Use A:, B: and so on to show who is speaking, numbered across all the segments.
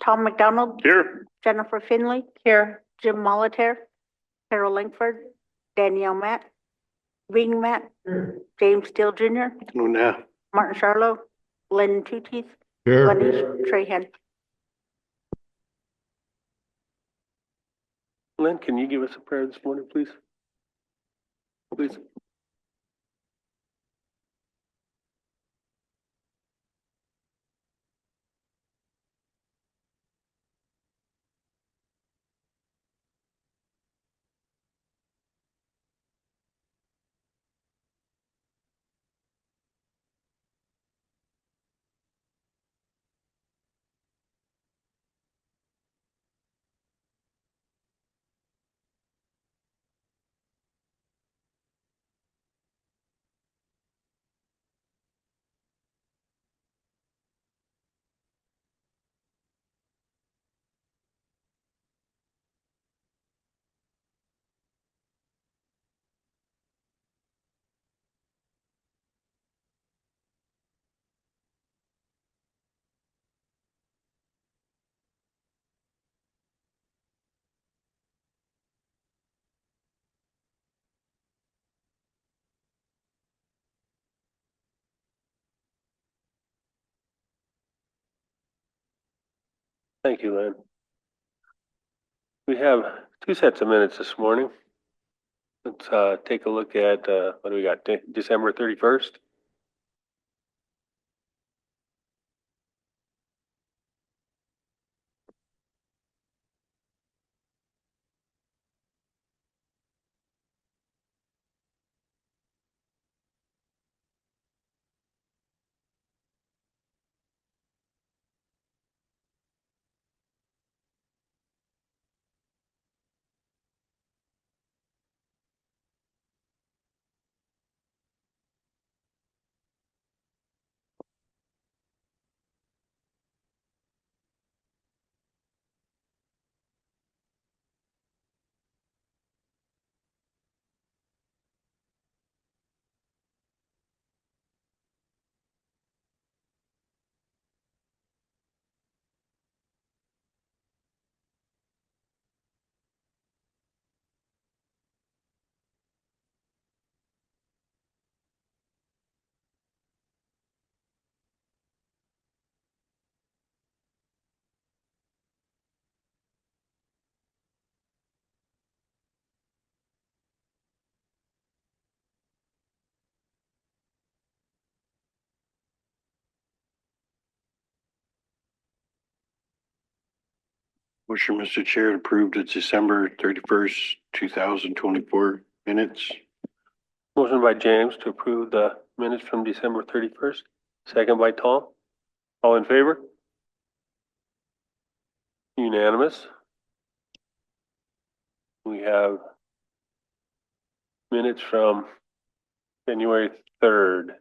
A: Tom McDonald,
B: Here.
A: Jennifer Finley. Here. Jim Molitaire, Carol Langford, Danielle Matt, Wing Matt, James Steele Jr.,
B: Oh, no.
A: Martin Charlo, Lynn Tooties,
B: Here.
A: Lenny Trahan.
B: Lynn, can you give us a prayer this morning, please? Please. Thank you, Lynn. We have two sets of minutes this morning. Let's take a look at, what do we got, December 31st?
C: Motion, Mr. Chair, to approve the December 31st, 2024 minutes.
B: Motion by James to approve the minutes from December 31st. Second by Tom. All in favor? Unanimous. We have minutes from January 3rd.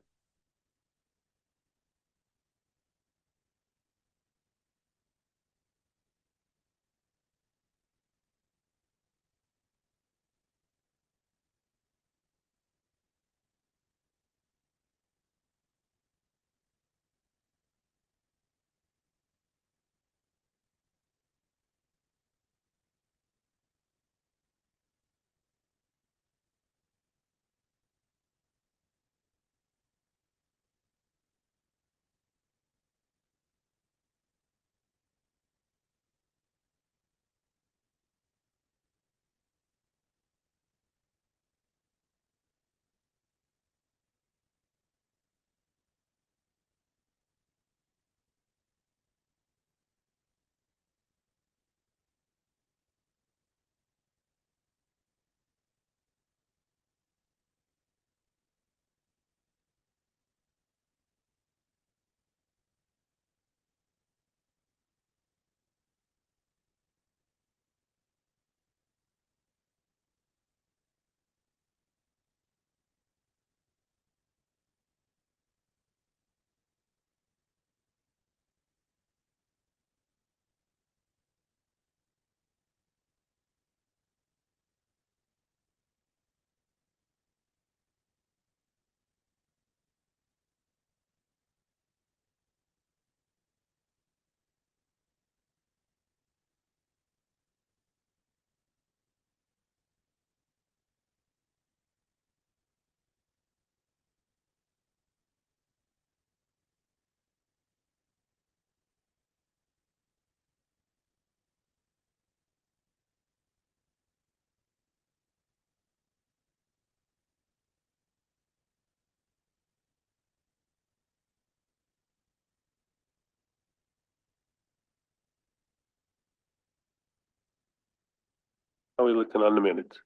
B: How are we looking on the minutes?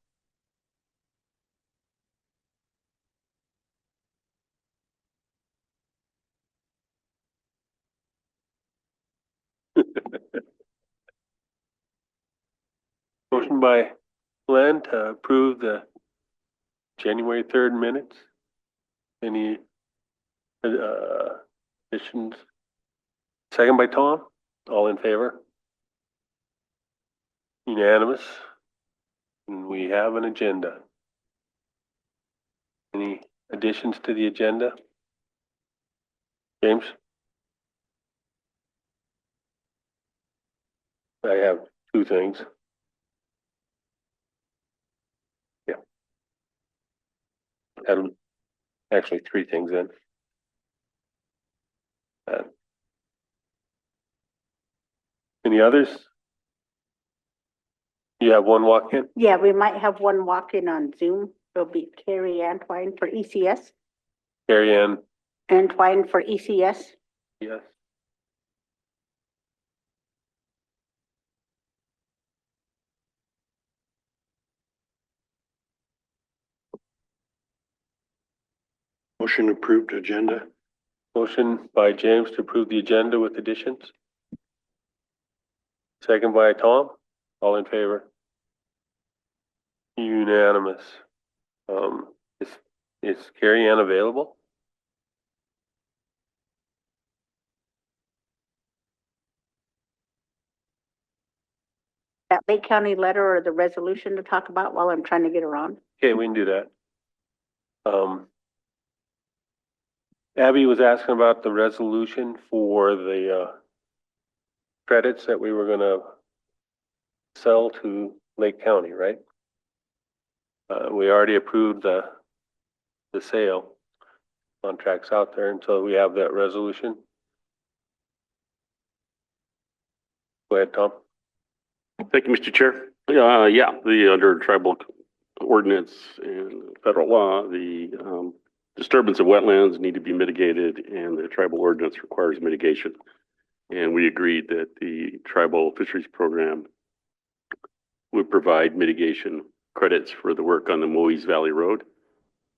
B: Motion by Glenn to approve the January 3rd minutes. Any additions? Second by Tom. All in favor? Unanimous. And we have an agenda. Any additions to the agenda? James? I have two things. Yeah. Actually three things then. Any others? You have one walk-in?
A: Yeah, we might have one walk-in on Zoom. It'll be Carrie Antwine for ECS.
B: Carrie Ann?
A: Antwine for ECS.
B: Yes.
C: Motion approved agenda.
B: Motion by James to approve the agenda with additions. Second by Tom. All in favor? Unanimous. Is, is Carrie Ann available?
A: That Lake County letter or the resolution to talk about while I'm trying to get around.
B: Okay, we can do that. Abby was asking about the resolution for the credits that we were gonna sell to Lake County, right? We already approved the sale contracts out there until we have that resolution. Go ahead, Tom.
D: Thank you, Mr. Chair. Yeah, under tribal ordinance and federal law, the disturbance of wetlands need to be mitigated, and the tribal ordinance requires mitigation. And we agreed that the tribal fisheries program would provide mitigation credits for the work on the Moise Valley Road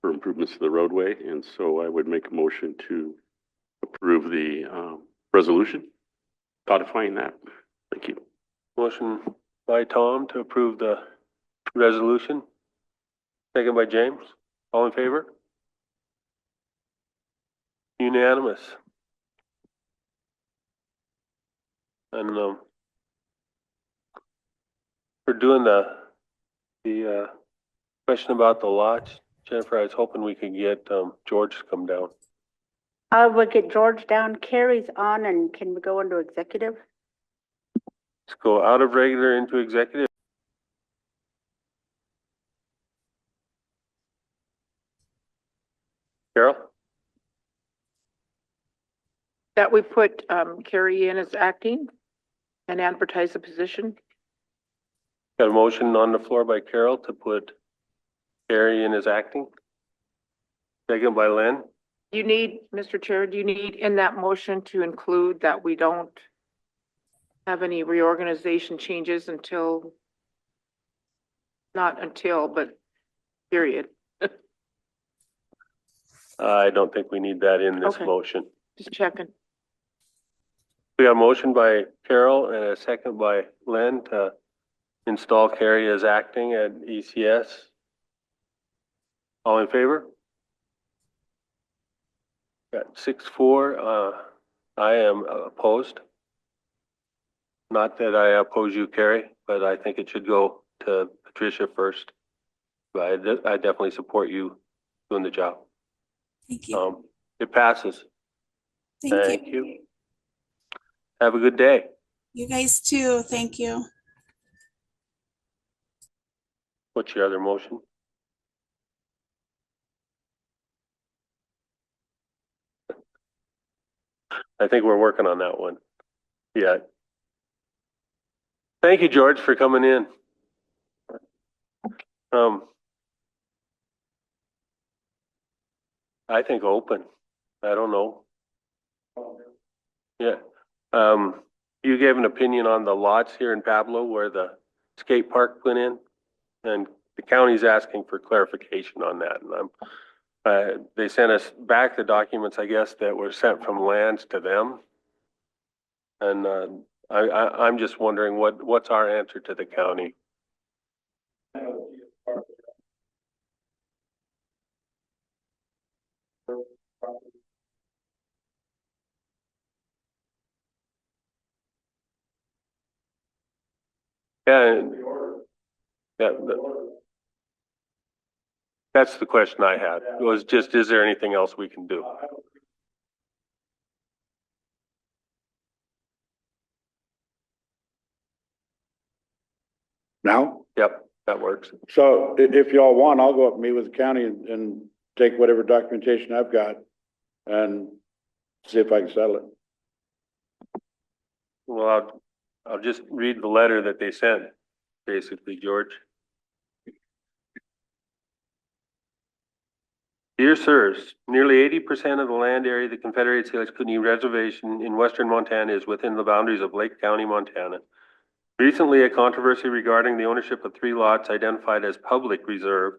D: for improvements to the roadway. And so I would make a motion to approve the resolution codifying that. Thank you.
B: Motion by Tom to approve the resolution. Second by James. All in favor? Unanimous. And we're doing the question about the lots. Jennifer, I was hoping we could get George to come down.
A: We'll get George down. Carrie's on, and can we go into executive?
B: Let's go out of regular into executive. Carol?
E: That we put Carrie in as acting and advertise the position.
B: Got a motion on the floor by Carol to put Carrie in as acting. Second by Len.
E: You need, Mr. Chair, do you need in that motion to include that we don't have any reorganization changes until, not until, but period?
B: I don't think we need that in this
E: Okay.
B: motion.
E: Just checking.
B: We got a motion by Carol and a second by Len to install Carrie as acting at ECS. All in favor? Got 6-4. I am opposed. Not that I oppose you, Carrie, but I think it should go to Patricia first. But I definitely support you doing the job.
F: Thank you.
B: It passes.
F: Thank you.
B: you. Have a good day.
F: You guys too. Thank you.
B: What's your other motion? I think we're working on that one. Yeah. Thank you, George, for coming in. I think open. I don't know. Yeah. You gave an opinion on the lots here in Pablo where the skate park went in. And the county's asking for clarification on that, and they sent us back the documents, I guess, that were sent from lands to them. And, I'm just wondering what's our answer to the county? And, yeah, that's the question I had, was just, is there anything else we can do?
C: Now?
B: Yep, that works.
G: So if y'all want, I'll go up and meet with the county and take whatever documentation I've got and see if I can settle it.
B: Well, I'll just read the letter that they sent, basically, George. Dear sirs, nearly 80% of the land area of the Confederate CSKT Reservation in western Montana is within the boundaries of Lake County, Montana. Recently, a controversy regarding the ownership of 3 lots identified as public reserve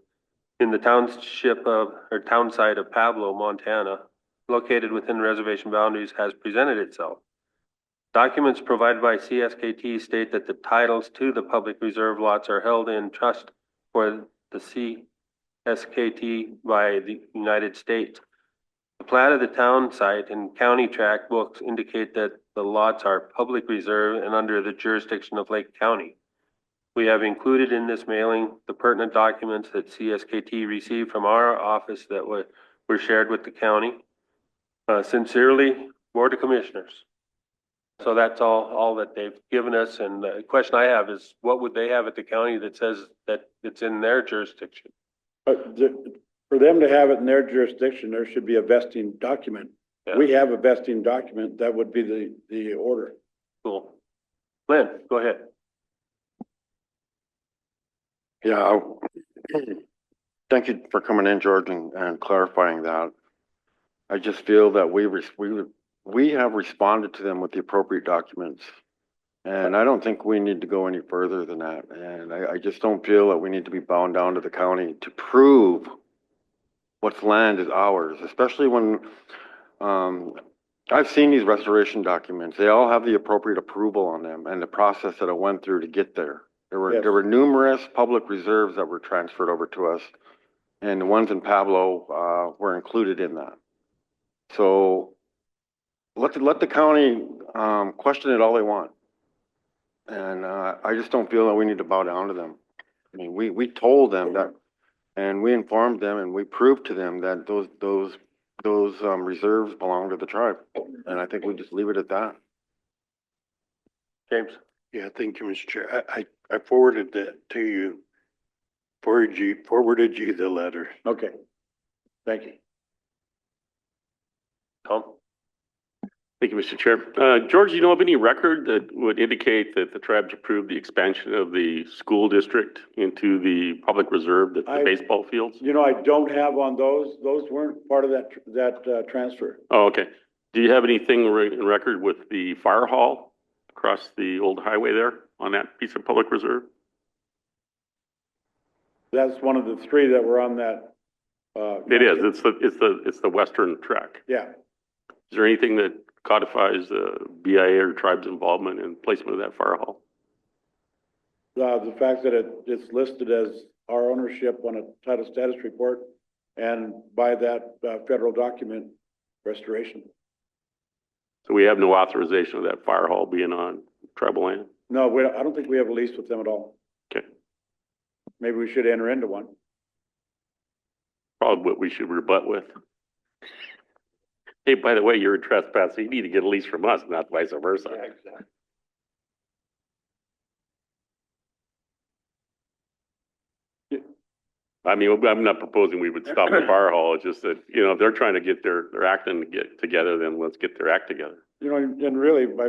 B: in the township of, or town site of Pablo, Montana, located within reservation boundaries, has presented itself. Documents provided by CSKT state that the titles to the public reserve lots are held in trust for the CSKT by the United States. The plat of the town site and county tract books indicate that the lots are public reserve and under the jurisdiction of Lake County. We have included in this mailing the pertinent documents that CSKT received from our office that were shared with the county. Sincerely, Board of Commissioners. So that's all that they've given us. And the question I have is, what would they have at the county that says that it's in their jurisdiction?
G: For them to have it in their jurisdiction, there should be a vesting document.
B: Yeah.
G: We have a vesting document. That would be the order.
B: Cool. Lynn, go ahead.
C: Yeah, thank you for coming in, George, and clarifying that. I just feel that we have responded to them with the appropriate documents. And I don't think we need to go any further than that. And I just don't feel that we need to be bound down to the county to prove what's land is ours, especially when, I've seen these restoration documents. They all have the appropriate approval on them and the process that it went through to get there.
G: Yes.
C: There were numerous public reserves that were transferred over to us, and the ones in Pablo, were included in that. So let the county, question it all they want. And, I just don't feel that we need to bow down to them. I mean, we told them that, and we informed them and we proved to them that those reserves belong to the tribe. And I think we just leave it at that.
B: James.
C: Yeah, thank you, Mr. Chair. I forwarded that to you, forwarded you the letter.
G: Okay. Thank you.
B: Tom?
D: Thank you, Mr. Chair. George, do you know of any record that would indicate that the tribes approved the expansion of the school district into the public reserve, the baseball fields?
G: You know, I don't have on those. Those weren't part of that transfer.
D: Oh, okay. Do you have anything in record with the fire hall across the old highway there on that piece of public reserve?
G: That's one of the 3 that were on that.
D: It is. It's the western track.
G: Yeah.
D: Is there anything that codifies BIA or tribe's involvement in placement of that fire hall?
G: The fact that it's listed as our ownership on a title status report and by that federal document, restoration.
D: So we have no authorization of that fire hall being on tribal land?
G: No, I don't think we have a lease with them at all.
D: Okay.
G: Maybe we should enter into one.
D: Probably what we should rebut with. Hey, by the way, you're a trespasser. You need to get a lease from us, not vice versa.
G: Yeah, exactly.
D: I mean, I'm not proposing we would stop the fire hall. It's just that, you know, if they're trying to get their acting to get together, then let's get their act together.
G: You know, and really by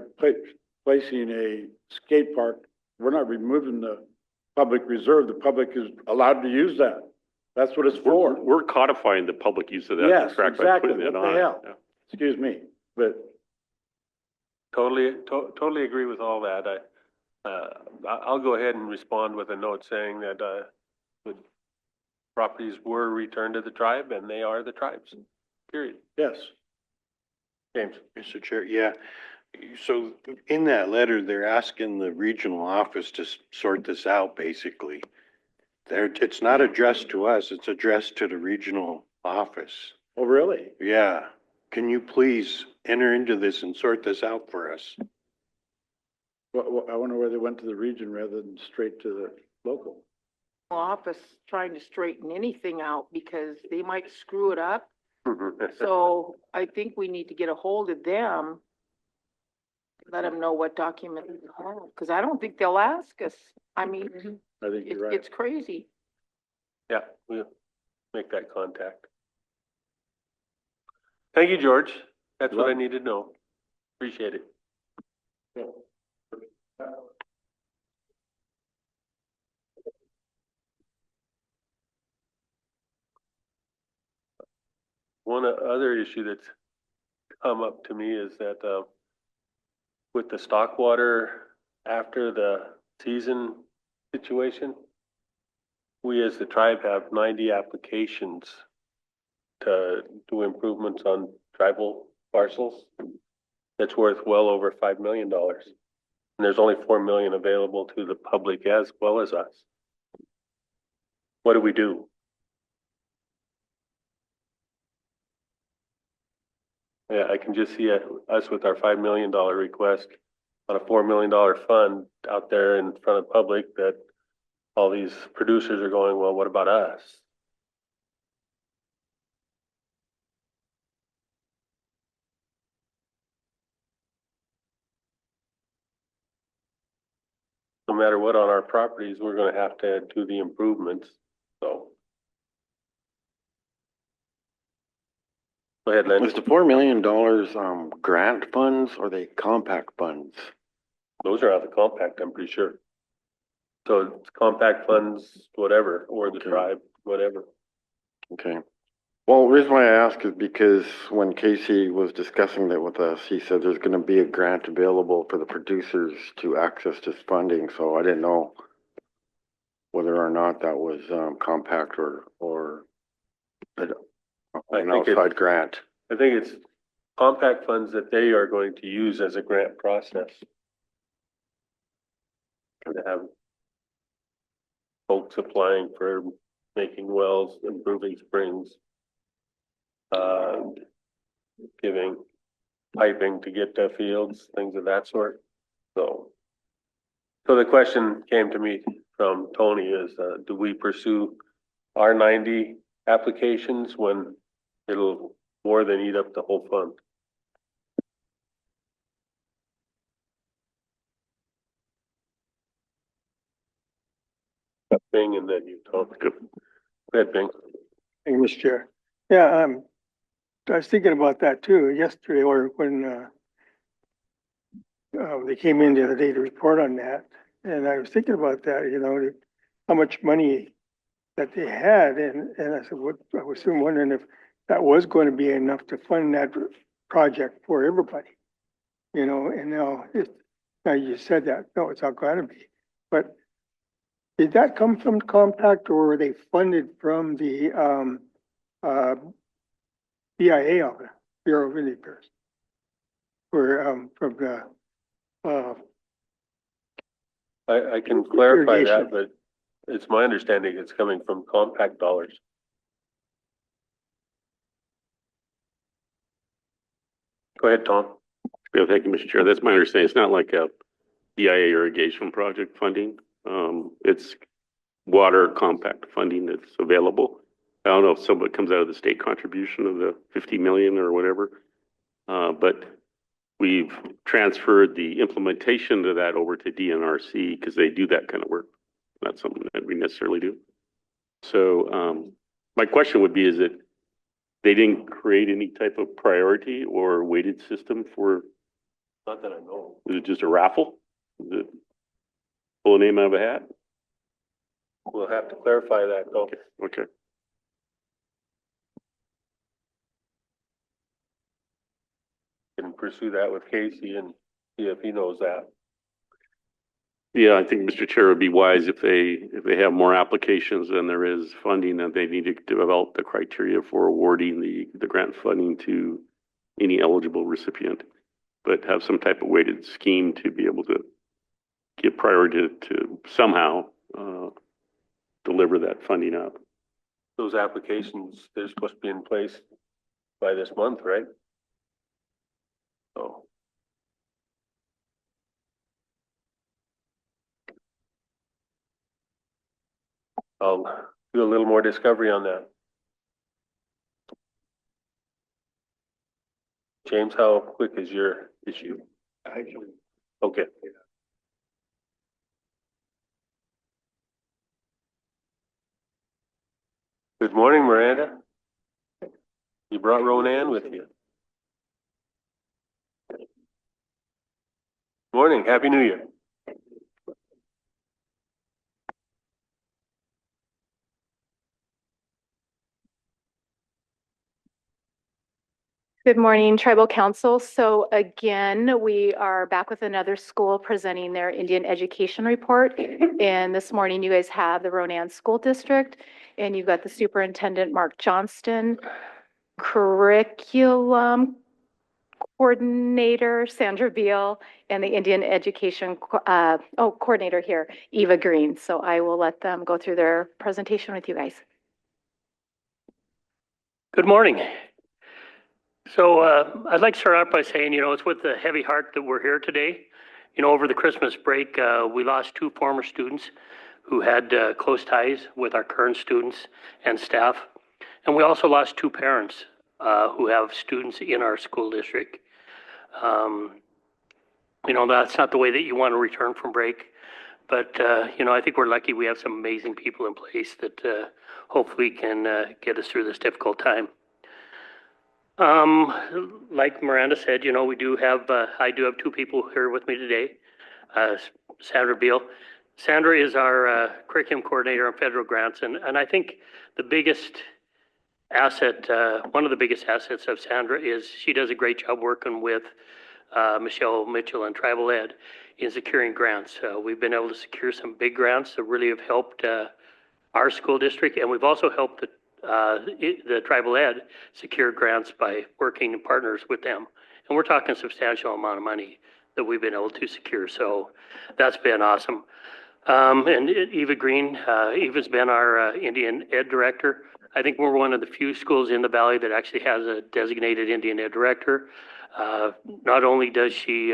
G: placing a skate park, we're not removing the public reserve. The public is allowed to use that. That's what it's for.
D: We're codifying the public use of that
G: Yes,
D: track by
G: exactly.
D: putting it
G: What the
D: on.
G: hell?
D: Yeah.
G: Excuse me, but
B: Totally agree with all that. I'll go ahead and respond with a note saying that, But properties were returned to the tribe and they are the tribes, period.
G: Yes.
B: James?
H: Mr. Chair, yeah. So in that letter, they're asking the regional office to sort this out, basically. It's not addressed to us, it's addressed to the regional office.
G: Oh, really?
H: Yeah. Can you please enter into this and sort this out for us?
G: I wonder where they went to the region rather than straight to the local.
E: Office trying to straighten anything out because they might screw it up. So I think we need to get a hold of them. Let them know what documents they have, because I don't think they'll ask us. I mean,
G: I think you're right.
E: it's crazy.
B: Yeah, we'll make that contact. Thank you, George. That's what I needed to know. Appreciate it. One other issue that's come up to me is that, with the stock water after the season situation, we as the tribe have 90 applications to do improvements on tribal parcels. That's worth well over $5 million. And there's only 4 million available to the public as well as us. What do we do? Yeah, I can just see us with our $5 million request on a $4 million fund out there in front of public, that all these producers are going, well, what about us? No matter what on our properties, we're gonna have to do the improvements, so. Go ahead, Lynn.
C: Was the $4 million, grant funds or they compact funds?
B: Those are out of the compact, I'm pretty sure. So it's compact funds, whatever, or the
C: Okay.
B: tribe, whatever.
C: Okay. Well, the reason why I ask is because when Casey was discussing that with us, he said there's gonna be a grant available for the producers to access this funding, so I didn't know whether or not that was, compact or an
B: think
C: outside grant.
B: I think it's compact funds that they are going to use as a grant process. To have folks applying for making wells, improving springs, giving piping to get to fields, things of that sort. So the question came to me from Tony is, do we pursue our 90 applications when it'll more than eat up the whole fund? Bing, and then you talk. Go ahead, Bing.
I: Thank you, Mr. Chair. Yeah, I was thinking about that too yesterday, or when they came in the other day to report on that. And I was thinking about that, you know, how much money that they had. And I said, I was soon wondering if that was going to be enough to fund that project for everybody, you know, and now you said that, no, it's not going to be. But did that come from compact, or were they funded from the BIA of it, Bureau of Indian Affairs? Or from the
B: I can clarify that,
I: Irrigation.
B: but it's my understanding it's coming from compact dollars. Go ahead, Tom.
D: Yeah, thank you, Mr. Chair. That's my understanding. It's not like a BIA irrigation project funding. It's water compact funding that's available. I don't know if some of it comes out of the state contribution of the 50 million or whatever. But we've transferred the implementation of that over to DNRC because they do that kind of work. Not something that we necessarily do. So, my question would be, is it they didn't create any type of priority or weighted system for,
B: Not that I know.
D: is it just a raffle? Is it pull a name out of a hat?
B: We'll have to clarify that though.
D: Okay.
B: Can pursue that with Casey and see if he knows that.
D: Yeah, I think, Mr. Chair, it would be wise if they have more applications than there is funding, that they need to develop the criteria for awarding the grant funding to any eligible recipient, but have some type of weighted scheme to be able to give priority to somehow deliver that funding up.
B: Those applications, they're supposed to be in place by this month, right? So. I'll do a little more discovery on that. James, how quick is your issue?
H: Actually,
B: Okay. Good morning, Miranda. You brought Ronan with you. Morning, Happy New Year.
J: Good morning, Tribal Council. So again, we are back with another school presenting their Indian Education Report. And this morning, you guys have the Ronan School District, and you've got the Superintendent, Mark Johnston, Curriculum Coordinator, Sandra Beal, and the Indian Education Coordinator here, Eva Green. So I will let them go through their presentation with you guys.
K: Good morning. So I'd like to start out by saying, it's with a heavy heart that we're here today. Over the Christmas break, we lost 2 former students who had close ties with our current students and staff. And we also lost 2 parents who have students in our school district. That's not the way that you want to return from break. But, I think we're lucky we have some amazing people in place that hopefully can get us through this difficult time. Like Miranda said, I do have 2 people here with me today. Sandra Beal. Sandra is our curriculum coordinator on federal grants, and I think the biggest asset, one of the biggest assets of Sandra is she does a great job working with Michelle Mitchell and Tribal Ed in securing grants. We've been able to secure some big grants that really have helped our school district, and we've also helped the Tribal Ed secure grants by working in partners with them. And we're talking a substantial amount of money that we've been able to secure. So that's been awesome. And Eva Green, Eva's been our Indian Ed Director. I think we're one of the few schools in the Valley that actually has a designated Indian Ed Director. Not only does she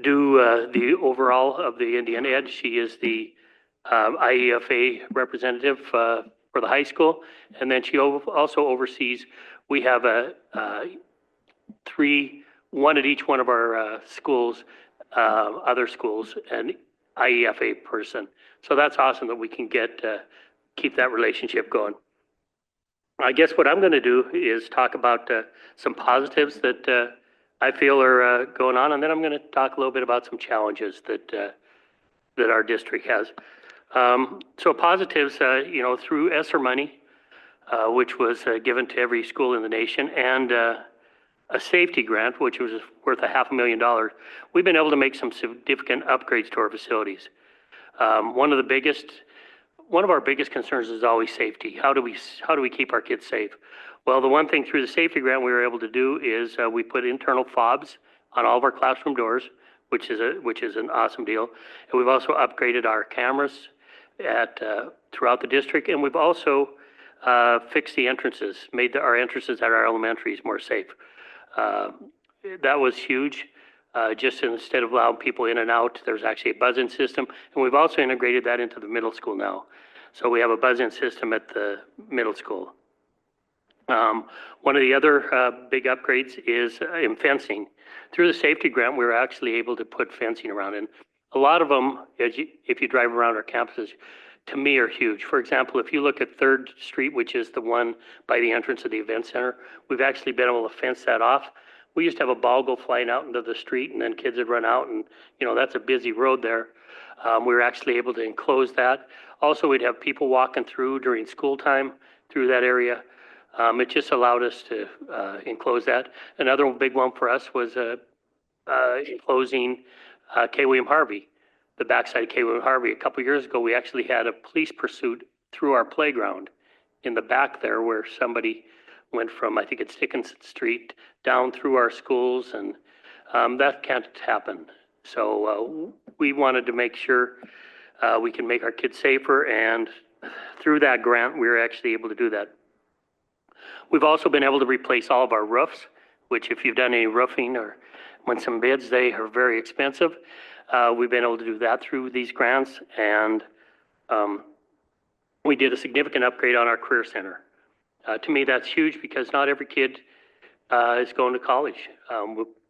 K: do the overall of the Indian Ed, she is the IEFA representative for the high school, and then she also oversees, we have one at each one of our schools, other schools, an IEFA person. So that's awesome that we can keep that relationship going. I guess what I'm going to do is talk about some positives that I feel are going on, and then I'm going to talk a little bit about some challenges that our district has. So positives, through ESSER money, which was given to every school in the nation, and a safety grant, which was worth $500,000, we've been able to make some significant upgrades to our facilities. One of our biggest concerns is always safety. How do we keep our kids safe? Well, the one thing through the safety grant we were able to do is we put internal fobs on all of our classroom doors, which is an awesome deal. And we've also upgraded our cameras throughout the district, and we've also fixed the entrances, made our entrances at our elementaries more safe. That was huge. Just instead of allowing people in and out, there's actually a buzz-in system, and we've also integrated that into the middle school now. So we have a buzz-in system at the middle school. One of the other big upgrades is in fencing. Through the safety grant, we were actually able to put fencing around, and a lot of them, if you drive around our campuses, to me are huge. For example, if you look at 3rd Street, which is the one by the entrance of the event center, we've actually been able to fence that off. We used to have a ball go flying out into the street, and then kids would run out, and that's a busy road there. We were actually able to enclose that. Also, we'd have people walking through during school time through that area. It just allowed us to enclose that. Another big one for us was enclosing K. William Harvey. the backside of Kaywood Harvey. A couple of years ago, we actually had a police pursuit through our playground in the back there where somebody went from, I think it's Dickinson Street, down through our schools, and that can't happen. So we wanted to make sure we can make our kids safer, and through that grant, we were actually able to do that. We've also been able to replace all of our roofs, which if you've done any roofing or won some bids, they are very expensive. We've been able to do that through these grants, and we did a significant upgrade on our career center. To me, that's huge because not every kid is going to college.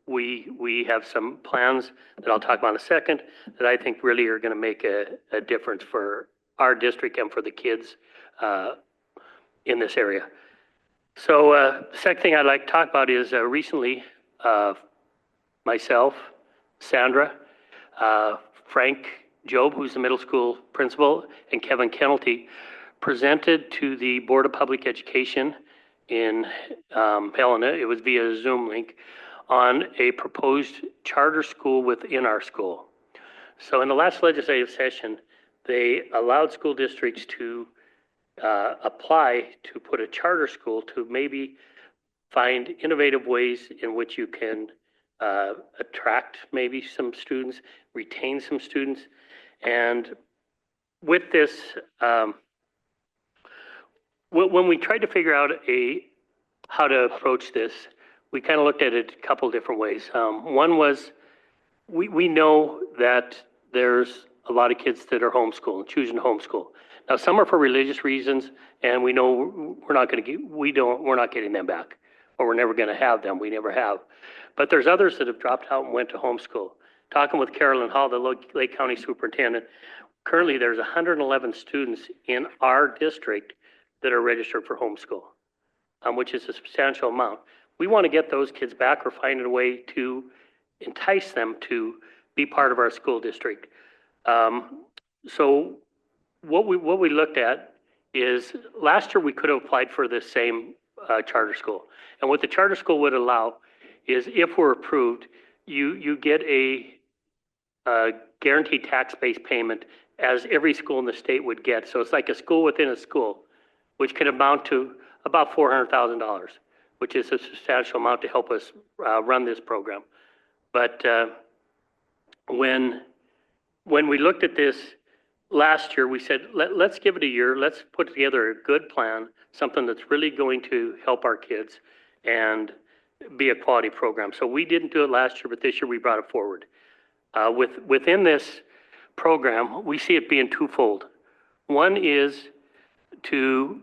K: We have some plans that I'll talk about in a second that I think really are going to make a difference for our district and for the kids in this area. So the second thing I'd like to talk about is recently myself, Sandra, Frank Job, who's the middle school principal, and Kevin Kennelty presented to the Board of Public Education in Helena, it was via Zoom link, on a proposed charter school within our school. So in the last legislative session, they allowed school districts to apply to put a charter school to maybe find innovative ways in which you can attract maybe some students, retain some students. And with this, when we tried to figure out how to approach this, we kind of looked at it a couple different ways. One was we know that there's a lot of kids that are homeschooling, choosing to homeschool. Now, some are for religious reasons, and we know we're not getting them back, or we're never going to have them. We never have. But there's others that have dropped out and went to homeschool. Talking with Carolyn Hall, the Lake County Superintendent, currently there's 111 students in our district that are registered for homeschool, which is a substantial amount. We want to get those kids back or find a way to entice them to be part of our school district. So what we looked at is last year we could have applied for this same charter school. And what the charter school would allow is if we're approved, you get a guaranteed tax-based payment as every school in the state would get. So it's like a school within a school, which can amount to about $400,000, which is a substantial amount to help us run this program. But when we looked at this last year, we said, let's give it a year. Let's put together a good plan, something that's really going to help our kids and be a quality program. So we didn't do it last year, but this year we brought it forward. Within this program, we see it being twofold. One is to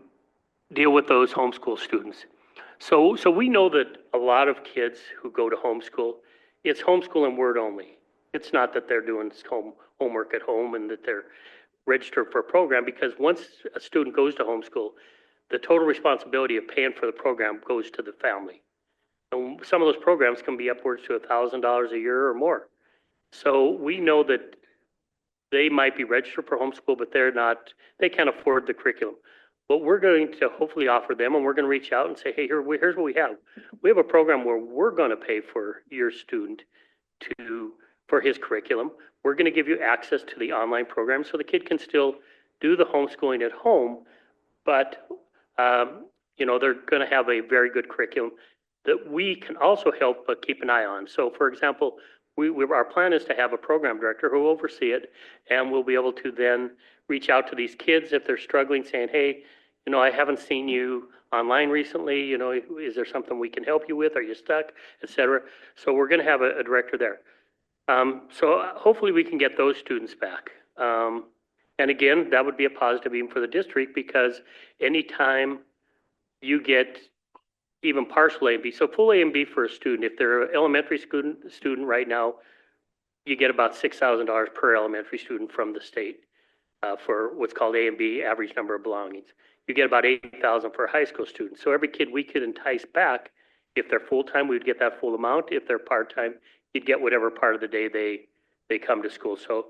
K: deal with those homeschool students. So we know that a lot of kids who go to homeschool, it's homeschool and word only. It's not that they're doing homework at home and that they're registered for a program, because once a student goes to homeschool, the total responsibility of paying for the program goes to the family. And some of those programs can be upwards to $1,000 a year or more. So we know that they might be registered for homeschool, but they can't afford the curriculum. What we're going to hopefully offer them, and we're going to reach out and say, hey, here's what we have. We have a program where we're going to pay for your student for his curriculum. We're going to give you access to the online program so the kid can still do the homeschooling at home, but they're going to have a very good curriculum that we can also help keep an eye on. So, for example, our plan is to have a program director who will oversee it, and we'll be able to then reach out to these kids if they're struggling, saying, hey, I haven't seen you online recently. Is there something we can help you with? Are you stuck, et cetera? So we're going to have a director there. So hopefully we can get those students back. And again, that would be a positive even for the district, because anytime you get even partial A and B, so full A and B for a student, if they're an elementary student right now, you get about $6,000 per elementary student from the state for what's called A and B, average number of belongings. You get about $8,000 for a high school student. So every kid we could entice back, if they're full-time, we'd get that full amount. If they're part-time, you'd get whatever part of the day they come to school. So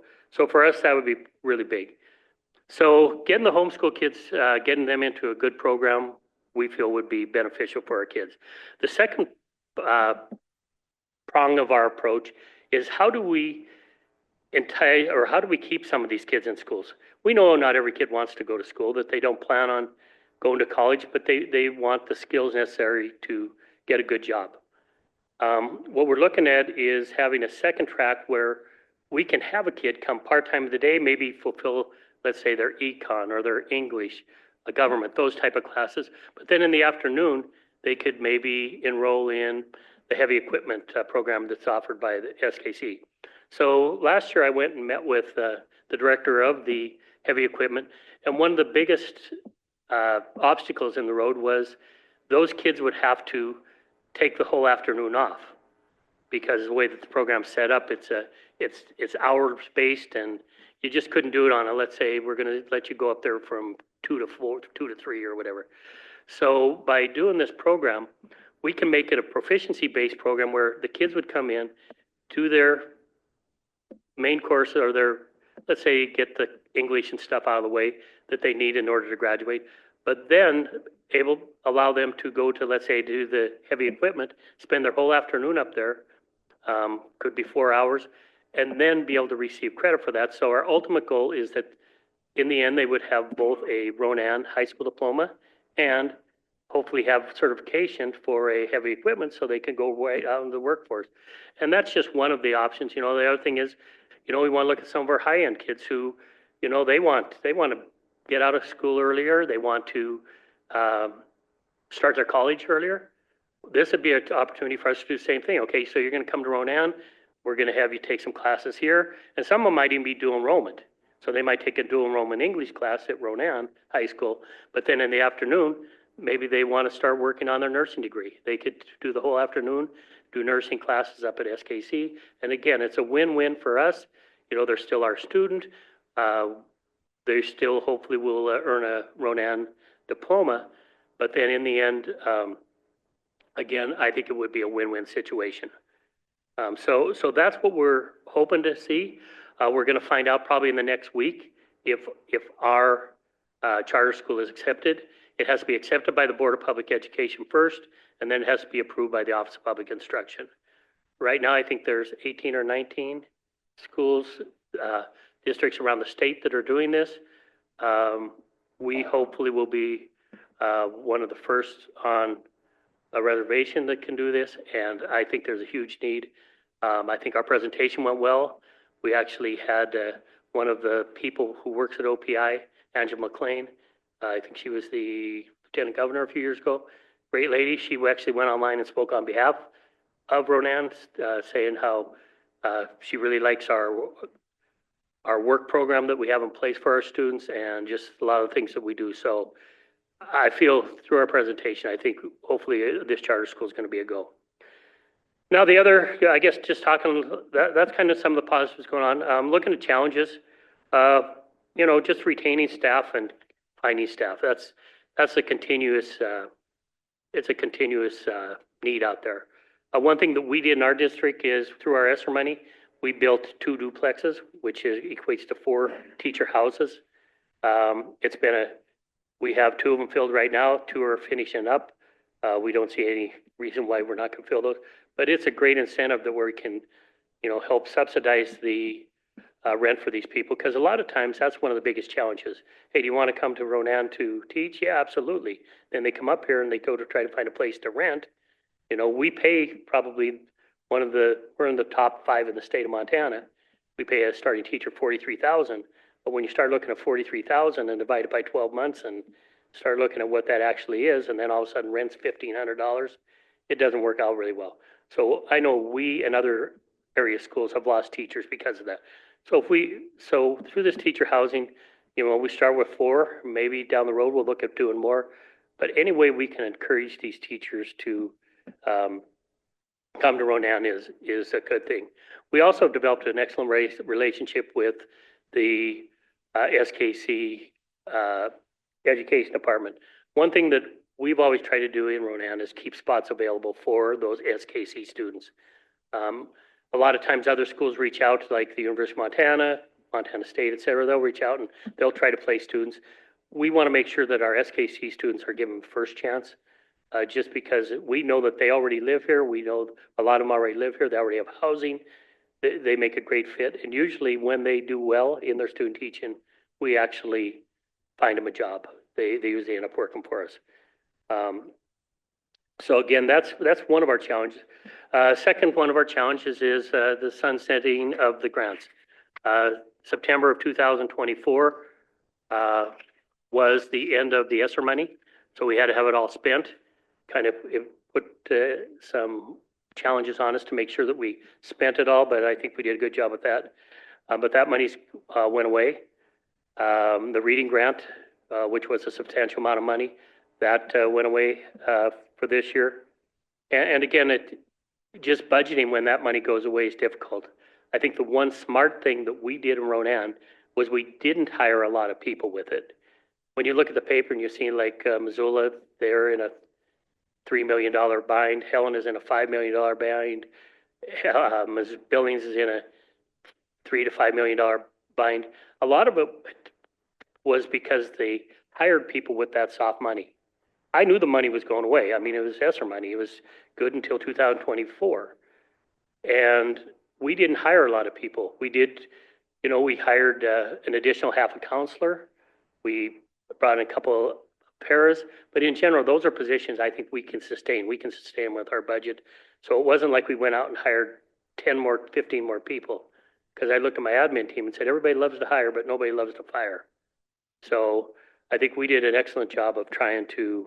K: for us, that would be really big. So getting the homeschool kids, getting them into a good program, we feel would be beneficial for our kids. The second prong of our approach is how do we or how do we keep some of these kids in schools? We know not every kid wants to go to school, that they don't plan on going to college, but they want the skills necessary to get a good job. What we're looking at is having a second track where we can have a kid come part-time of the day, maybe fulfill, let's say, their econ or their English, government, those type of classes. But then in the afternoon, they could maybe enroll in the heavy equipment program that's offered by the SKC. So last year I went and met with the director of the heavy equipment, and one of the biggest obstacles in the road was those kids would have to take the whole afternoon off, because the way that the program's set up, it's hours based, and you just couldn't do it on a, let's say, we're gonna let you go up there from 2 to 4, 2 to 3 or whatever. So by doing this program, we can make it a proficiency-based program where the kids would come in, do their main course or their, let's say, get the English and stuff out of the way that they need in order to graduate, but then allow them to go to, let's say, do the heavy equipment, spend their whole afternoon up there, could be 4 hours, and then be able to receive credit for that. So our ultimate goal is that in the end, they would have both a Ronan high school diploma and hopefully have certification for a heavy equipment so they can go right out in the workforce. And that's just one of the options. You know, the other thing is, you know, we want to look at some of our high-end kids who, you know, they want to get out of school earlier. They want to start their college earlier. This would be an opportunity for us to do the same thing. Okay, so you're going to come to Ronan. We're going to have you take some classes here. And some of them might even be dual enrollment. So they might take a dual enrollment English class at Ronan High School, but then in the afternoon, maybe they want to start working on their nursing degree. They could do the whole afternoon, do nursing classes up at SKC. And again, it's a win-win for us. You know, they're still our student. They still hopefully will earn a Ronan diploma. But then in the end, again, I think it would be a win-win situation. So that's what we're hoping to see. We're going to find out probably in the next week if our charter school is accepted. It has to be accepted by the Board of Public Education first, and then it has to be approved by the Office of Public Instruction. Right now, I think there's 18 or 19 schools, districts around the state that are doing this. We hopefully will be one of the first on a reservation that can do this, and I think there's a huge need. I think our presentation went well. We actually had one of the people who works at OPI, Angela McLean. I think she was the lieutenant governor a few years ago. Great lady. She actually went online and spoke on behalf of Ronan, saying how she really likes our work program that we have in place for our students and just a lot of things that we do. So I feel through our presentation, I think hopefully this charter school is going to be a go. Now the other, I guess, just talking, that's kind of some of the positives going on. Looking at challenges, you know, just retaining staff and finding staff. That's a continuous, it's a continuous need out there. One thing that we did in our district is through our ESSER money, we built 2 duplexes, which equates to 4 teacher houses. We have 2 of them filled right now. 2 are finishing up. We don't see any reason why we're not going to fill those. But it's a great incentive that we can, you know, help subsidize the rent for these people, because a lot of times that's one of the biggest challenges. Hey, do you want to come to Ronan to teach? Yeah, absolutely. Then they come up here and they go to try to find a place to rent. You know, we pay probably we're in the top 5 in the state of Montana. We pay a starting teacher $43,000. But when you start looking at $43,000 and divide it by 12 months and start looking at what that actually is, and then all of a sudden rent's $1,500, it doesn't work out really well. So I know we and other area schools have lost teachers because of that. So through this teacher housing, you know, we start with 4, maybe down the road we'll look at doing more. But any way we can encourage these teachers to come to Ronan is a good thing. We also developed an excellent relationship with the SKC education department. One thing that we've always tried to do in Ronan is keep spots available for those SKC students. A lot of times other schools reach out, like the University of Montana, Montana State, et cetera. They'll reach out and they'll try to place students. We want to make sure that our SKC students are given first chance, just because we know that they already live here. We know a lot of them already live here. They already have housing. they make a great fit. And usually when they do well in their student teaching, we actually find them a job. They usually end up working for us. So again, that's one of our challenges. Second one of our challenges is the sunsetting of the grants. September of 2024 was the end of the ESSER money, so we had to have it all spent. Kind of it put some challenges on us to make sure that we spent it all, but I think we did a good job with that. But that money went away. The reading grant, which was a substantial amount of money, that went away for this year. And again, just budgeting when that money goes away is difficult. I think the one smart thing that we did in Ronan was we didn't hire a lot of people with it. When you look at the paper and you see like Missoula, they're in a $3 million bind. Helen is in a $5 million bind. Billings is in a $3 to $5 million bind. A lot of it was because they hired people with that soft money. I knew the money was going away. I mean, it was ESSER money. It was good until 2024. And we didn't hire a lot of people. We did, we hired an additional half a counselor. We brought in a couple of paras, but in general, those are positions I think we can sustain. We can sustain with our budget. So it wasn't like we went out and hired 10 more, 15 more people. Because I looked at my admin team and said, everybody loves to hire, but nobody loves to fire. So I think we did an excellent job of trying to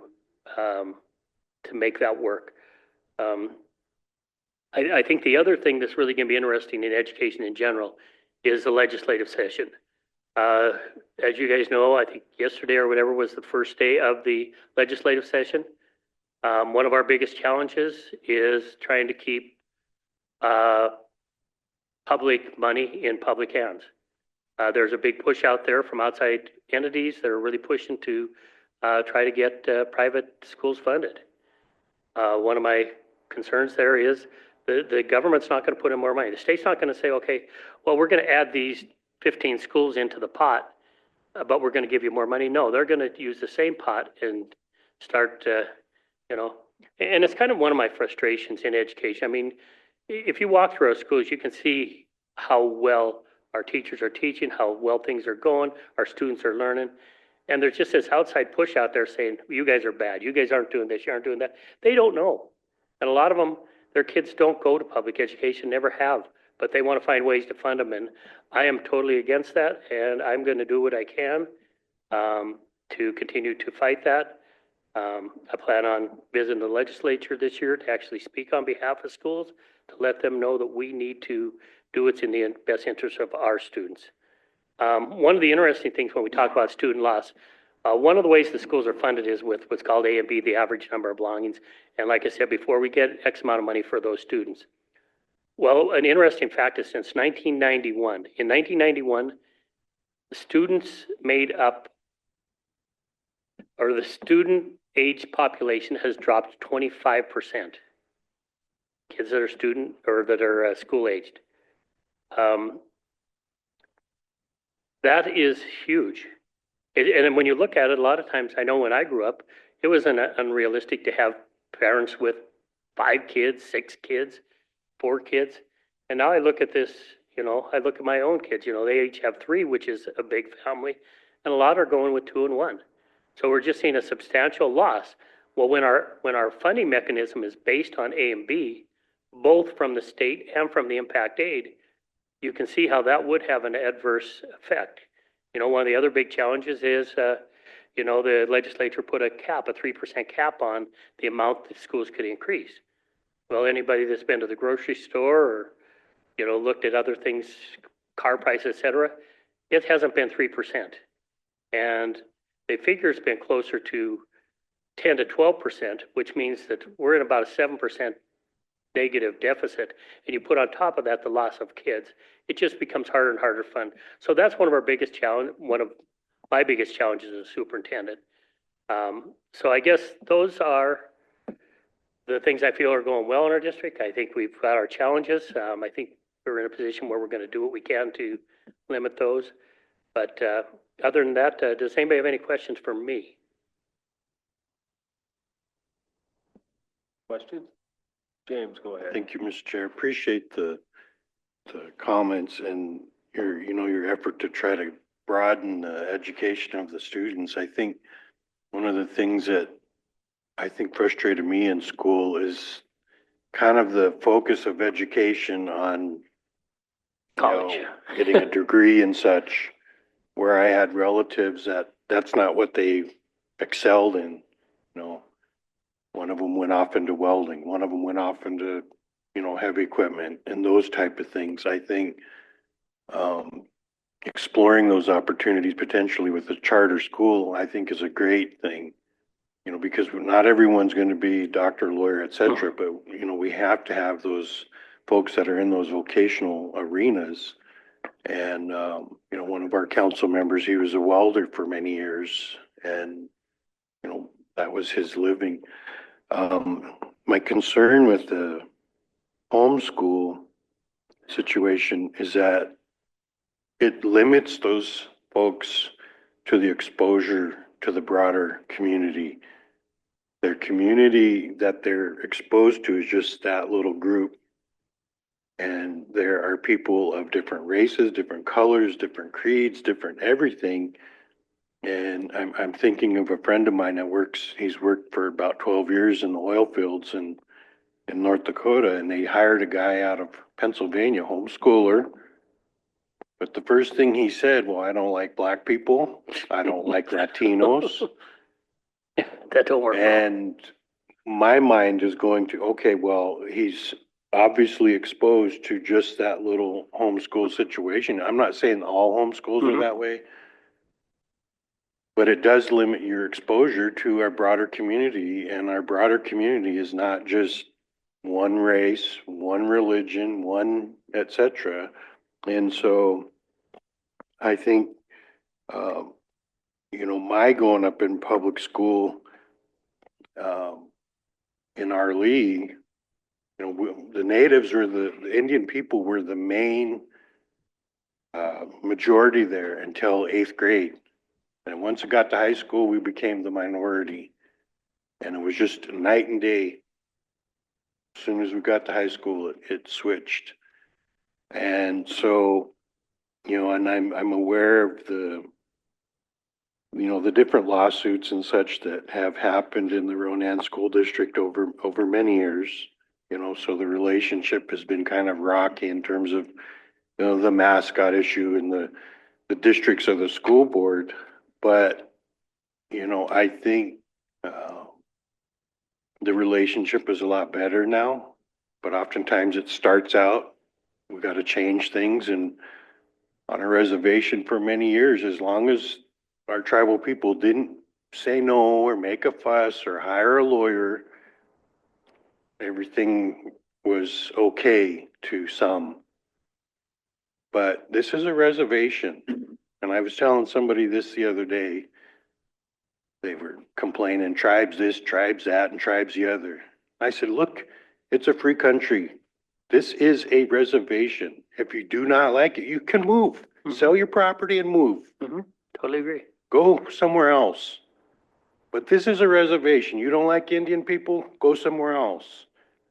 K: make that work. I think the other thing that's really going to be interesting in education in general is the legislative session. As you guys know, I think yesterday or whatever was the first day of the legislative session. One of our biggest challenges is trying to keep public money in public hands. There's a big push out there from outside entities that are really pushing to try to get private schools funded. One of my concerns there is the government's not going to put in more money. The state's not going to say, okay, well, we're going to add these 15 schools into the pot, but we're going to give you more money. No, they're going to use the same pot and start, and it's kind of one of my frustrations in education. I mean, if you walk through our schools, you can see how well our teachers are teaching, how well things are going, our students are learning. And there's just this outside push out there saying, you guys are bad. You guys aren't doing this. You aren't doing that. They don't know. And a lot of them, their kids don't go to public education, never have, but they want to find ways to fund them. And I am totally against that. And I'm going to do what I can to continue to fight that. I plan on visiting the legislature this year to actually speak on behalf of schools, to let them know that we need to do what's in the best interest of our students. One of the interesting things when we talk about student loss, one of the ways the schools are funded is with what's called A and B, the average number of belongings. And like I said before, we get X amount of money for those students. Well, an interesting fact is since 1991, in 1991, the students made up, or the student age population has dropped 25%. Kids that are student or that are school aged. That is huge. And when you look at it, a lot of times, I know when I grew up, it was unrealistic to have parents with 5 kids, 6 kids, 4 kids. And now I look at this, I look at my own kids, they each have 3, which is a big family. And a lot are going with 2 and 1. So we're just seeing a substantial loss. Well, when our funding mechanism is based on A and B, both from the state and from the impact aid, you can see how that would have an adverse effect. One of the other big challenges is, the legislature put a 3% cap on the amount that schools could increase. Well, anybody that's been to the grocery store or, looked at other things, car prices, et cetera, it hasn't been 3%. And they figure it's been closer to 10 to 12%, which means that we're in about a 7% negative deficit, and you put on top of that the loss of kids, it just becomes harder and harder to fund. So that's one of our biggest challenge, one of my biggest challenges as superintendent. So I guess those are the things I feel are going well in our district. I think we've got our challenges. I think we're in a position where we're going to do what we can to limit those. But other than that, does anybody have any questions for me?
B: Questions? James, go ahead.
H: Thank you, Mr. Chair. Appreciate the the comments and your effort to try to broaden the education of the students. I think one of the things that I think frustrated me in school is kind of the focus of education on
K: College.
H: getting a degree and such, where I had relatives that's not what they excelled in. One of them went off into welding, one of them went off into, heavy equipment and those type of things. I think, exploring those opportunities potentially with a charter school, I think is a great thing. Because not everyone's going to be doctor, lawyer, et cetera, but, we have to have those folks that are in those vocational arenas. And, one of our council members, he was a welder for many years and, that was his living. My concern with the homeschool situation is that it limits those folks to the exposure to the broader community. Their community that they're exposed to is just that little group. And there are people of different races, different colors, different creeds, different everything. And I'm thinking of a friend of mine that he's worked for about 12 years in the oil fields in North Dakota, and they hired a guy out of Pennsylvania, homeschooler. But the first thing he said, well, I don't like black people. I don't like Latinos.
K: That don't work.
H: And my mind is going to, okay, well, he's obviously exposed to just that little homeschool situation. I'm not saying all homeschools are that way, but it does limit your exposure to our broader community. And our broader community is not just one race, one religion, one et cetera. And so I think, my going up in public school, in our league, the natives or the Indian people were the main majority there until 8th grade. And once it got to high school, we became the minority. And it was just night and day. As soon as we got to high school, it switched. And so, and I'm aware of the different lawsuits and such that have happened in the Ronan School District over many years. So the relationship has been kind of rocky in terms of, the mascot issue and the districts of the school board. But, I think the relationship is a lot better now. But oftentimes it starts out, we got to change things. And on a reservation for many years, as long as our tribal people didn't say no or make a fuss or hire a lawyer, everything was okay to some. But this is a reservation. And I was telling somebody this the other day. They were complaining, tribes this, tribes that, and tribes the other. I said, look, it's a free country. This is a reservation. If you do not like it, you can move. Sell your property and move.
K: Totally agree.
H: Go somewhere else. But this is a reservation. You don't like Indian people? Go somewhere else.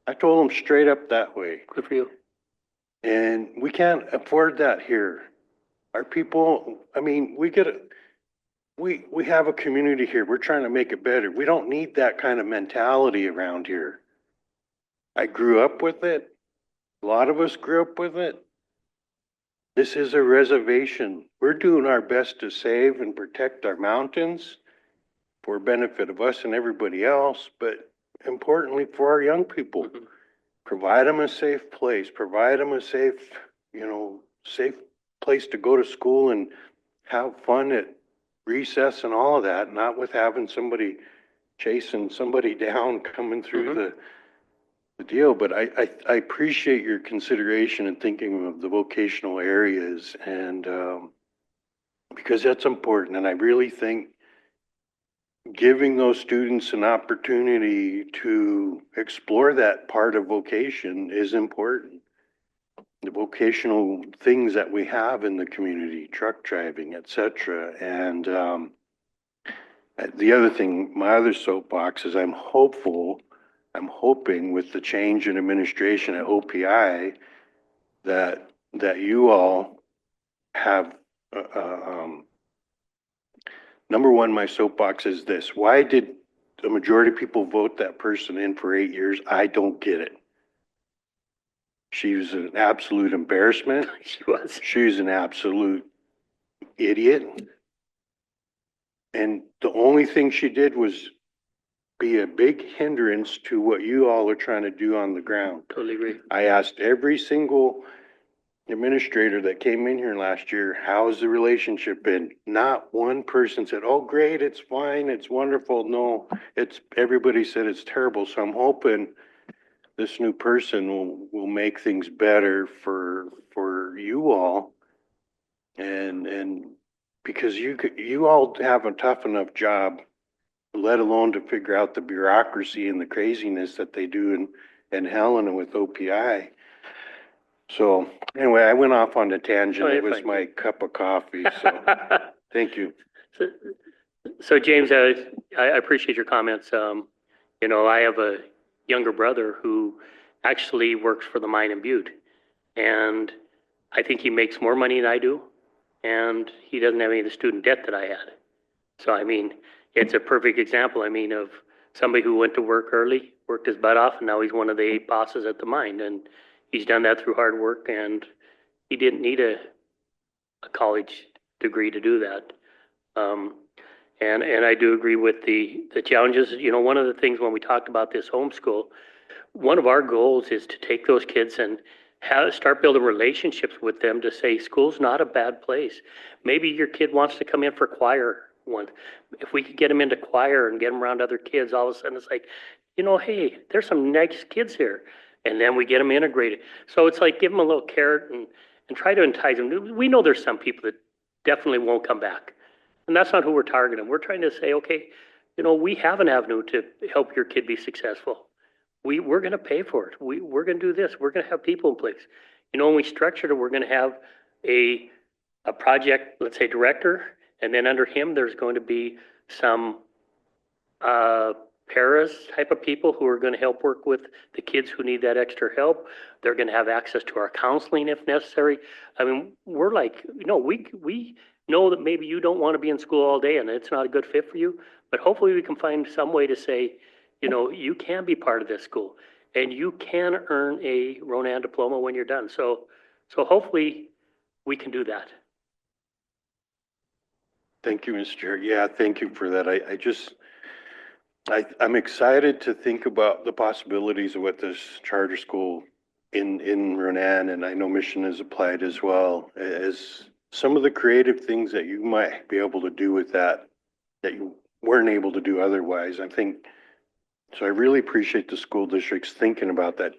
H: I told them straight up that way.
K: Good for you.
H: And we can't afford that here. Our people, we have a community here. We're trying to make it better. We don't need that kind of mentality around here. I grew up with it. A lot of us grew up with it. This is a reservation. We're doing our best to save and protect our mountains for benefit of us and everybody else, but importantly for our young people. Provide them a safe place, provide them a safe place to go to school and have fun at recess and all of that, not with having somebody chasing somebody down coming through the deal. But I appreciate your consideration and thinking of the vocational areas, and because that's important. And I really think giving those students an opportunity to explore that part of vocation is important. The vocational things that we have in the community, truck driving, et cetera. And the other thing, my other soapbox is I'm hoping with the change in administration at OPI that that you all have, number one, my soapbox is this. Why did the majority of people vote that person in for 8 years? I don't get it. She was an absolute embarrassment.
K: She was.
H: She was an absolute idiot. And the only thing she did was be a big hindrance to what you all are trying to do on the ground.
K: Totally agree.
H: I asked every single administrator that came in here last year, how's the relationship been? Not one person said, oh, great, it's fine, it's wonderful. No, everybody said it's terrible. So I'm hoping this new person will make things better for you all. And because you all have a tough enough job, let alone to figure out the bureaucracy and the craziness that they do in Helena with OPI. So anyway, I went off on a tangent.
K: Oh,
H: It
K: you're
H: was
K: fine.
H: my cup of coffee. So thank you.
K: So James, I appreciate your comments. You know, I have a younger brother who actually works for the mine in Butte. And I think he makes more money than I do. And he doesn't have any of the student debt that I had. So, I mean, it's a perfect example, I mean, of somebody who went to work early, worked his butt off, and now he's one of the 8 bosses at the mine. And he's done that through hard work, and he didn't need a college degree to do that. And I do agree with the challenges. You know, one of the things when we talked about this homeschool, one of our goals is to take those kids and start building relationships with them to say, school's not a bad place. Maybe your kid wants to come in for choir one. If we could get them into choir and get them around other kids, all of a sudden it's like, you know, hey, there's some nice kids here. And then we get them integrated. So it's like give them a little carrot and try to entice them. We know there's some people that definitely won't come back. And that's not who we're targeting. We're trying to say, okay, you know, we have an avenue to help your kid be successful. We're going to pay for it. We're going to do this. We're going to have people in place. You know, when we structured it, we're going to have a project, let's say, director, and then under him, there's going to be some paras type of people who are going to help work with the kids who need that extra help. They're going to have access to our counseling if necessary. I mean, we're like, you know, we know that maybe you don't want to be in school all day and it's not a good fit for you, but hopefully we can find some way to say, you know, you can be part of this school and you can earn a Ronan diploma when you're done. So hopefully we can do that.
H: Thank you, Mr. Chair. Yeah, thank you for that. I'm excited to think about the possibilities of what this charter school in Ronan, and I know Mission has applied as well, as some of the creative things that you might be able to do with that you weren't able to do otherwise. I think, so I really appreciate the school districts thinking about that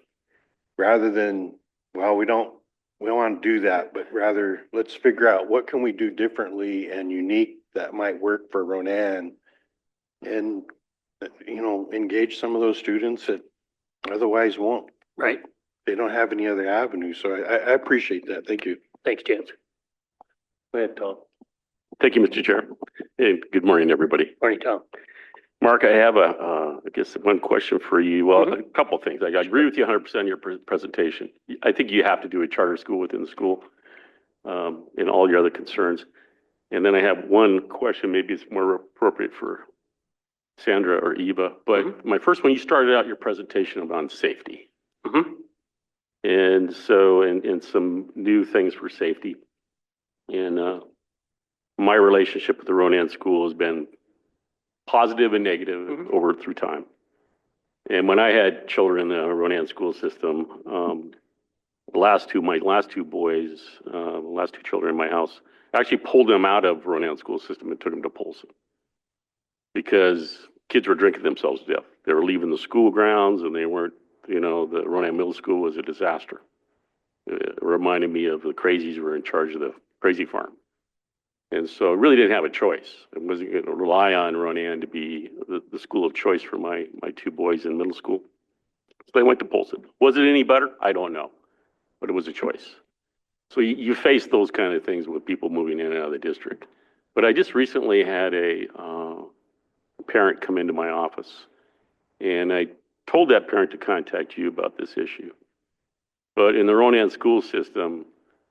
H: rather than, well, we don't want to do that, but rather let's figure out what can we do differently and unique that might work for Ronan, and, you know, engage some of those students that otherwise won't.
K: Right.
H: They don't have any other avenue. So I appreciate that. Thank you.
K: Thanks, James.
B: Go ahead, Tom.
D: Thank you, Mr. Chair. Hey, good morning, everybody.
K: Morning, Tom.
D: Mark, I have I guess one question for you. Well, a couple of things. I agree with you 100% in your presentation. I think you have to do a charter school within the school, and all your other concerns. And then I have one question, maybe it's more appropriate for Sandra or Eva, but my first one, you started out your presentation about safety. And so, and some new things for safety. And my relationship with the Ronan School has been positive and negative over through time. And when I had children in the Ronan school system, my last two boys, the last two children in my house, I actually pulled them out of Ronan school system and took them to Polson because kids were drinking themselves to death. They were leaving the school grounds and they weren't, you know, the Ronan Middle School was a disaster. It reminded me of the crazies who were in charge of the crazy farm. And so I really didn't have a choice. I wasn't going to rely on Ronan to be the school of choice for my two boys in middle school. So they went to Polson. Was it any better? I don't know, but it was a choice. So you face those kind of things with people moving in and out of the district. But I just recently had a parent come into my office, and I told that parent to contact you about this issue. But in the Ronan school system,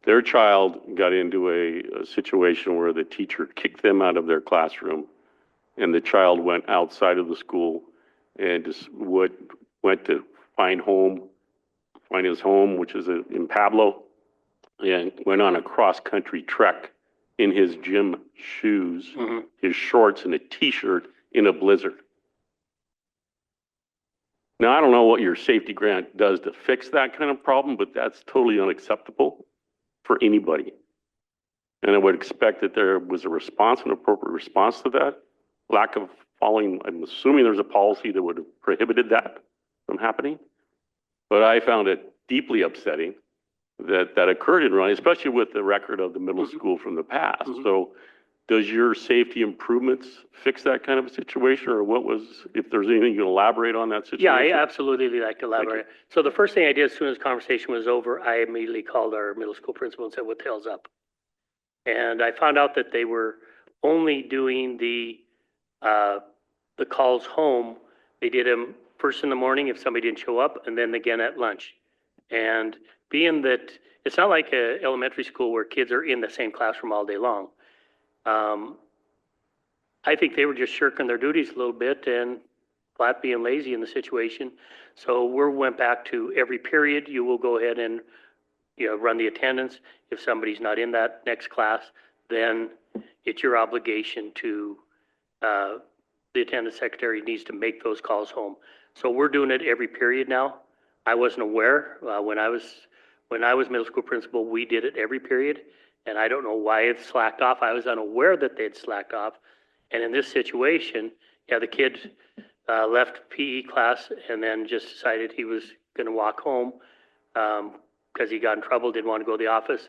D: Their child got into a situation where the teacher kicked them out of their classroom, and the child went outside of the school and just went to find his home, which is in Pablo, and went on a cross-country trek in his gym shoes, his shorts, and a T-shirt in a blizzard. Now, I don't know what your safety grant does to fix that kind of problem, but that's totally unacceptable for anybody. And I would expect that there was a response, an appropriate response to that. Lack of following, I'm assuming there's a policy that would have prohibited that from happening. But I found it deeply upsetting that that occurred in Ronnie, especially with the record of the middle school from the past. So does your safety improvements fix that kind of a situation, or what was, if there's anything you can elaborate on that situation?
K: Yeah, I absolutely like to elaborate. So the first thing I did as soon as the conversation was over, I immediately called our middle school principal and said, what the hell's up? And I found out that they were only doing the calls home. They did them first in the morning if somebody didn't show up, and then again at lunch. And being that it's not like a elementary school where kids are in the same classroom all day long, I think they were just shirking their duties a little bit and flat being lazy in the situation. So we went back to every period, you will go ahead and run the attendance. If somebody's not in that next class, then it's your obligation to, the attendance secretary needs to make those calls home. So we're doing it every period now. I wasn't aware, when I was middle school principal, we did it every period. And I don't know why it slacked off. I was unaware that they'd slacked off. And in this situation, the kid left PE class and then just decided he was going to walk home because he got in trouble, didn't want to go to the office.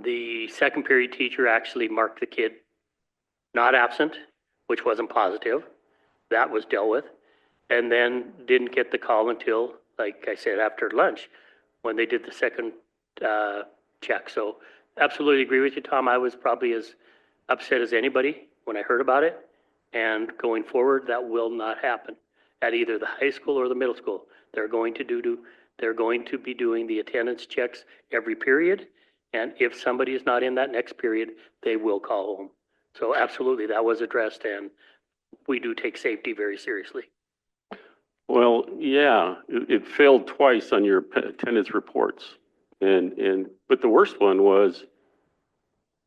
K: The second period teacher actually marked the kid not absent, which wasn't positive. That was dealt with. And then didn't get the call until, like I said, after lunch when they did the second check. So absolutely agree with you, Tom. I was probably as upset as anybody when I heard about it. And going forward, that will not happen at either the high school or the middle school. They're going to be doing the attendance checks every period. And if somebody is not in that next period, they will call home. So absolutely, that was addressed, and we do take safety very seriously.
D: Well, yeah, it failed twice on your attendance reports. But the worst one was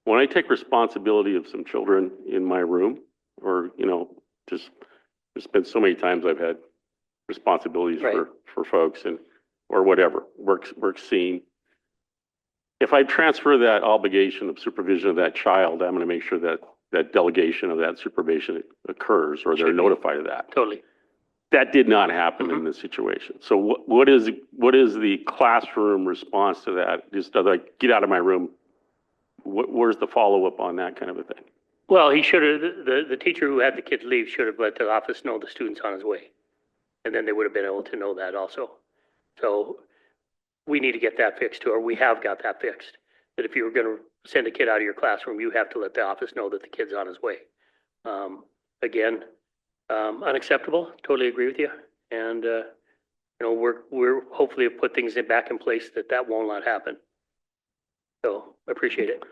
D: when I take responsibility of some children in my room, or, just there's been so many times I've had responsibilities
K: Right.
D: for folks or whatever, work scene. If I transfer that obligation of supervision of that child, I'm going to make sure that that delegation of that supervision occurs, or they're
K: Should be.
D: notified of that.
K: Totally.
D: That did not happen in this situation. So what is the classroom response to that? Just like, get out of my room. Where's the follow-up on that kind of a thing?
K: Well, he should have, the teacher who had the kids leave should have let the office know the student's on his way. And then they would have been able to know that also. So we need to get that fixed too, or we have got that fixed. That if you were going to send a kid out of your classroom, you have to let the office know that the kid's on his way. Again, unacceptable. Totally agree with you. And, we're hopefully have put things back in place that will not happen. So appreciate it.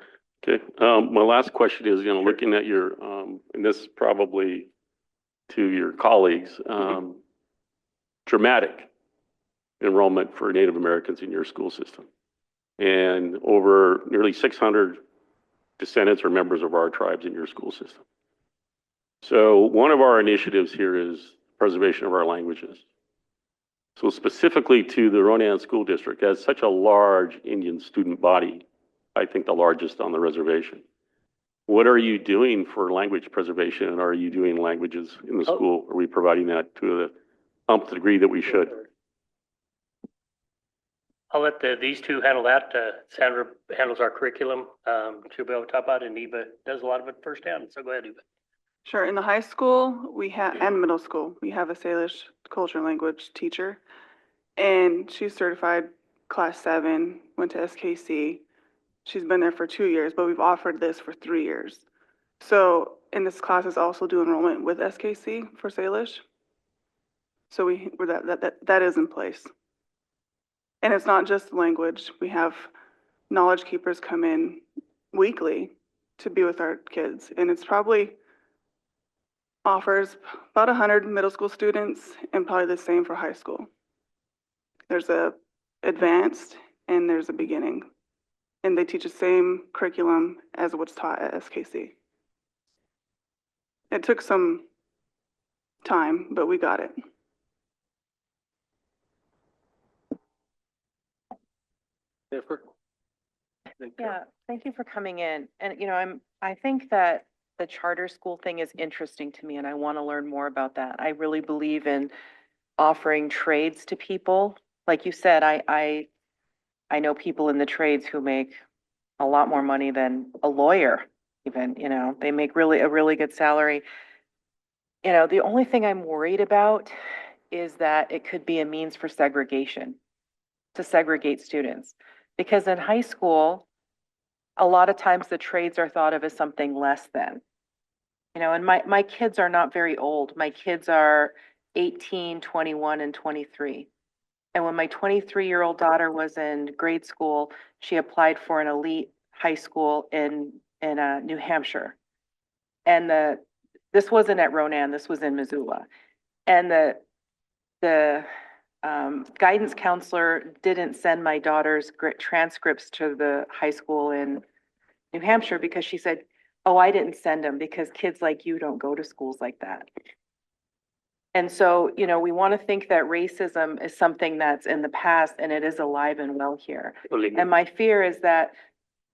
D: Okay. My last question is, looking at your, and this is probably to your colleagues, dramatic enrollment for Native Americans in your school system. And over nearly 600 descendants or members of our tribes in your school system. So one of our initiatives here is preservation of our languages. So specifically to the Ronan School District, as such a large Indian student body, I think the largest on the reservation. What are you doing for language preservation, and are you doing languages in the school? Are we providing that to the degree that we should?
K: I'll let these two handle that. Sandra handles our curriculum. She'll be able to talk about it, and Eva does a lot of it firsthand. So go ahead, Eva.
L: Sure. In the high school, and middle school, we have a Salish culture and language teacher. And she's certified class 7, went to SKC. She's been there for 2 years, but we've offered this for 3 years. So in this class is also do enrollment with SKC for Salish. So that is in place. And it's not just language. We have knowledge keepers come in weekly to be with our kids. And it's probably offers about 100 middle school students and probably the same for high school. There's a advanced and there's a beginning. And they teach the same curriculum as what's taught at SKC. It took some time, but we got it.
B: Jennifer?
M: Yeah, thank you for coming in. And, you know, I think that the charter school thing is interesting to me and I want to learn more about that. I really believe in offering trades to people. Like you said, I know people in the trades who make a lot more money than a lawyer even, you know, they make a really good salary. You know, the only thing I'm worried about is that it could be a means for segregation, to segregate students. Because in high school, a lot of times the trades are thought of as something less than. You know, and my kids are not very old. My kids are 18, 21, and 23. And when my 23-year-old daughter was in grade school, she applied for an elite high school in New Hampshire. And this wasn't at Ronan, this was in Missoula. And the guidance counselor didn't send my daughter's transcripts to the high school in New Hampshire because she said, oh, I didn't send them because kids like you don't go to schools like that. And so, you know, we want to think that racism is something that's in the past and it is alive and well here. And my fear is that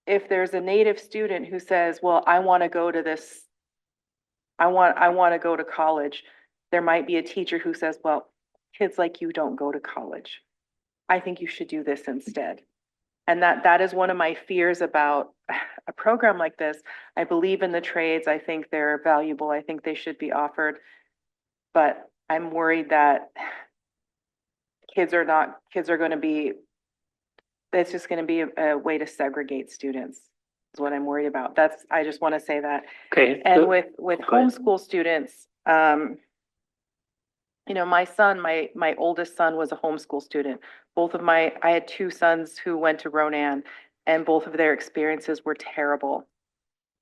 M: if there's a Native student who says, well, I want to go to this, I want to go to college, there might be a teacher who says, well, kids like you don't go to college. I think you should do this instead. And that is one of my fears about a program like this. I believe in the trades. I think they're valuable. I think they should be offered. But I'm worried that kids are going to be, it's just going to be a way to segregate students is what I'm worried about. I just want to say that.
K: Okay.
M: And with
K: go ahead.
M: homeschool students, you know, my son, my oldest son was a homeschool student. I had two sons who went to Ronan and both of their experiences were terrible.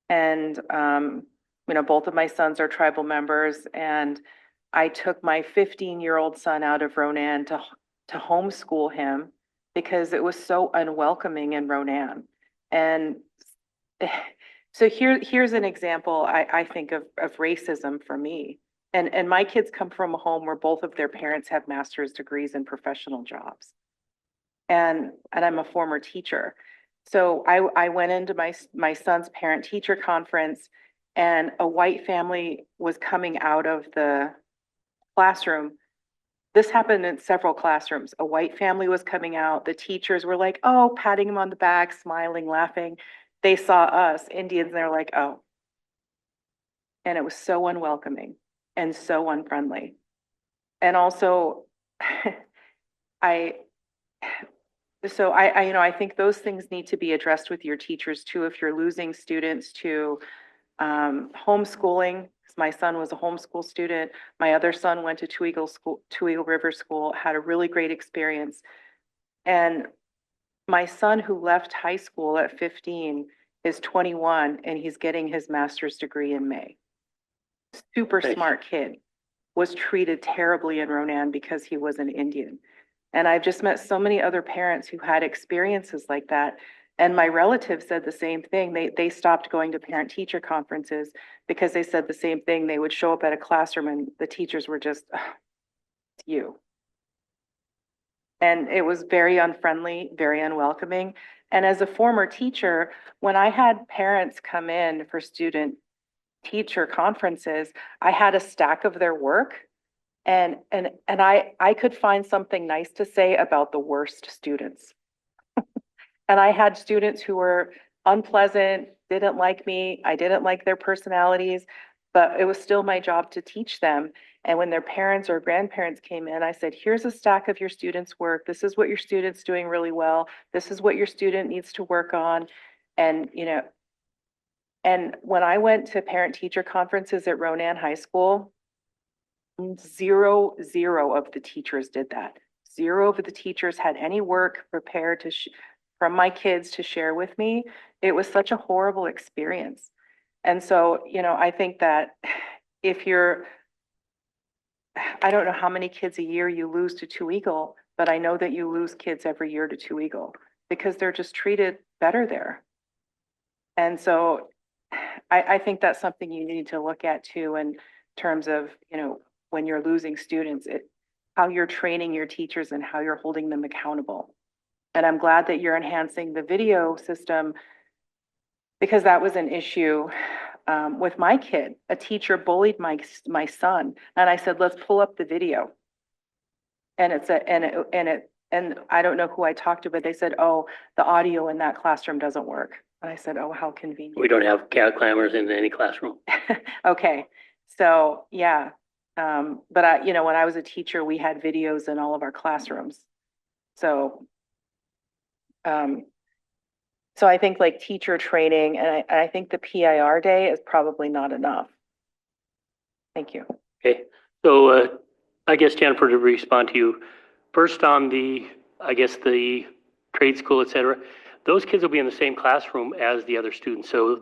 M: And, you know, both of my sons are tribal members and I took my 15-year-old son out of Ronan to homeschool him because it was so unwelcoming in Ronan. And so here's an example, I think of racism for me. And my kids come from a home where both of their parents have master's degrees in professional jobs. And I'm a former teacher. So I went into my son's parent teacher conference and a white family was coming out of the classroom. This happened in several classrooms. A white family was coming out. The teachers were like, oh, patting him on the back, smiling, laughing. They saw us, Indians, and they're like, oh. And it was so unwelcoming and so unfriendly. And also, I you know, I think those things need to be addressed with your teachers too. If you're losing students to homeschooling, my son was a homeschool student. My other son went to Two Eagle River School, had a really great experience. And my son who left high school at 15 is 21 and he's getting his master's degree in May. Super smart kid, was treated terribly in Ronan because he was an Indian. And I've just met so many other parents who had experiences like that. And my relatives said the same thing. They stopped going to parent teacher conferences because they said the same thing. They would show up at a classroom and the teachers were just, it's you. And it was very unfriendly, very unwelcoming. And as a former teacher, when I had parents come in for student teacher conferences, I had a stack of their work and I could find something nice to say about the worst students. And I had students who were unpleasant, didn't like me, I didn't like their personalities, but it was still my job to teach them. And when their parents or grandparents came in, I said, here's a stack of your students' work. This is what your student's doing really well. This is what your student needs to work on. And, you know, and when I went to parent teacher conferences at Ronan High School, zero of the teachers did that. zero of the teachers had any work prepared to, from my kids to share with me. It was such a horrible experience. And so, you know, I think that if you're, I don't know how many kids a year you lose to Two Eagle, but I know that you lose kids every year to Two Eagle because they're just treated better there. And so I think that's something you need to look at too in terms of, you know, when you're losing students, how you're training your teachers and how you're holding them accountable. And I'm glad that you're enhancing the video system because that was an issue with my kid. A teacher bullied my son, and I said, "Let's pull up the video." And and I don't know who I talked to, but they said, "Oh, the audio in that classroom doesn't work." And I said, "Oh, how convenient."
K: We don't have cat cameras in any classroom.
M: Okay, so yeah, but you know, when I was a teacher, we had videos in all of our classrooms. So, so I think like teacher training, and I think the PIR day is probably not enough. Thank you.
K: Okay, so I guess Jennifer, to respond to you, first on the, I guess the trade school, et cetera, those kids will be in the same classroom as the other students. So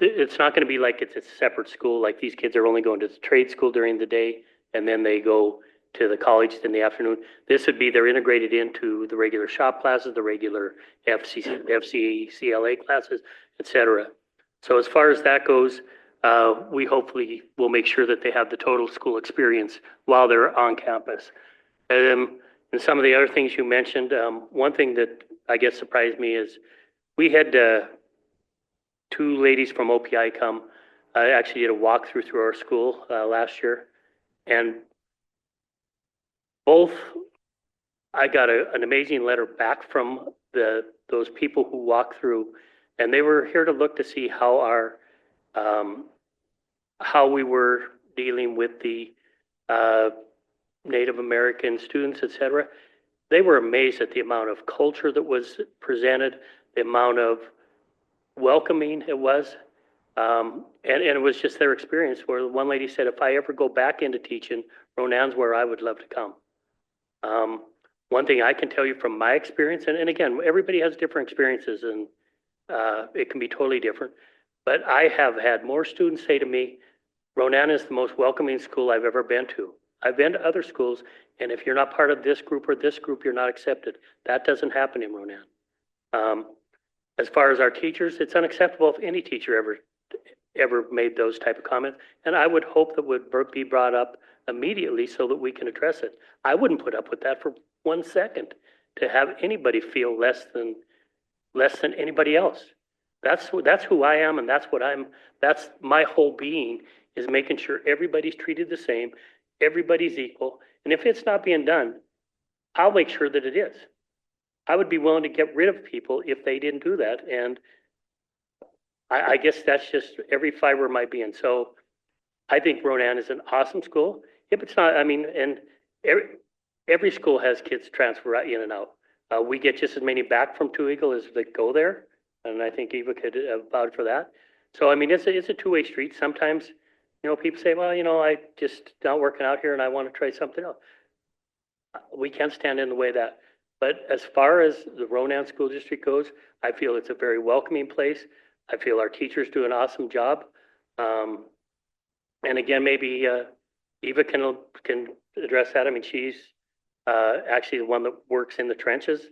K: it's not going to be like it's a separate school, like these kids are only going to the trade school during the day and then they go to the college in the afternoon. This would be, they're integrated into the regular shop classes, the regular FCCLA classes, et cetera. So as far as that goes, we hopefully will make sure that they have the total school experience while they're on campus. And some of the other things you mentioned, one thing that I guess surprised me is we had two ladies from OPI come. I actually did a walkthrough through our school last year, and both, I got an amazing letter back from those people who walked through, and they were here to look to see how our how we were dealing with the Native American students, et cetera. They were amazed at the amount of culture that was presented, the amount of welcoming it was. And it was just their experience where one lady said, if I ever go back into teaching, Ronan's where I would love to come. One thing I can tell you from my experience, and again, everybody has different experiences and it can be totally different, but I have had more students say to me, Ronan is the most welcoming school I've ever been to. I've been to other schools, and if you're not part of this group or this group, you're not accepted. That doesn't happen in Ronan. As far as our teachers, it's unacceptable if any teacher ever made those type of comments, and I would hope that would be brought up immediately so that we can address it. I wouldn't put up with that for 1 second, to have anybody feel less than anybody else. That's who I am, and that's my whole being, is making sure everybody's treated the same, everybody's equal, and if it's not being done, I'll make sure that it is. I would be willing to get rid of people if they didn't do that, and I guess that's just every fiber of my being. So I think Ronan is an awesome school. If it's not, I mean, and every school has kids transfer in and out. We get just as many back from Two Eagle as that go there, and I think Eva could vouch for that. So I mean, it's a two-way street. Sometimes, you know, people say, well, you know, I just not working out here and I want to try something else. We can't stand in the way of that. But as far as the Ronan School District goes, I feel it's a very welcoming place. I feel our teachers do an awesome job. And again, maybe Eva can address that. I mean, she's actually the one that works in the trenches,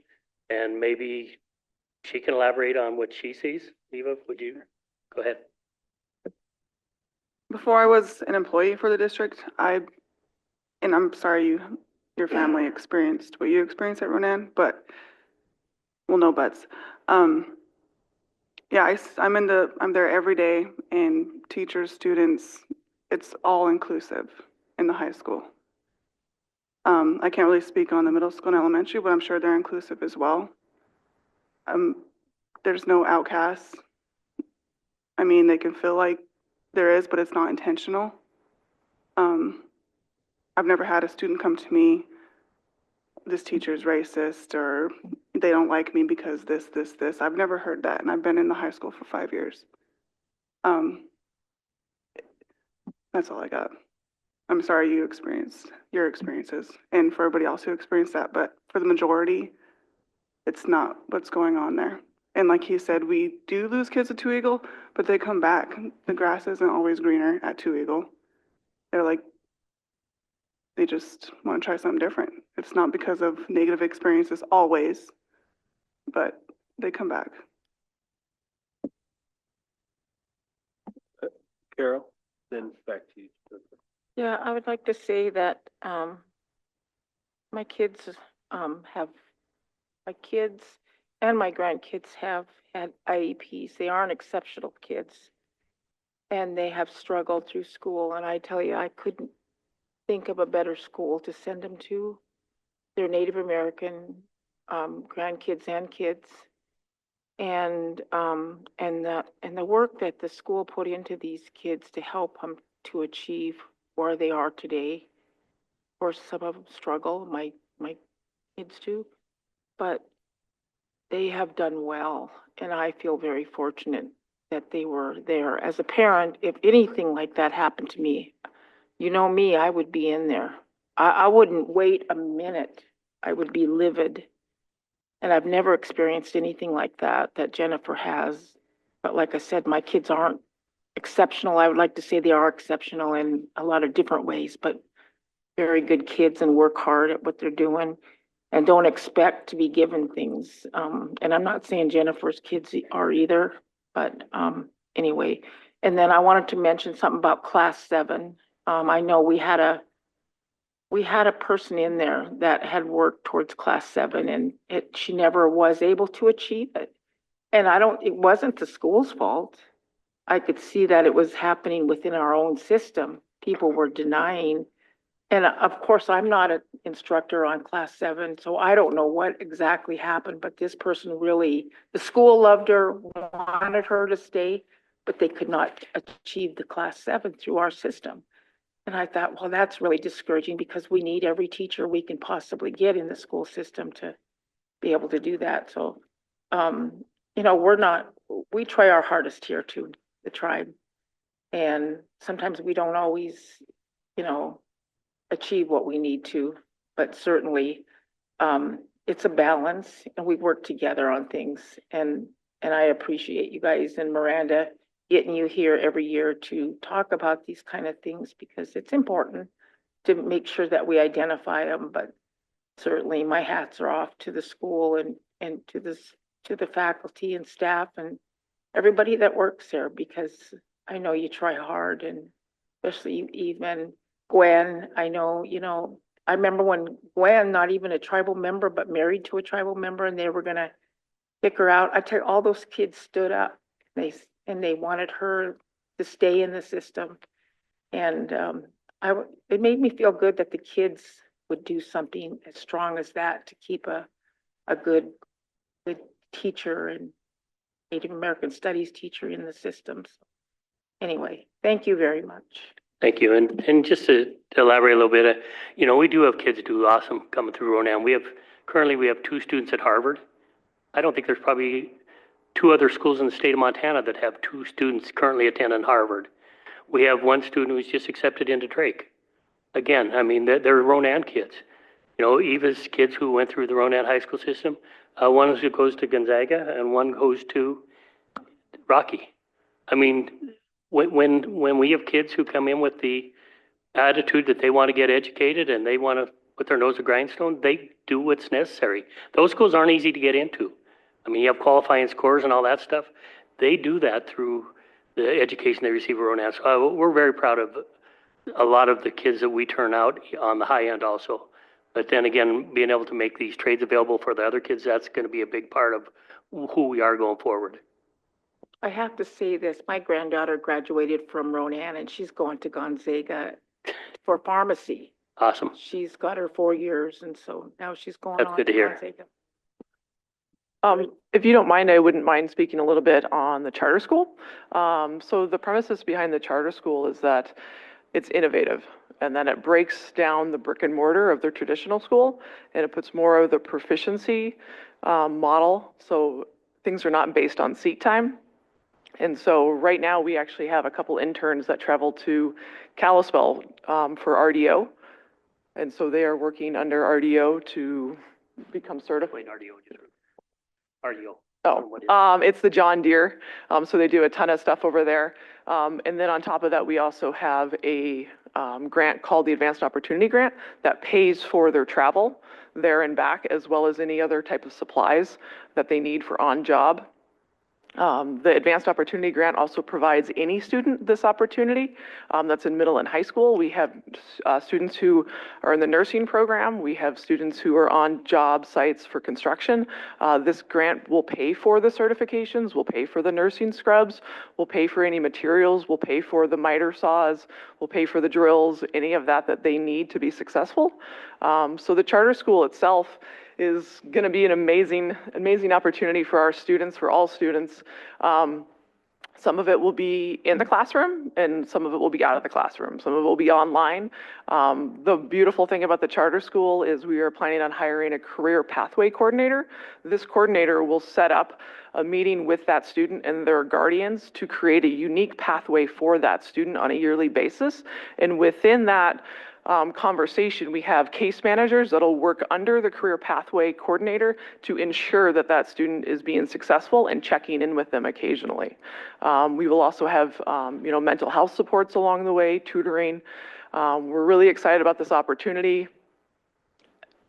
K: and maybe she can elaborate on what she sees. Eva, would you go ahead?
L: Before I was an employee for the district, and I'm sorry your family experienced what you experienced at Ronan, but, well, no buts. Yeah, I'm there every day, and teachers, students, it's all inclusive in the high school. I can't really speak on the middle school and elementary, but I'm sure they're inclusive as well. There's no outcasts. I mean, they can feel like there is, but it's not intentional. I've never had a student come to me, this teacher's racist, or they don't like me because this. I've never heard that, and I've been in the high school for 5 years. That's all I got. I'm sorry you experienced your experiences and for everybody else who experienced that, but for the majority, it's not what's going on there. And like he said, we do lose kids at Two Eagle, but they come back. The grass isn't always greener at Two Eagle. They're like, they just want to try something different. It's not because of negative experiences always, but they come back.
B: Carol, then back to you.
E: Yeah, I would like to say that, my kids, my kids and my grandkids have had IEPs. They aren't exceptional kids. And they have struggled through school, and I tell you, I couldn't think of a better school to send them to. They're Native American, grandkids and kids. And the work that the school put into these kids to help them to achieve where they are today. Of course, some of them struggle, my kids do, but they have done well, and I feel very fortunate that they were there. As a parent, if anything like that happened to me, you know me, I would be in there. I wouldn't wait a minute. I would be livid. And I've never experienced anything like that Jennifer has. But like I said, my kids aren't exceptional. I would like to say they are exceptional in a lot of different ways, but very good kids and work hard at what they're doing and don't expect to be given things. And I'm not saying Jennifer's kids are either, but anyway. And then I wanted to mention something about class 7. I know we had a person in there that had worked towards class 7 and she never was able to achieve it. And it wasn't the school's fault. I could see that it was happening within our own system. People were denying. And of course, I'm not an instructor on class 7, so I don't know what exactly happened, but this person really, the school loved her, wanted her to stay, but they could not achieve the class 7 through our system. And I thought, well, that's really discouraging because we need every teacher we can possibly get in the school system to be able to do that. So, we try our hardest here too, the tribe. And sometimes we don't always, achieve what we need to, but certainly, it's a balance and we work together on things. And I appreciate you guys and Miranda getting you here every year to talk about these kind of things because it's important to make sure that we identify them. But certainly my hats are off to the school and to the faculty and staff and everybody that works there because I know you try hard and especially even Gwen, I know, I remember when Gwen, not even a tribal member, but married to a tribal member and they were gonna kick her out. I tell you, all those kids stood up. They wanted her to stay in the system. And it made me feel good that the kids would do something as strong as that to keep a good teacher and Native American Studies teacher in the system. So anyway, thank you very much.
K: Thank you. And just to elaborate a little bit, we do have kids do awesome coming through Ronan. Currently we have 2 students at Harvard. I don't think there's probably 2 other schools in the state of Montana that have 2 students currently attending Harvard. We have 1 student who's just accepted into Drake. Again, I mean, they're Ronan kids. Eva's kids who went through the Ronan high school system, one who goes to Gonzaga and one goes to Rocky. I mean, when we have kids who come in with the attitude that they want to get educated and they want to put their nose to grindstone, they do what's necessary. Those schools aren't easy to get into. I mean, you have qualifying scores and all that stuff. They do that through the education they receive at Ronan. So we're very proud of a lot of the kids that we turn out on the high end also. But then again, being able to make these trades available for the other kids, that's going to be a big part of who we are going forward.
E: I have to say this, my granddaughter graduated from Ronan and she's going to Gonzaga for pharmacy.
K: Awesome.
E: She's got her 4 years and so now she's going
K: That's
E: on
K: good to
E: to
K: hear.
E: Gonzaga.
N: If you don't mind, I wouldn't mind speaking a little bit on the charter school. So the premises behind the charter school is that it's innovative and then it breaks down the brick and mortar of their traditional school and it puts more of the proficiency model. So things are not based on seat time. And so right now, we actually have a couple interns that travel to Kalispell for RDO. And so they are working under RDO to become certified.
K: Wait, RDO, just RDO.
N: It's the John Deere. So they do a ton of stuff over there. And then on top of that, we also have a grant called the Advanced Opportunity Grant that pays for their travel there and back, as well as any other type of supplies that they need for on-job. The Advanced Opportunity Grant also provides any student this opportunity that's in middle and high school. We have students who are in the nursing program. We have students who are on job sites for construction. This grant will pay for the certifications, will pay for the nursing scrubs, will pay for any materials, will pay for the miter saws, will pay for the drills, any of that that they need to be successful. So the charter school itself is going to be an amazing opportunity for our students, for all students. Some of it will be in the classroom and some of it will be out of the classroom. Some of it will be online. The beautiful thing about the charter school is we are planning on hiring a career pathway coordinator. This coordinator will set up a meeting with that student and their guardians to create a unique pathway for that student on a yearly basis. And within that conversation, we have case managers that'll work under the career pathway coordinator to ensure that that student is being successful and checking in with them occasionally. We will also have, mental health supports along the way, tutoring. We're really excited about this opportunity.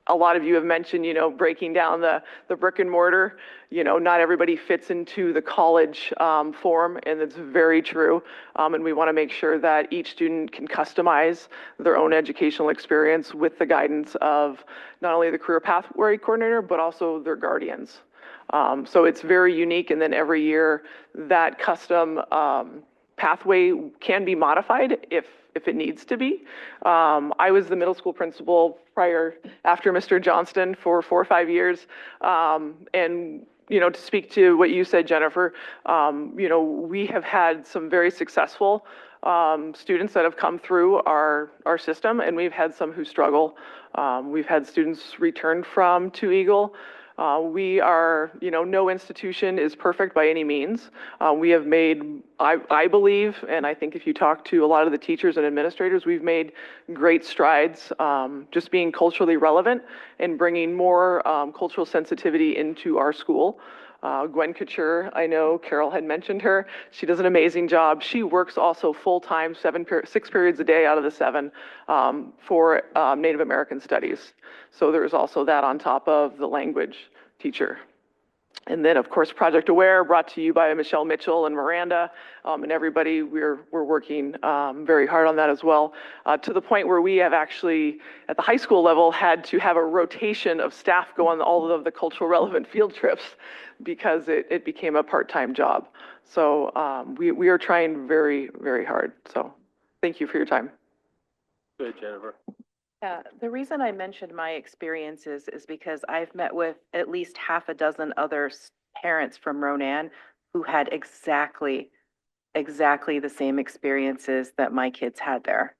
N: A lot of you have mentioned, breaking down the brick and mortar. Not everybody fits into the college form, and it's very true. And we want to make sure that each student can customize their own educational experience with the guidance of not only the career pathway coordinator, but also their guardians. So it's very unique, and then every year that custom pathway can be modified if it needs to be. I was the middle school principal after Mr. Johnston for 4 or 5 years. And, to speak to what you said, Jennifer, we have had some very successful students that have come through our system, and we've had some who struggle. We've had students return from Two Eagle. We are, no institution is perfect by any means. We have made, I believe, and I think if you talk to a lot of the teachers and administrators, we've made great strides just being culturally relevant and bringing more cultural sensitivity into our school. Gwen Couture, I know Carol had mentioned her. She does an amazing job. She works also full-time, 6 periods a day out of the 7 for Native American Studies. So there's also that on top of the language teacher. And then, of course, Project Aware, brought to you by Michelle Mitchell and Miranda, and everybody. We're working very hard on that as well, to the point where we have actually, at the high school level, had to have a rotation of staff go on all of the cultural relevant field trips because it became a part-time job. So we are trying very, very hard. So thank you for your time.
B: Good, Jennifer.
M: The reason I mentioned my experiences is because I've met with at least half a dozen other parents from Ronan who had exactly the same experiences that my kids had there.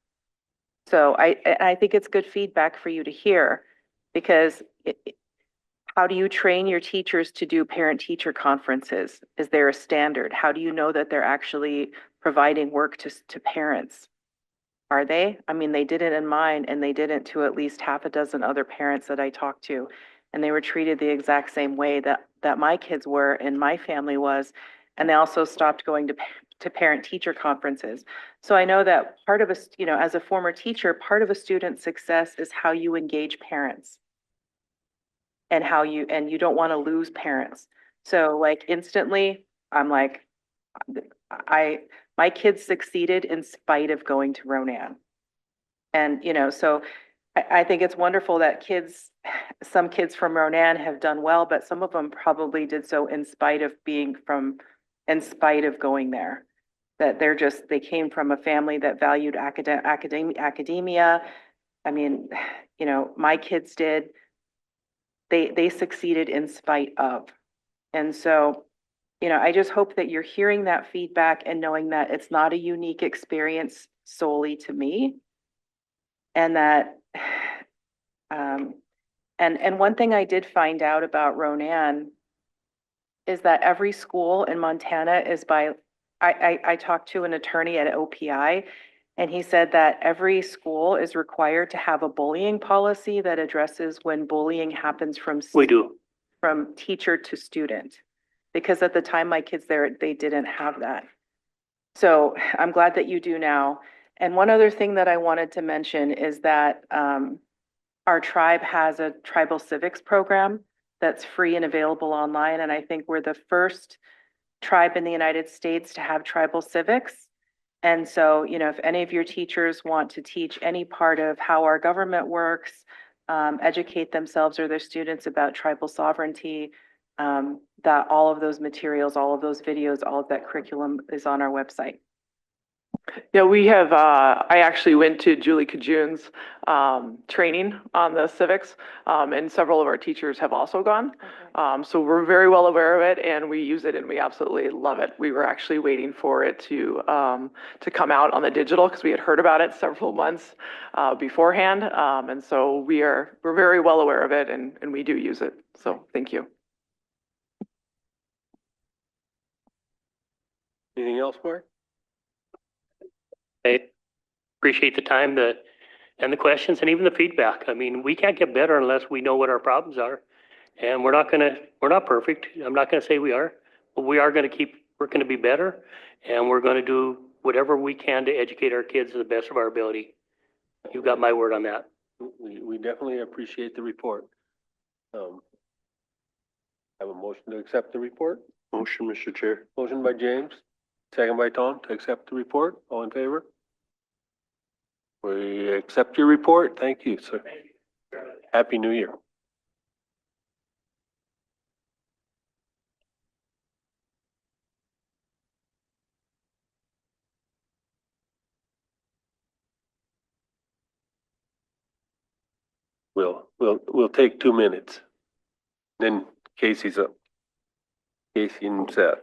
M: So I think it's good feedback for you to hear, because how do you train your teachers to do parent-teacher conferences? Is there a standard? How do you know that they're actually providing work to parents? Are they? I mean, they did it in mine, and they did it to at least half a dozen other parents that I talked to. And they were treated the exact same way that my kids were and my family was. And they also stopped going to parent-teacher conferences. So I know that part of as a former teacher, part of a student's success is how you engage parents. And you don't want to lose parents. So like instantly, I'm like, my kids succeeded in spite of going to Ronan. And, so I think it's wonderful that some kids from Ronan have done well, but some of them probably did so in spite of going there. That they came from a family that valued academia. I mean, my kids did. They succeeded in spite of. And so, I just hope that you're hearing that feedback and knowing that it's not a unique experience solely to me. And that, and one thing I did find out about Ronan is that every school in Montana is I talked to an attorney at OPI, and he said that every school is required to have a bullying policy that addresses when bullying happens from
K: We do.
M: from teacher to student. Because at the time my kids there, they didn't have that. So I'm glad that you do now. And one other thing that I wanted to mention is that our tribe has a tribal civics program that's free and available online. And I think we're the first tribe in the United States to have tribal civics. And so, you know, if any of your teachers want to teach any part of how our government works, educate themselves or their students about tribal sovereignty, that all of those materials, all of those videos, all of that curriculum is on our website.
N: Yeah, we have, I actually went to Julie Kajun's training on the civics, and several of our teachers have also gone. So we're very well aware of it and we use it and we absolutely love it. We were actually waiting for it to come out on the digital because we had heard about it several months beforehand. And so we're very well aware of it and we do use it. So thank you.
B: Anything else, Mark?
K: I appreciate the time and the questions and even the feedback. I mean, we can't get better unless we know what our problems are. And we're not perfect. I'm not gonna say we are, but we are gonna keep working to be better. And we're gonna do whatever we can to educate our kids to the best of our ability. You've got my word on that.
B: We definitely appreciate the report. Have a motion to accept the report?
H: Motion, Mr. Chair.
B: Motion by James, second by Tom to accept the report. All in favor? We accept your report. Thank you, sir. Happy New Year. We'll take 2 minutes. Then Casey's up. Casey and Seth.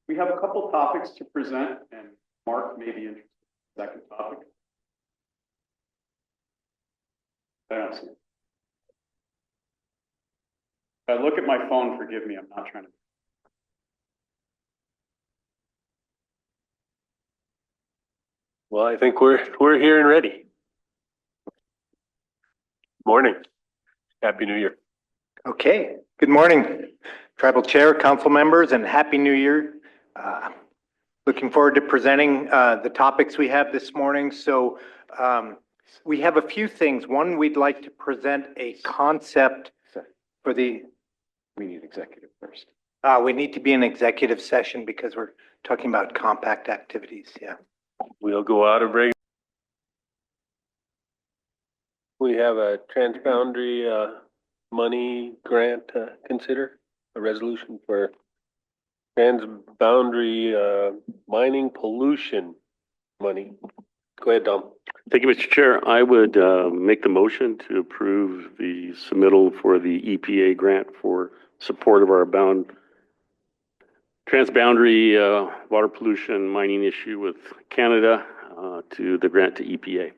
O: We have a couple topics to present, and Mark may be interested in the second topic. I don't see it. If I look at my phone, forgive me, I'm not trying to.
B: Well, I think we're here and ready. Morning. Happy New Year.
P: Okay, good morning. Tribal Chair, council members, and Happy New Year. Looking forward to presenting the topics we have this morning. So we have a few things. One, we'd like to present a concept for the... We need executive first. We need to be in executive session because we're talking about compact activities, yeah.
B: We'll go out of break. We have a transboundary money grant to consider, a resolution for transboundary mining pollution money. Go ahead, Dom.
D: Thank you, Mr. Chair. I would make the motion to approve the submittal for the EPA grant for support of our transboundary water pollution mining issue with Canada to the grant to EPA.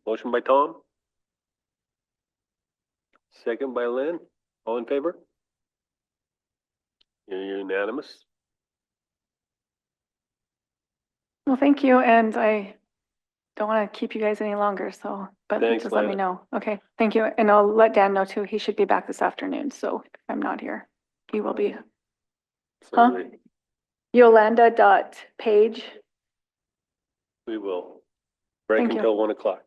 B: Motion by Tom. Second by Lynn. All in favor? You're unanimous.
Q: Well, thank you, and I don't want to keep you guys any longer, so, but
B: Thanks,
Q: just let me
B: Lana.
Q: know. Okay, thank you, and I'll let Dan know too. He should be back this afternoon, so if I'm not here, he will be. Huh? Yolanda.page.
B: We will break
Q: Thank you.
B: until 1 o'clock.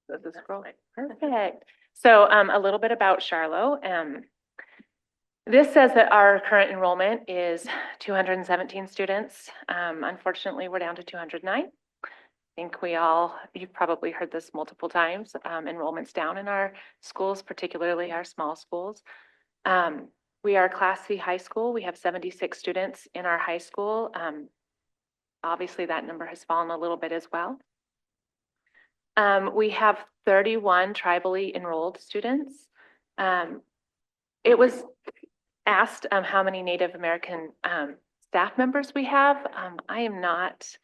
J: Does this scroll? Perfect. So a little bit about Charlo. This says that our current enrollment is 217 students. Unfortunately, we're down to 209. I think you've probably heard this multiple times. Enrollment's down in our schools, particularly our small schools. We are Class C high school. We have 76 students in our high school. Obviously, that number has fallen a little bit as well. We have 31 tribally enrolled students. It was asked how many Native American staff members we have. I am not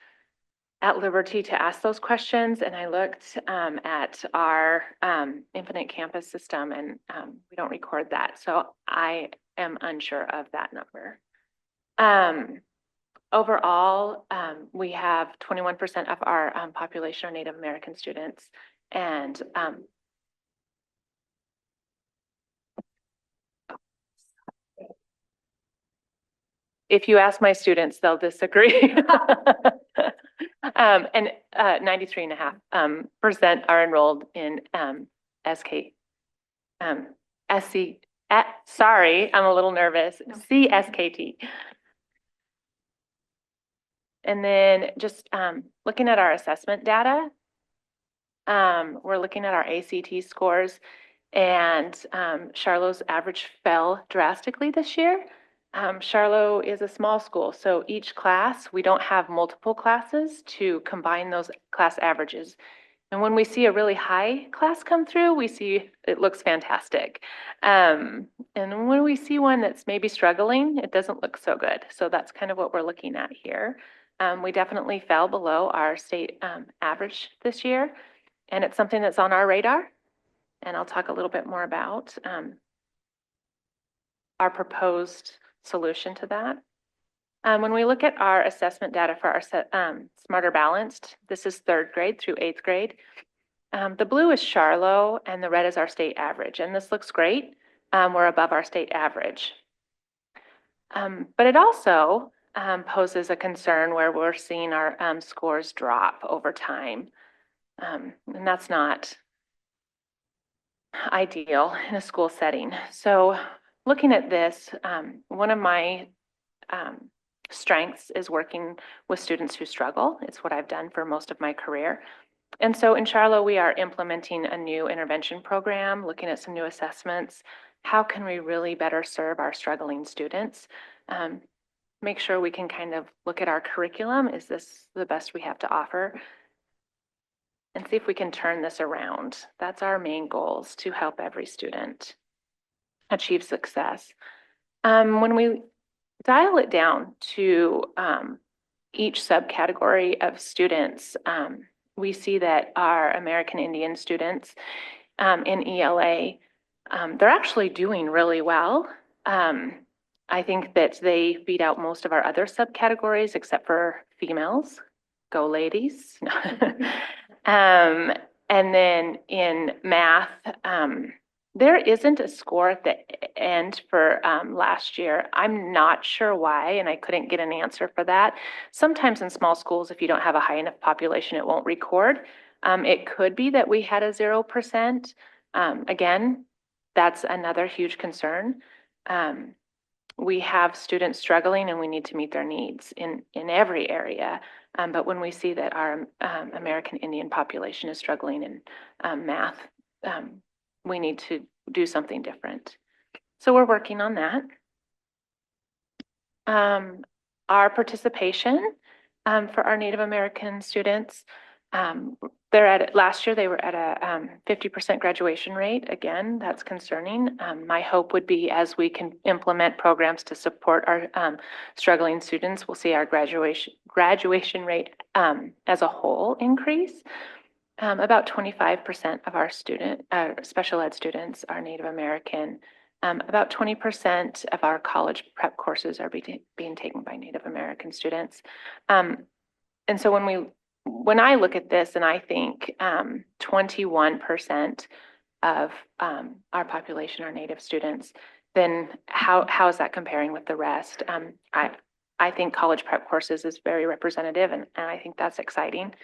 J: at liberty to ask those questions, and I looked at our Infinite Campus system, and we don't record that, so I am unsure of that number. Overall, we have 21% of our population are Native American students, and if you ask my students, they'll disagree. And 93.5% are enrolled in sorry, I'm a little nervous, CSKT. And then just looking at our assessment data, we're looking at our ACT scores, and Charlo's average fell drastically this year. Charlo is a small school, so each class, we don't have multiple classes to combine those class averages. And when we see a really high class come through, we see it looks fantastic. And when we see one that's maybe struggling, it doesn't look so good. So that's kind of what we're looking at here. We definitely fell below our state average this year, and it's something that's on our radar. And I'll talk a little bit more about our proposed solution to that. When we look at our assessment data for our Smarter Balanced, this is 3rd grade through 8th grade. The blue is Charlo, and the red is our state average, and this looks great. We're above our state average. But it also poses a concern where we're seeing our scores drop over time. And that's not ideal in a school setting. So looking at this, one of my strengths is working with students who struggle. It's what I've done for most of my career. And so in Charlo, we are implementing a new intervention program, looking at some new assessments. How can we really better serve our struggling students? Make sure we can kind of look at our curriculum. Is this the best we have to offer? And see if we can turn this around. That's our main goals, to help every student achieve success. When we dial it down to each subcategory of students, we see that our American Indian students in ELA, they're actually doing really well. I think that they beat out most of our other subcategories except for females. Go ladies. And then in math, there isn't a score at the end for last year. I'm not sure why, and I couldn't get an answer for that. Sometimes in small schools, if you don't have a high enough population, it won't record. It could be that we had a 0%. Again, that's another huge concern. We have students struggling and we need to meet their needs in every area. But when we see that our American Indian population is struggling in math, we need to do something different. So we're working on that. Our participation for our Native American students, last year they were at a 50% graduation rate. Again, that's concerning. My hope would be as we can implement programs to support our struggling students, we'll see our graduation rate as a whole increase. About 25% of our special ed students are Native American. About 20% of our college prep courses are being taken by Native American students. And so when I look at this and I think 21% of our population are Native students, then how is that comparing with the rest? I think college prep courses is very representative, and I think that's exciting.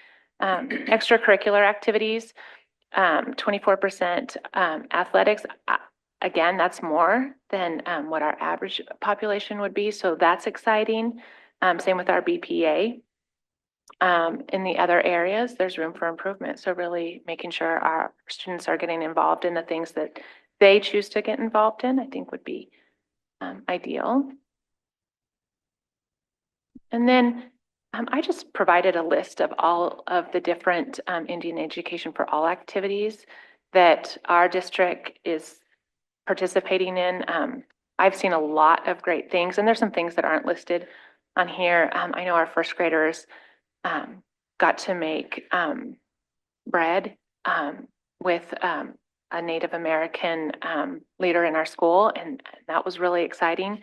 J: Extracurricular activities, 24% athletics. Again, that's more than what our average population would be, so that's exciting. Same with our BPA. In the other areas, there's room for improvement. So really making sure our students are getting involved in the things that they choose to get involved in, I think would be ideal. And then I just provided a list of all of the different Indian Education for All activities that our district is participating in. I've seen a lot of great things, and there's some things that aren't listed on here. I know our first graders got to make bread with a Native American leader in our school, and that was really exciting.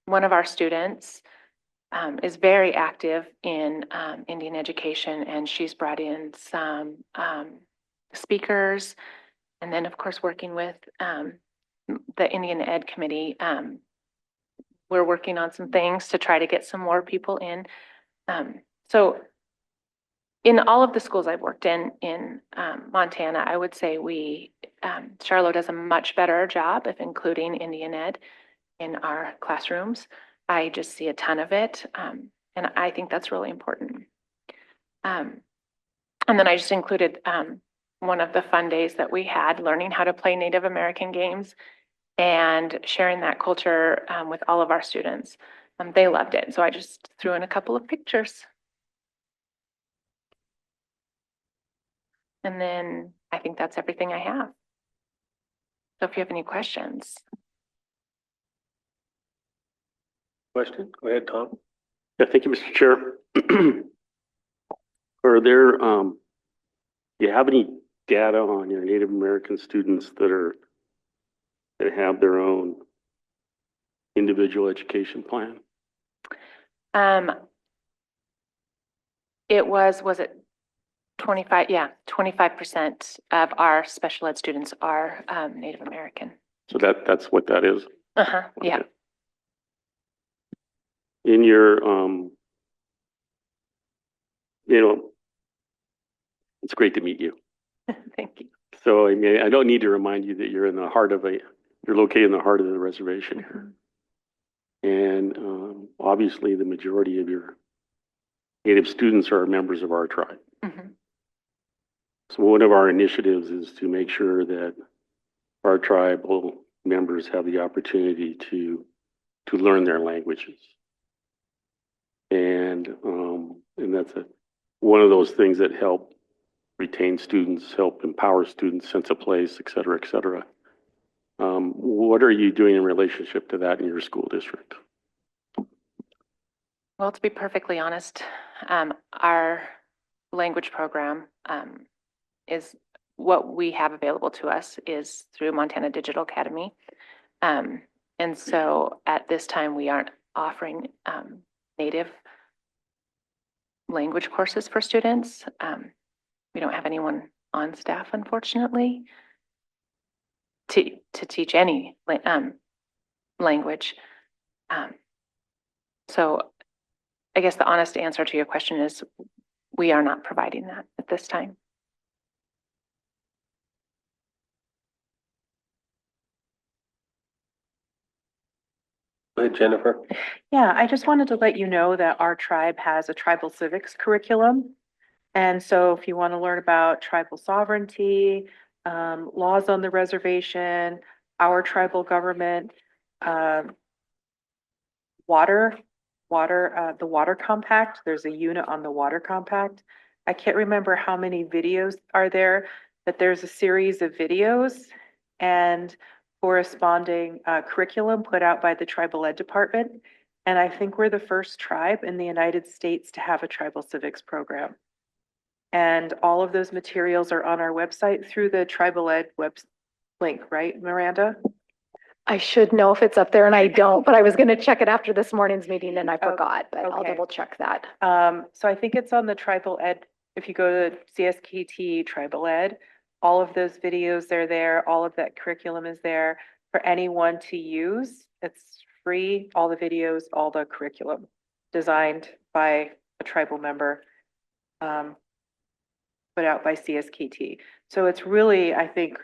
J: One of our students is very active in Indian education, and she's brought in some speakers, and then of course working with the Indian Ed Committee. We're working on some things to try to get some more people in. So in all of the schools I've worked in Montana, I would say Charlotte does a much better job of including Indian Ed in our classrooms. I just see a ton of it, and I think that's really important. And then I just included one of the fun days that we had, learning how to play Native American games and sharing that culture with all of our students. They loved it, so I just threw in a couple of pictures. And then I think that's everything I have. So if you have any questions.
B: Question? Go ahead, Tom.
D: Yeah, thank you, Mr. Chair. Are there, do you have any data on your Native American students that have their own individual education plan?
J: Was it 25? Yeah, 25% of our special ed students are Native American.
D: So that's what that is?
J: Uh-huh, yeah.
D: Okay. In your, it's great to meet you.
J: Thank you.
D: So, I mean, I don't need to remind you that you're located in the heart of the reservation here. And obviously the majority of your Native students are members of our tribe.
J: Mm-hmm.
D: So one of our initiatives is to make sure that our tribal members have the opportunity to learn their languages. And that's one of those things that help retain students, help empower students, sense of place, et cetera, et cetera. What are you doing in relationship to that in your school district?
J: Well, to be perfectly honest, our language program is what we have available to us is through Montana Digital Academy. And so at this time, we aren't offering native language courses for students. We don't have anyone on staff, unfortunately, to teach any language. So I guess the honest answer to your question is we are not providing that at this time.
B: Go ahead, Jennifer.
M: Yeah, I just wanted to let you know that our tribe has a tribal civics curriculum. And so if you want to learn about tribal sovereignty, laws on the reservation, our tribal government, the water compact, there's a unit on the water compact. I can't remember how many videos are there, but there's a series of videos and corresponding curriculum put out by the tribal ed department. And I think we're the first tribe in the United States to have a tribal civics program. And all of those materials are on our website through the tribal ed web link, right, Miranda?
J: I should know if it's up there and I don't, but I was going to check it after this morning's meeting and I forgot, but I'll
M: okay.
J: double check that.
M: So I think it's on the tribal ed, if you go to CSKT tribal ed, all of those videos are there, all of that curriculum is there for anyone to use. It's free, all the videos, all the curriculum designed by a tribal member, put out by CSKT. So it's really, I think,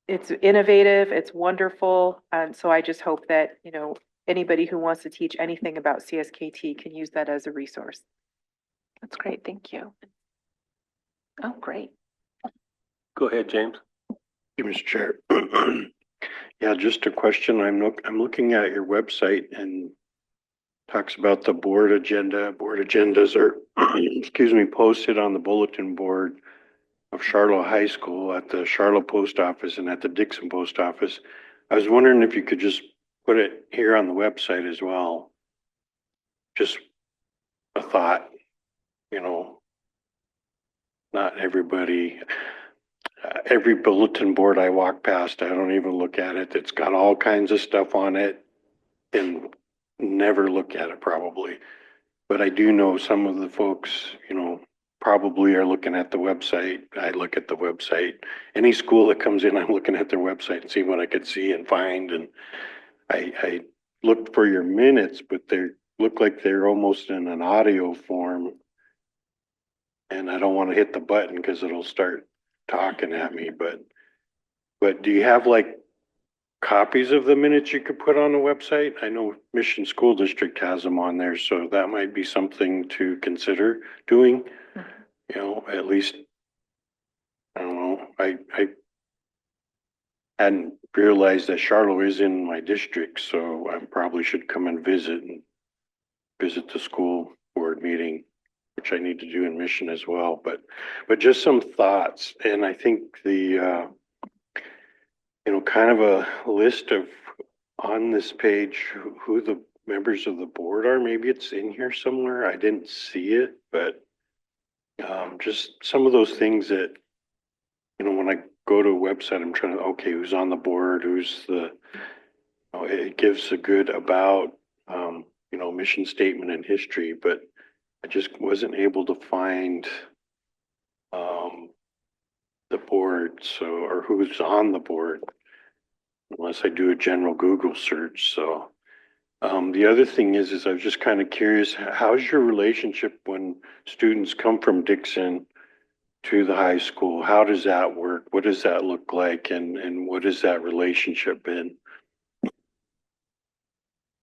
M: it's innovative, it's wonderful. And so I just hope that, you know, anybody who wants to teach anything about CSKT can use that as a resource.
J: That's great. Thank you. Oh, great.
B: Go ahead, James.
H: Thank you, Mr. Chair. Yeah, just a question. I'm looking at your website and talks about the board agenda. Board agendas are, excuse me, posted on the bulletin board of Charlotte High School, at the Charlotte Post Office, and at the Dixon Post Office. I was wondering if you could just put it here on the website as well. Just a thought, you know, not everybody, every bulletin board I walk past, I don't even look at it. It's got all kinds of stuff on it and never look at it probably. But I do know some of the folks, you know, probably are looking at the website. I look at the website. Any school that comes in, I'm looking at their website and see what I could see and find. And I looked for your minutes, but they look like they're almost in an audio form. And I don't want to hit the button because it'll start talking at me. But do you have like copies of the minutes you could put on the website? I know Mission School District has them on there, so that might be something to consider doing. You know, at least, I don't know, I hadn't realized that Charlotte is in my district, so I probably should come and visit the school board meeting, which I need to do in Mission as well. But just some thoughts, and I think the you know, kind of a list of on this page who the members of the board are. Maybe it's in here somewhere. I didn't see it, but just some of those things that, you know, when I go to a website, I'm trying to, okay, who's on the board, who's the, it gives a good about, you know, mission statement and history, but I just wasn't able to find the board, so, or who's on the board, unless I do a general Google search. So the other thing is I was just kind of curious, how's your relationship when students come from Dixon to the high school? How does that work? What does that look like? And what has that relationship been?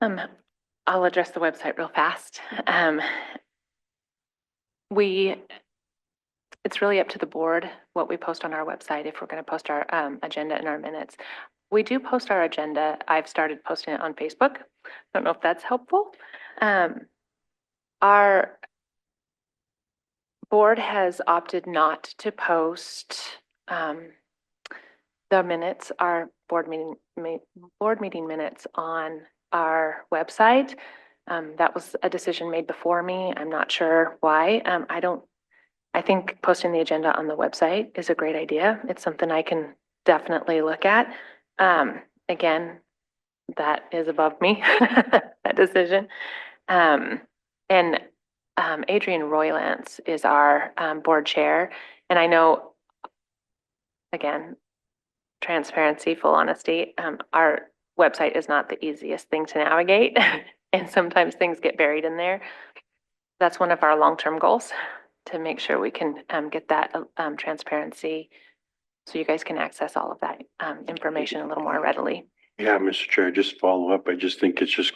J: I'll address the website real fast. It's really up to the board what we post on our website if we're going to post our agenda and our minutes. We do post our agenda. I've started posting it on Facebook. Don't know if that's helpful. Our board has opted not to post the minutes, our board meeting minutes on our website. That was a decision made before me. I'm not sure why. I think posting the agenda on the website is a great idea. It's something I can definitely look at. Again, that is above me, that decision. And Adrian Roylance is our board chair. And I know, again, transparency, full honesty, our website is not the easiest thing to navigate. And sometimes things get buried in there. That's one of our long-term goals, to make sure we can get that transparency so you guys can access all of that information a little more readily.
H: Yeah, Mr. Chair, just follow up. I just think it's just,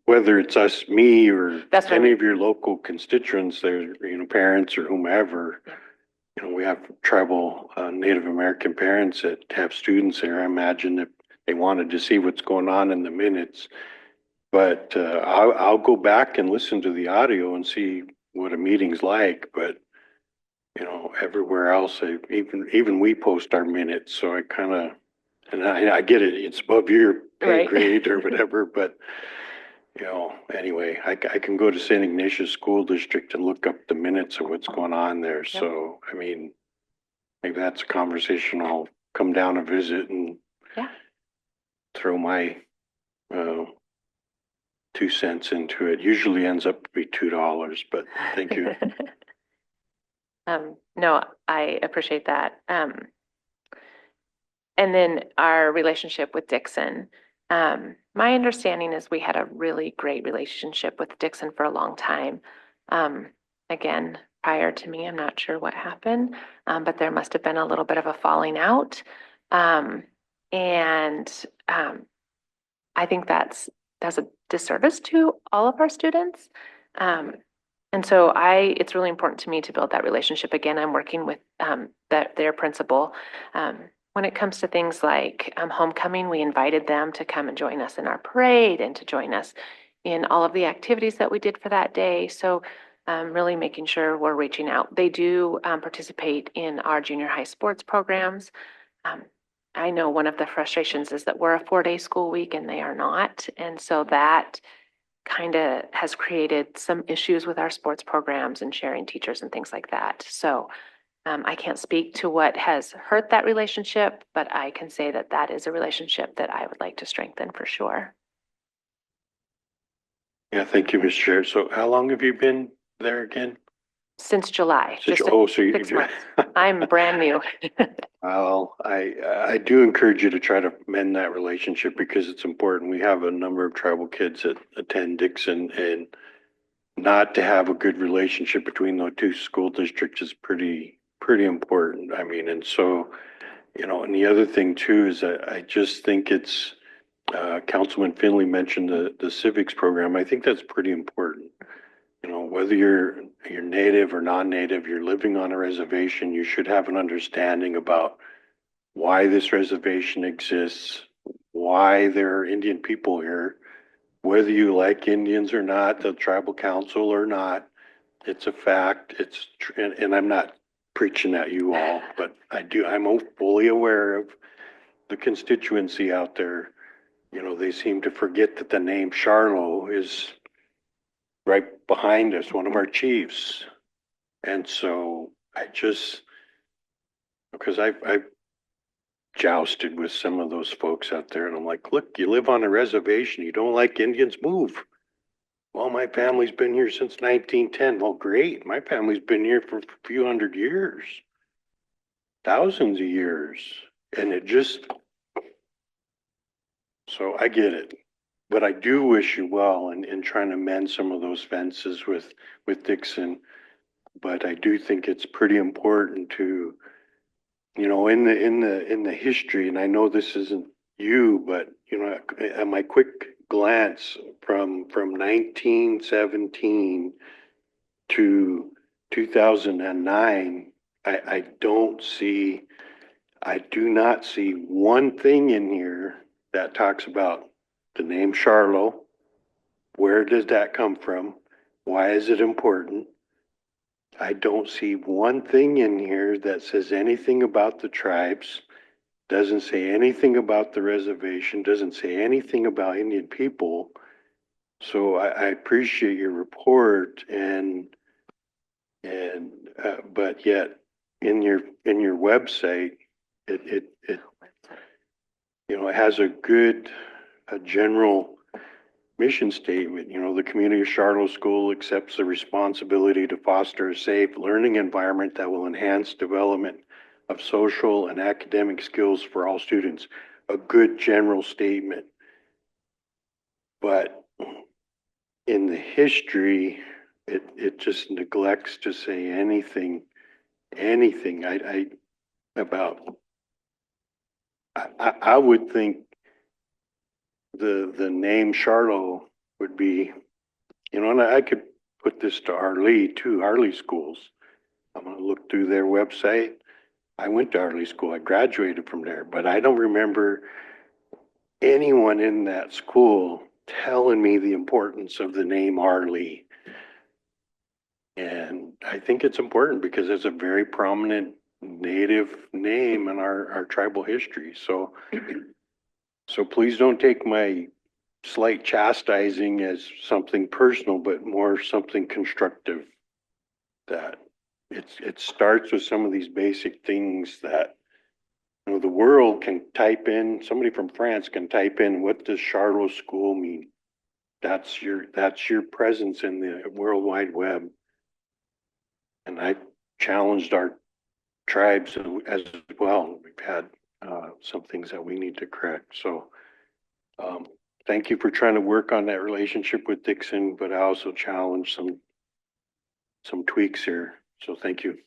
H: whether it's us, me, or any of your local constituents, there's, parents or whomever, we have tribal, Native American parents that have students there. I imagine that they wanted to see what's going on in the minutes. But I'll go back and listen to the audio and see what a meeting's like. But everywhere else, even we post our minutes. So I kind of, and I get it. It's above your pay grade or whatever. But anyway, I can go to St. Ignatius School District and look up the minutes of what's going on there. Yep. So I mean, maybe that's a conversation I'll come down and visit and throw my 2 cents into it. Usually ends up to be $2, but thank you.
J: No, I appreciate that. And then our relationship with Dixon. My understanding is we had a really great relationship with Dixon for a long time. Again, prior to me, I'm not sure what happened, but there must have been a little bit of a falling out. And I think does a disservice to all of our students. And so it's really important to me to build that relationship. Again, I'm working with their principal. When it comes to things like homecoming, we invited them to come and join us in our parade and to join us in all of the activities that we did for that day. So really making sure we're reaching out. They do participate in our junior high sports programs. I know one of the frustrations is that we're a 4-day school week and they are not. And so that kind of has created some issues with our sports programs and sharing teachers and things like that. So I can't speak to what has hurt that relationship, but I can say that that is a relationship that I would like to strengthen for sure.
H: Yeah, thank you, Mr. Chair. So how long have you been there again?
J: Since July.
H: So
J: 6 months. I'm brand new.
H: Well, I do encourage you to try to mend that relationship because it's important. We have a number of tribal kids that attend Dixon, and not to have a good relationship between those two school districts is pretty important. I mean, and so, and the other thing too is that I just think it's, Councilman Finley mentioned the civics program. I think that's pretty important. Whether you're native or non-native, you're living on a reservation, you should have an understanding about why this reservation exists, why there are Indian people here, whether you like Indians or not, the tribal council or not. It's a fact. And I'm not preaching at you all, but I'm fully aware of the constituency out there. They seem to forget that the name Charlo is right behind us, one of our chiefs. And so because I've jousted with some of those folks out there, and I'm like, look, you live on a reservation, you don't like Indians, move. Well, my family's been here since 1910. Well, great. My family's been here for a few hundred years, thousands of years. And so I get it. But I do wish you well in trying to mend some of those fences with Dixon. But I do think it's pretty important to, in the history, and I know this isn't you, but at my quick glance from 1917 to 2009, I do not see one thing in here that talks about the name Charlo. Where does that come from? Why is it important? I don't see one thing in here that says anything about the tribes, doesn't say anything about the reservation, doesn't say anything about Indian people. So I appreciate your report but yet in your website, it has a good a general mission statement. You know, the community of Charlotte School accepts the responsibility to foster a safe learning environment that will enhance development of social and academic skills for all students. A good general statement. But in the history, it just neglects to say anything about, I would think the name Charlo would be, you know, and I could put this to Arlee too, Arlee schools. I'm gonna look through their website. I went to Arlee School, I graduated from there, but I don't remember anyone in that school telling me the importance of the name Arlee. And I think it's important because it's a very prominent native name in our tribal history. So please don't take my slight chastising as something personal, but more something constructive. That it starts with some of these basic things that, you know, the world can type in, somebody from France can type in, what does Charlot School mean? That's your presence in the World Wide Web. And I challenged our tribes as well. We've had some things that we need to correct. So thank you for trying to work on that relationship with Dixon, but I also challenge some tweaks here. So thank you.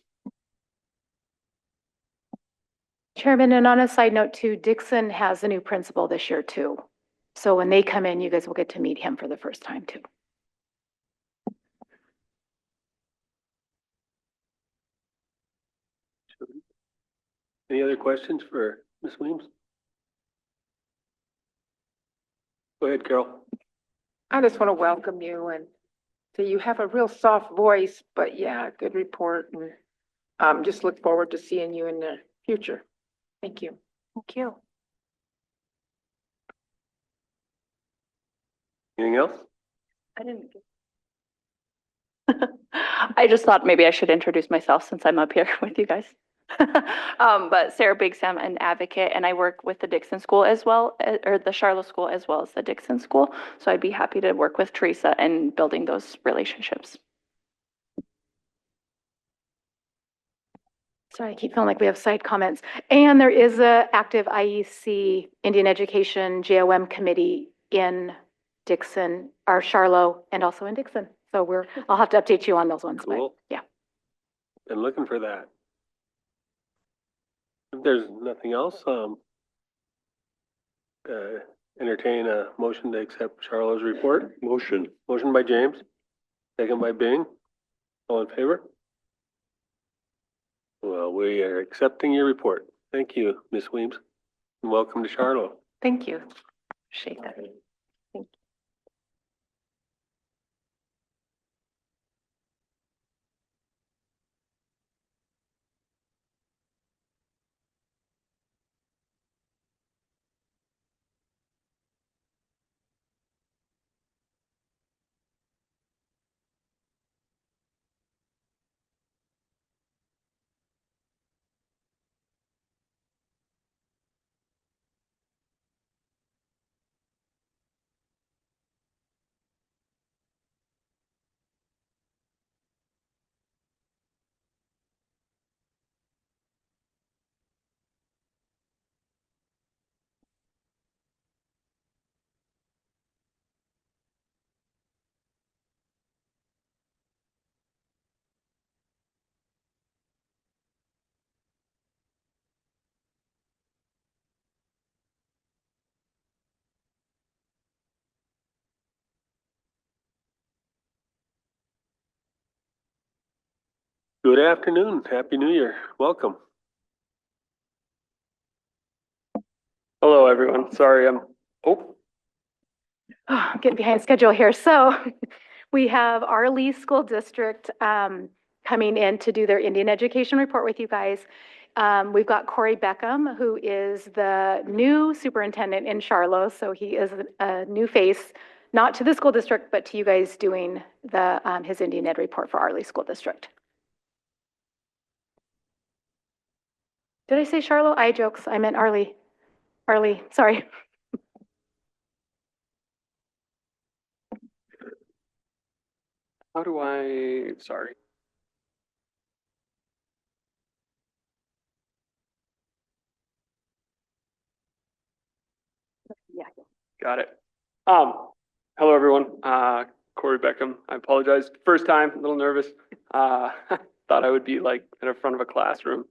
J: Chairman, and on a side note too, Dixon has a new principal this year too. So when they come in, you guys will get to meet him for the first time too.
B: Any other questions for Ms. Weems? Go ahead, Carol.
E: I just want to welcome you and say you have a real soft voice, but yeah, good report, and just look forward to seeing you in the future. Thank you.
J: Thank you.
B: Anything else?
Q: I didn't. I just thought maybe I should introduce myself since I'm up here with you guys. But Sarah Biggs, I'm an advocate and I work with the Dixon School as well, or the Charlotte School as well as the Dixon School. So I'd be happy to work with Teresa and building those relationships.
J: Sorry, I keep feeling like we have side comments. And there is a active IEC Indian Education JOM committee in Dixon, or Charlotte, and also in Dixon. So I'll have to update you on those ones.
B: Cool.
J: But yeah.
B: Been looking for that. If there's nothing else, entertain a motion to accept Charlo's report.
H: Motion.
B: Motion by James, second by Bing. All in favor? Well, we are accepting your report. Thank you, Ms. Weems, and welcome to Charlotte.
Q: Thank you. Appreciate that. Thank you.
B: Good afternoon. Happy New Year. Welcome.
R: Hello, everyone. Sorry,
J: I'm getting behind schedule here. So we have our Lee School District coming in to do their Indian Education report with you guys. We've got Corey Beckham, who is the new superintendent in Charlotte. So he is a new face, not to the school district, but to you guys doing his Indian Ed report for our Lee School District. Did I say Charlotte? I jokes. I meant Arlie. Arlie, sorry.
R: How do I, sorry.
Q: Yeah.
R: Got it. Hello, everyone. Corey Beckham. I apologize. First time, a little nervous. Thought I would be like in the front of a classroom,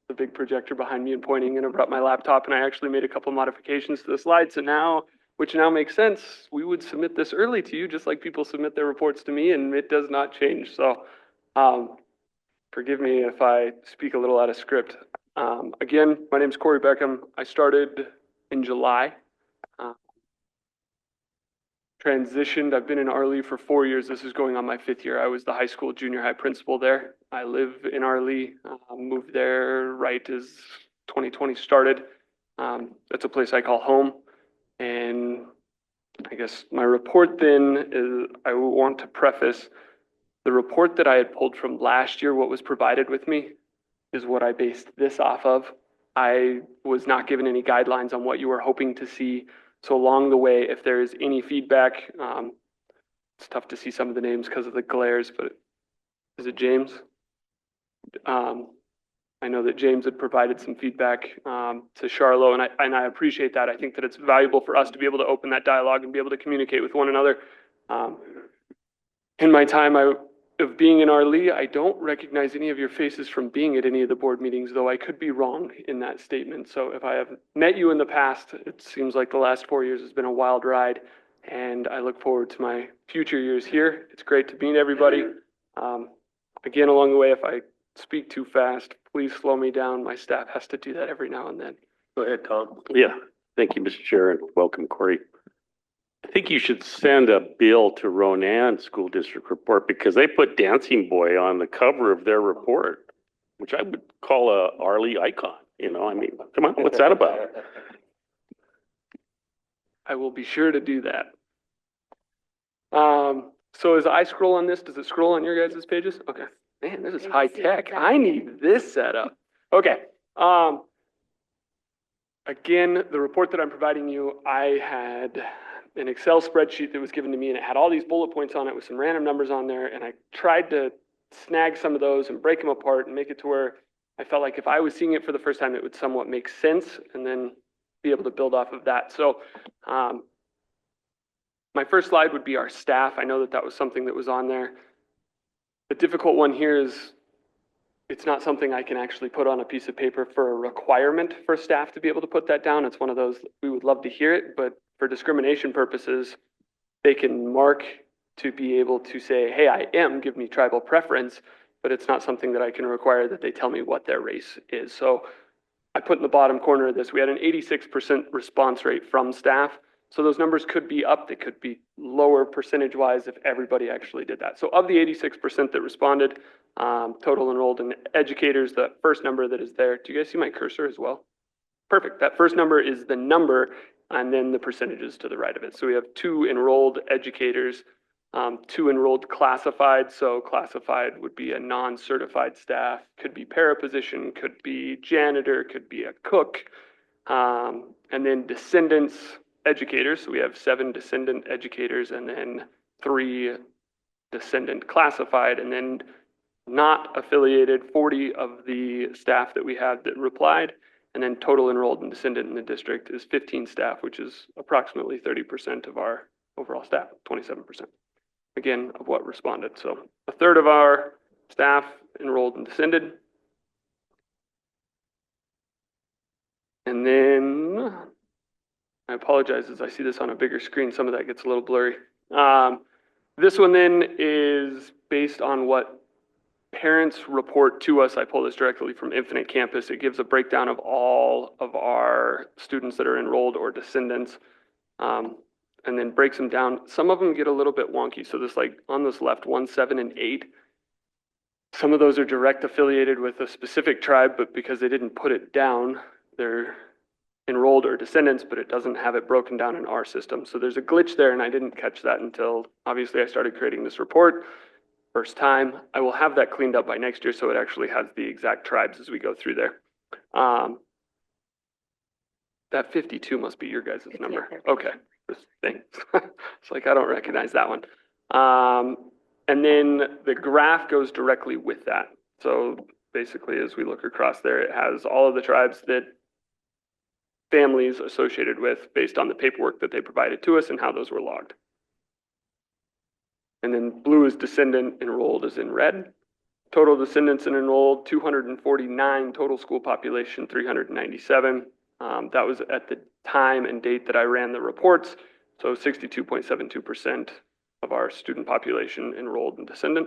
R: the big projector behind me and pointing, and I brought my laptop and I actually made a couple modifications to the slides. So now, which now makes sense, we would submit this early to you, just like people submit their reports to me, and it does not change. So, forgive me if I speak a little out of script. Again, my name is Corey Beckham. I started in July. Transitioned. I've been in Arlee for 4 years. This is going on my 5th year. I was the high school, junior high principal there. I live in Arlee. Moved there right as 2020 started. That's a place I call home. And I guess my report then is, I want to preface the report that I had pulled from last year, what was provided with me, is what I based this off of. I was not given any guidelines on what you were hoping to see. So along the way, if there is any feedback, it's tough to see some of the names because of the glares, but is it James? I know that James had provided some feedback to Charlo, and I appreciate that. I think that it's valuable for us to be able to open that dialogue and be able to communicate with one another. In my time of being in Arlee, I don't recognize any of your faces from being at any of the board meetings, though I could be wrong in that statement. So if I have met you in the past, it seems like the last 4 years has been a wild ride, and I look forward to my future years here. It's great to meet everybody. Again, along the way, if I speak too fast, please slow me down. My staff has to do that every now and then.
B: Go ahead, Tom.
D: Yeah, thank you, Mr. Chair, and welcome, Corey. I think you should send a bill to Ronan School District Report because they put Dancing Boy on the cover of their report, which I would call a Arlie icon. You know, I mean, come on, what's that about?
R: I will be sure to do that. So as I scroll on this, does it scroll on your guys' pages? Okay. Man, this is high tech. I need this set up. Okay. Again, the report that I'm providing you, I had an Excel spreadsheet that was given to me, and it had all these bullet points on it with some random numbers on there, and I tried to snag some of those and break them apart and make it to where I felt like if I was seeing it for the first time, it would somewhat make sense and then be able to build off of that. So my first slide would be our staff. I know that that was something that was on there. The difficult one here is it's not something I can actually put on a piece of paper for a requirement for staff to be able to put that down. It's one of those, we would love to hear it, but for discrimination purposes, they can mark to be able to say, hey, I am, give me tribal preference, but it's not something that I can require that they tell me what their race is. So I put in the bottom corner of this, we had an 86% response rate from staff. So those numbers could be up, they could be lower percentage-wise if everybody actually did that. So of the 86% that responded, total enrolled in educators, the first number that is there, do you guys see my cursor as well? Perfect, that first number is the number and then the percentages to the right of it. So we have 2 enrolled educators, 2 enrolled classified. So classified would be a non-certified staff, could be para position, could be janitor, could be a cook, and then descendants educators. So we have 7 descendant educators and then 3 descendant classified, and then not affiliated 40 of the staff that we had that replied, and then total enrolled and descendant in the district is 15 staff, which is approximately 30% of our overall staff, 27%, again, of what responded. So a third of our staff enrolled and descended. And then, I apologize as I see this on a bigger screen, some of that gets a little blurry. This one then is based on what parents report to us. I pull this directly from Infinite Campus. It gives a breakdown of all of our students that are enrolled or descendants, and then breaks them down. Some of them get a little bit wonky. So this, like on this left, 1, 7, and 8, some of those are direct affiliated with a specific tribe, but because they didn't put it down, they're enrolled or descendants, but it doesn't have it broken down in our system. So there's a glitch there, and I didn't catch that until obviously I started creating this report. First time. I will have that cleaned up by next year so it actually has the exact tribes as we go through there. That 52 must be your guys' number. Okay, thanks. It's like I don't recognize that one. And then the graph goes directly with that. So basically, as we look across there, it has all of the tribes that families associated with based on the paperwork that they provided to us and how those were logged. And then blue is descendant, enrolled is in red. Total descendants and enrolled, 249, total school population, 397. That was at the time and date that I ran the reports. So 62.72% of our student population enrolled and descendant.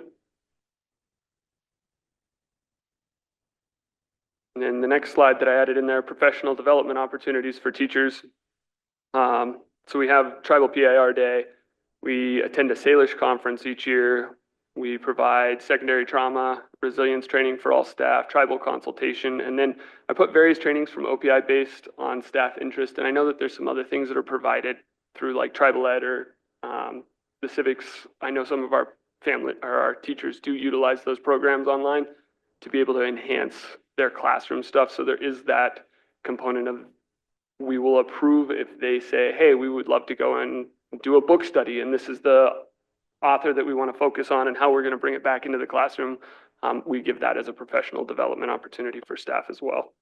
R: And then the next slide that I added in there, professional development opportunities for teachers. So we have Tribal PIR Day. We attend a Salish conference each year. We provide secondary trauma, resilience training for all staff, tribal consultation, and then I put various trainings from OPI based on staff interest. And I know that there's some other things that are provided through like tribal ed or the civics. I know some of our family or our teachers do utilize those programs online to be able to enhance their classroom stuff. So there is that component of we will approve if they say, hey, we would love to go and do a book study, and this is the author that we want to focus on and how we're going to bring it back into the classroom. We give that as a professional development opportunity for staff as well.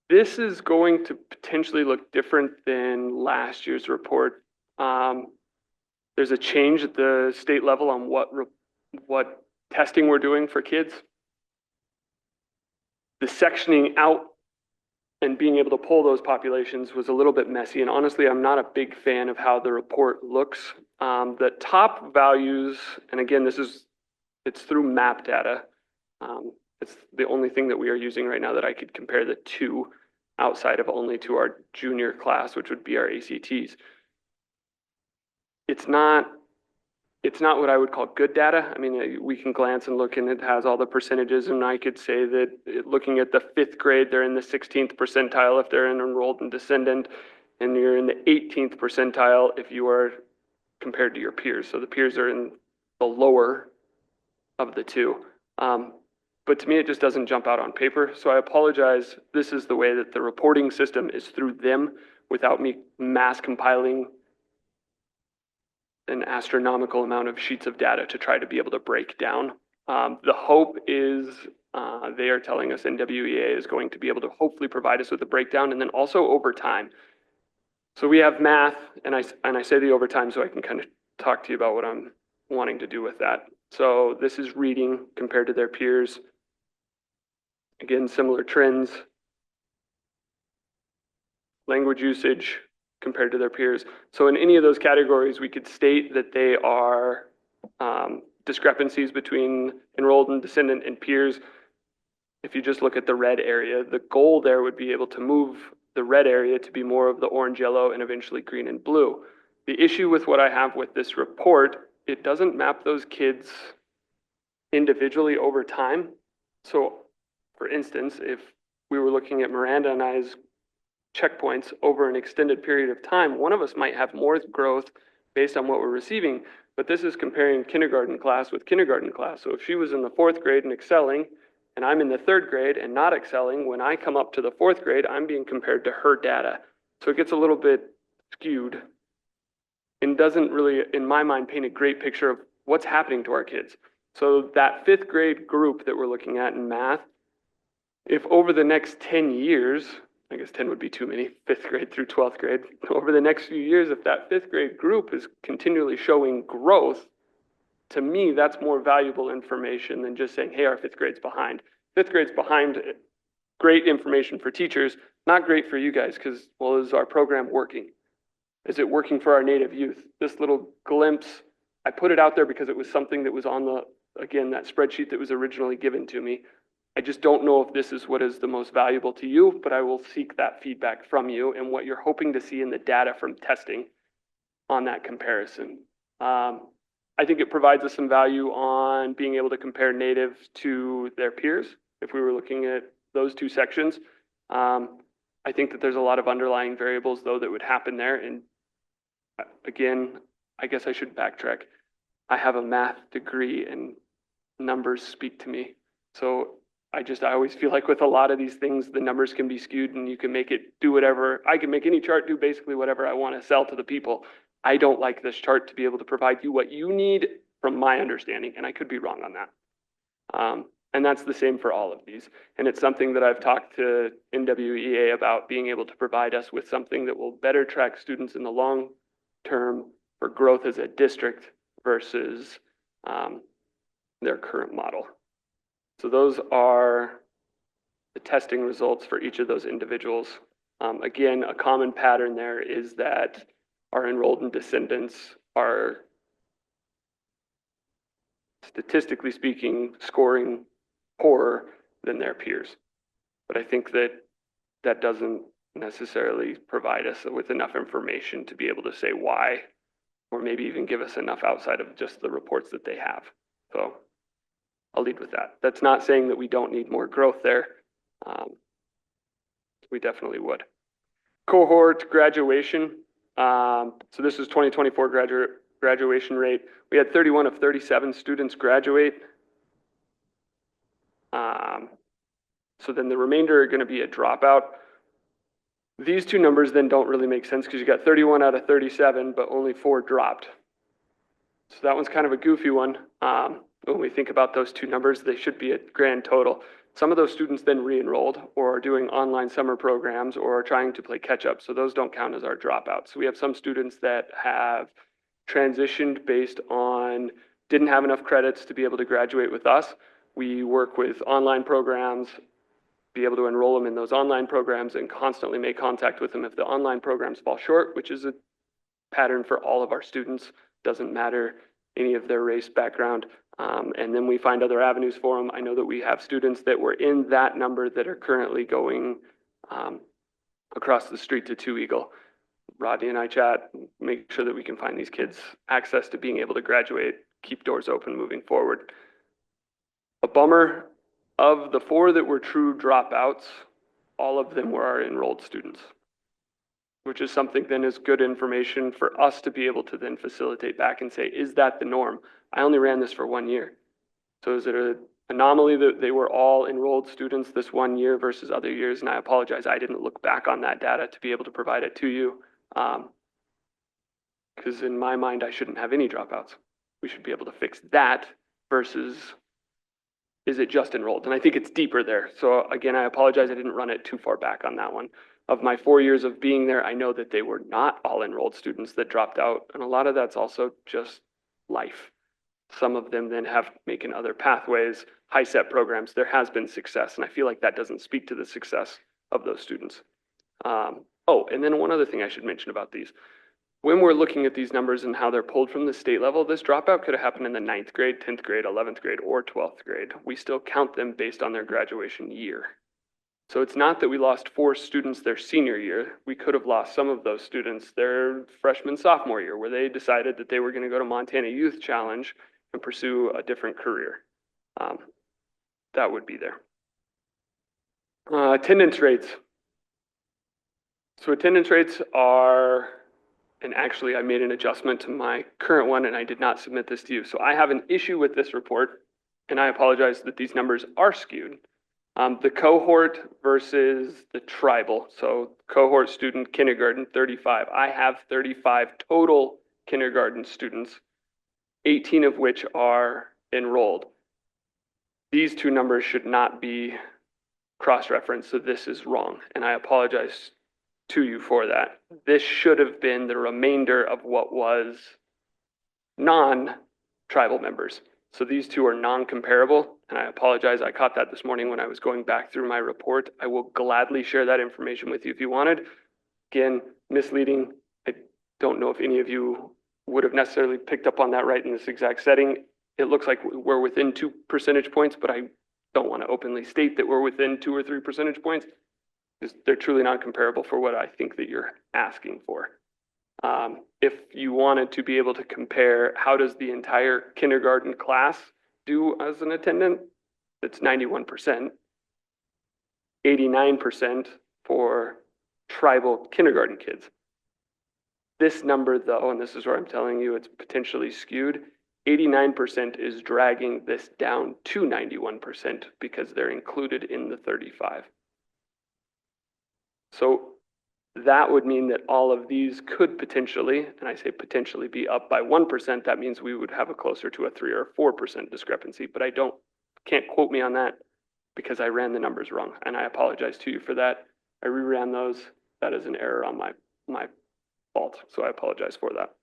R: This is going to potentially look different than last year's report. There's a change at the state level on what testing we're doing for kids. The sectioning out and being able to pull those populations was a little bit messy. And honestly, I'm not a big fan of how the report looks. The top values, and again, it's through map data. It's the only thing that we are using right now that I could compare the two outside of only to our junior class, which would be our ACTs. It's not what I would call good data. I mean, we can glance and look and it has all the percentages, and I could say that looking at the 5th grade, they're in the 16th percentile if they're an enrolled and descendant, and you're in the 18th percentile if you are compared to your peers. So the peers are in the lower of the two. But to me, it just doesn't jump out on paper. So I apologize. This is the way that the reporting system is through them without me mass compiling an astronomical amount of sheets of data to try to be able to break down. The hope is they are telling us NWEA is going to be able to hopefully provide us with a breakdown, and then also over time. So we have math, and I say the overtime so I can kind of talk to you about what I'm wanting to do with that. So this is reading compared to their peers. Again, similar trends. Language usage compared to their peers. So in any of those categories, we could state that they are discrepancies between enrolled and descendant and peers. If you just look at the red area, the goal there would be able to move the red area to be more of the orange, yellow, and eventually green and blue. The issue with what I have with this report, it doesn't map those kids individually over time. So for instance, if we were looking at Miranda and I's checkpoints over an extended period of time, one of us might have more growth based on what we're receiving, but this is comparing kindergarten class with kindergarten class. So if she was in the 4th grade and excelling, and I'm in the 3rd grade and not excelling, when I come up to the 4th grade, I'm being compared to her data. So it gets a little bit skewed and doesn't really, in my mind, paint a great picture of what's happening to our kids. So that 5th grade group that we're looking at in math, if over the next 10 years, I guess 10 would be too many, 5th grade through 12th grade. Over the next few years, if that 5th grade group is continually showing growth, to me, that's more valuable information than just saying, hey, our 5th grade's behind. 5th grade's behind, great information for teachers, not great for you guys because, well, is our program working? Is it working for our Native youth? This little glimpse, I put it out there because it was something that was on the, again, that spreadsheet that was originally given to me. I just don't know if this is what is the most valuable to you, but I will seek that feedback from you and what you're hoping to see in the data from testing on that comparison. I think it provides us some value on being able to compare Native to their peers. If we were looking at those two sections, I think that there's a lot of underlying variables though that would happen there. And again, I guess I should backtrack. I have a math degree and numbers speak to me. So I always feel like with a lot of these things, the numbers can be skewed and you can make it do whatever. I can make any chart do basically whatever I want to sell to the people. I don't like this chart to be able to provide you what you need from my understanding, and I could be wrong on that. And that's the same for all of these. And it's something that I've talked to NWEA about, being able to provide us with something that will better track students in the long term for growth as a district versus their current model. So those are the testing results for each of those individuals. Again, a common pattern there is that our enrolled and descendants are, statistically speaking, scoring poorer than their peers. But I think that that doesn't necessarily provide us with enough information to be able to say why, or maybe even give us enough outside of just the reports that they have. So I'll lead with that. That's not saying that we don't need more growth there. We definitely would. Cohort graduation. So this is 2024 graduation rate. We had 31 of 37 students graduate. So then the remainder are going to be a dropout. These two numbers then don't really make sense because you got 31 out of 37, but only 4 dropped. So that one's kind of a goofy one. When we think about those two numbers, they should be a grand total. Some of those students then re-enrolled or are doing online summer programs or are trying to play catch up. So those don't count as our dropouts. So we have some students that have transitioned based on didn't have enough credits to be able to graduate with us. We work with online programs, be able to enroll them in those online programs and constantly make contact with them if the online programs fall short, which is a pattern for all of our students. Doesn't matter any of their race background. And then we find other avenues for them. I know that we have students that were in that number that are currently going across the street to Two Eagle. Rodney and I chat, make sure that we can find these kids access to being able to graduate, keep doors open moving forward. A bummer, of the 4 that were true dropouts, all of them were our enrolled students, which is something then is good information for us to be able to then facilitate back and say, is that the norm? I only ran this for 1 year. So is it an anomaly that they were all enrolled students this 1 year versus other years? And I apologize, I didn't look back on that data to be able to provide it to you. Because in my mind, I shouldn't have any dropouts. We should be able to fix that versus is it just enrolled? And I think it's deeper there. So again, I apologize, I didn't run it too far back on that one. Of my 4 years of being there, I know that they were not all enrolled students that dropped out. And a lot of that's also just life. Some of them then have making other pathways, high set programs. There has been success. And I feel like that doesn't speak to the success of those students. Oh, and then one other thing I should mention about these. When we're looking at these numbers and how they're pulled from the state level, this dropout could have happened in the 9th grade, 10th grade, 11th grade, or 12th grade. We still count them based on their graduation year. So it's not that we lost 4 students their senior year. We could have lost some of those students their freshman, sophomore year, where they decided that they were going to go to Montana Youth Challenge and pursue a different career. That would be there. Attendance rates. So attendance rates are, and actually I made an adjustment to my current one and I did not submit this to you. So I have an issue with this report and I apologize that these numbers are skewed. The cohort versus the tribal. So cohort student kindergarten, 35. I have 35 total kindergarten students, 18 of which are enrolled. These two numbers should not be cross-referenced, so this is wrong. And I apologize to you for that. This should have been the remainder of what was non-tribal members. So these two are non-comparable, and I apologize. I caught that this morning when I was going back through my report. I will gladly share that information with you if you wanted. Again, misleading. I don't know if any of you would have necessarily picked up on that right in this exact setting. It looks like we're within 2 percentage points, but I don't want to openly state that we're within 2 or 3 percentage points. They're truly not comparable for what I think that you're asking for. If you wanted to be able to compare, how does the entire kindergarten class do as an attendant? It's 91%, 89% for tribal kindergarten kids. This number though, and this is where I'm telling you it's potentially skewed, 89% is dragging this down to 91% because they're included in the 35. So That would mean that all of these could potentially, and I say potentially, be up by 1%. That means we would have a closer to a 3 or 4% discrepancy, but can't quote me on that because I ran the numbers wrong, and I apologize to you for that. I reran those. That is an error on my fault, so I apologize for that.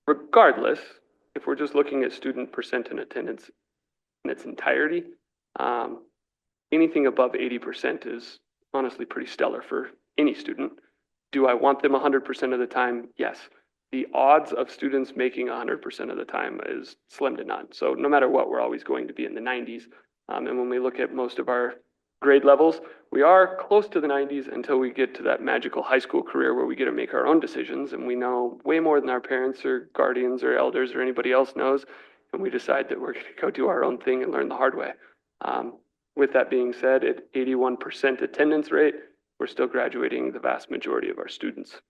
R: Regardless, if we're just looking at student percent in attendance in its entirety, anything above 80% is honestly pretty stellar for any student. Do I want them 100% of the time? Yes. The odds of students making 100% of the time is slim to none. So no matter what, we're always going to be in the 90s. And when we look at most of our grade levels, we are close to the 90s until we get to that magical high school career where we get to make our own decisions and we know way more than our parents or guardians or elders or anybody else knows. And we decide that we're going to go do our own thing and learn the hard way. With that being said, at 81% attendance rate, we're still graduating the vast majority of our students.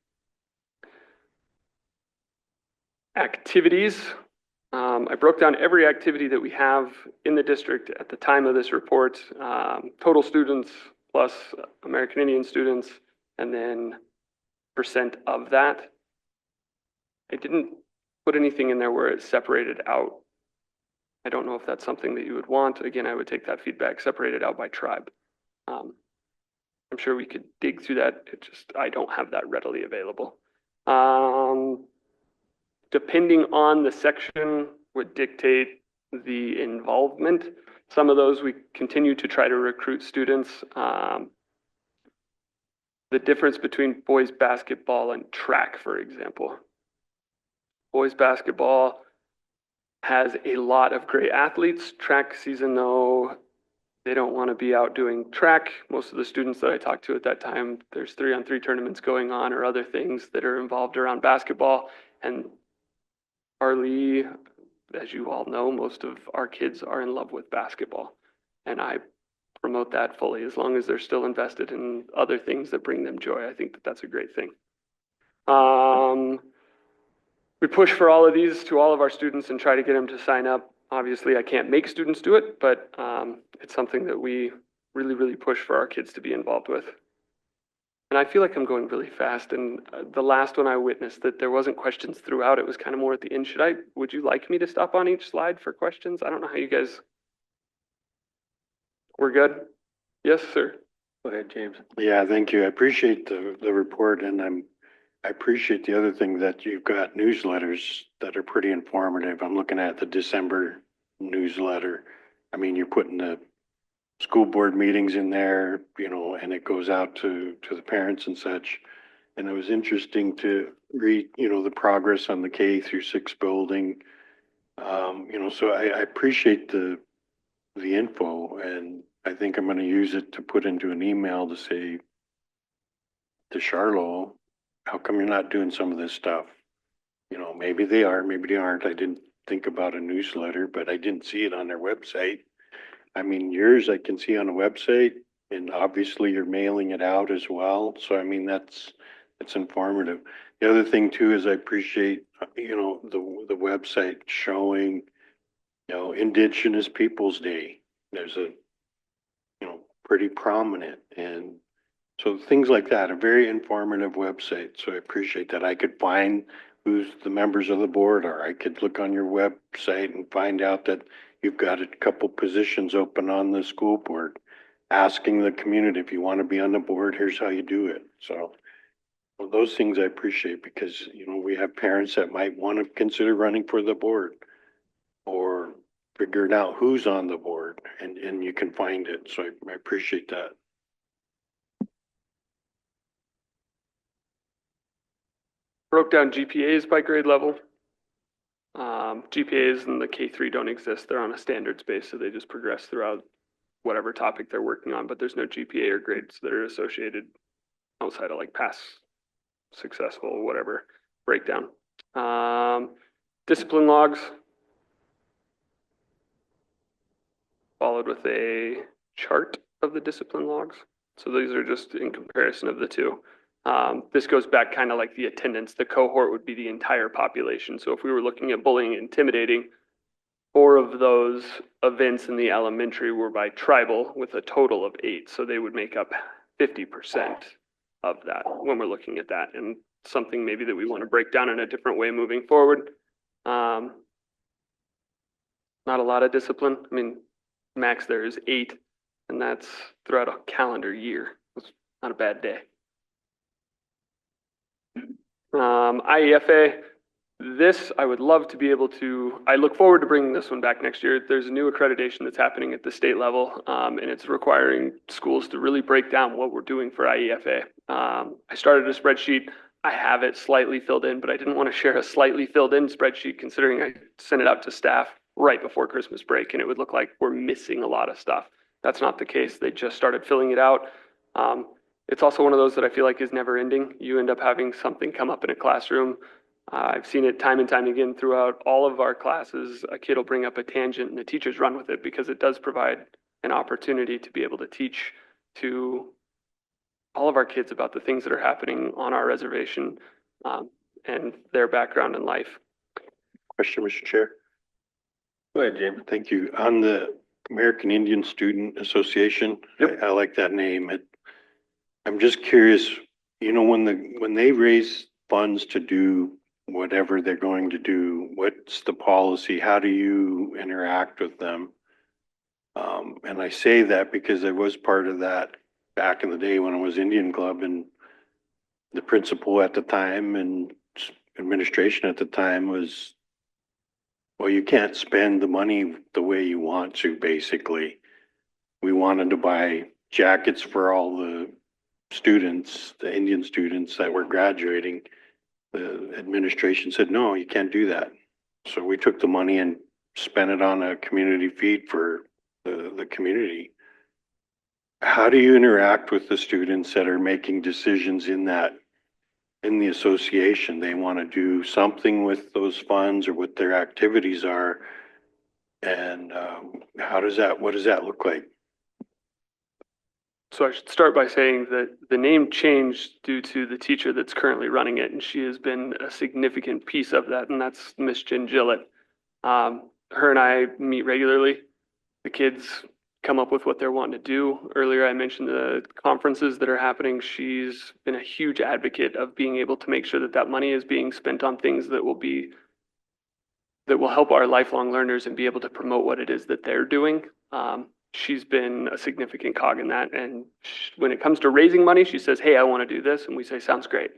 R: Activities. I broke down every activity that we have in the district at the time of this report, total students plus American Indian students, and then percent of that. I didn't put anything in there where it's separated out. I don't know if that's something that you would want. Again, I would take that feedback separated out by tribe. I'm sure we could dig through that. I don't have that readily available. Depending on the section would dictate the involvement. Some of those we continue to try to recruit students. The difference between boys basketball and track, for example. Boys basketball has a lot of great athletes. Track season, though, they don't want to be out doing track. Most of the students that I talked to at that time, there's 3-on-3 tournaments going on or other things that are involved around basketball. And Arlie, as you all know, most of our kids are in love with basketball. And I promote that fully as long as they're still invested in other things that bring them joy. I think that that's a great thing. We push for all of these to all of our students and try to get them to sign up. Obviously, I can't make students do it, but it's something that we really, really push for our kids to be involved with. And I feel like I'm going really fast. And the last one I witnessed that there wasn't questions throughout. It was kind of more at the end. Would you like me to stop on each slide for questions? I don't know how you guys. We're good? Yes, sir.
B: Go ahead, James.
H: Yeah, thank you. I appreciate the report, and I appreciate the other thing that you've got newsletters that are pretty informative. I'm looking at the December newsletter. I mean, you're putting the school board meetings in there, and it goes out to the parents and such. And it was interesting to read, the progress on the K-6 building. So I appreciate the info, and I think I'm going to use it to put into an email to say to Charlo, how come you're not doing some of this stuff? Maybe they are, maybe they aren't. I didn't think about a newsletter, but I didn't see it on their website. I mean, yours I can see on the website, and obviously you're mailing it out as well. So, I mean, that's informative. The other thing too is I appreciate, the website showing, Indigenous Peoples Day. There's a, pretty prominent, and so things like that, a very informative website. So I appreciate that. I could find who's the members of the board are. I could look on your website and find out that you've got a couple positions open on the school board, asking the community, if you want to be on the board, here's how you do it. So those things I appreciate because, we have parents that might want to consider running for the board or figuring out who's on the board, and you can find it. So I appreciate that.
R: Broke down GPAs by grade level. GPAs in the K3 don't exist. They're on a standards base, so they just progress throughout whatever topic they're working on, but there's no GPA or grades that are associated outside of like pass, successful, whatever breakdown. Discipline logs, followed with a chart of the discipline logs. So these are just in comparison of the two. This goes back kind of like the attendance. The cohort would be the entire population. So if we were looking at bullying and intimidating, 4 of those events in the elementary were by tribal with a total of 8. So they would make up 50% of that when we're looking at that, and something maybe that we want to break down in a different way moving forward. Not a lot of discipline. I mean, max there is 8, and that's throughout a calendar year. It's not a bad day. IEFA, this I would love to be able to, I look forward to bringing this one back next year. There's a new accreditation that's happening at the state level, and it's requiring schools to really break down what we're doing for IEFA. I started a spreadsheet. I have it slightly filled in, but I didn't want to share a slightly filled in spreadsheet considering I sent it out to staff right before Christmas break, and it would look like we're missing a lot of stuff. That's not the case. They just started filling it out. It's also one of those that I feel like is never ending. You end up having something come up in a classroom. I've seen it time and time again throughout all of our classes. A kid will bring up a tangent and the teachers run with it because it does provide an opportunity to be able to teach to all of our kids about the things that are happening on our reservation, and their background in life.
H: Question, Mr. Chair.
B: Go ahead, James.
H: Thank you. On the American Indian Student Association, I like that name. I'm just curious, you know, when they raise funds to do whatever they're going to do, what's the policy? How do you interact with them? And I say that because I was part of that back in the day when I was Indian Club, and the principal at the time and administration at the time was, well, you can't spend the money the way you want to, basically. We wanted to buy jackets for all the students, the Indian students that were graduating. The administration said, no, you can't do that. So we took the money and spent it on a community feed for the community. How do you interact with the students that are making decisions in the association? They want to do something with those funds or what their activities are. And what does that look like?
R: So I should start by saying that the name changed due to the teacher that's currently running it, and she has been a significant piece of that, and that's Miss Jen Gillett. Her and I meet regularly. The kids come up with what they're wanting to do. Earlier, I mentioned the conferences that are happening. She's been a huge advocate of being able to make sure that that money is being spent on things that will help our lifelong learners and be able to promote what it is that they're doing. She's been a significant cog in that. And when it comes to raising money, she says, hey, I want to do this. And we say, sounds great.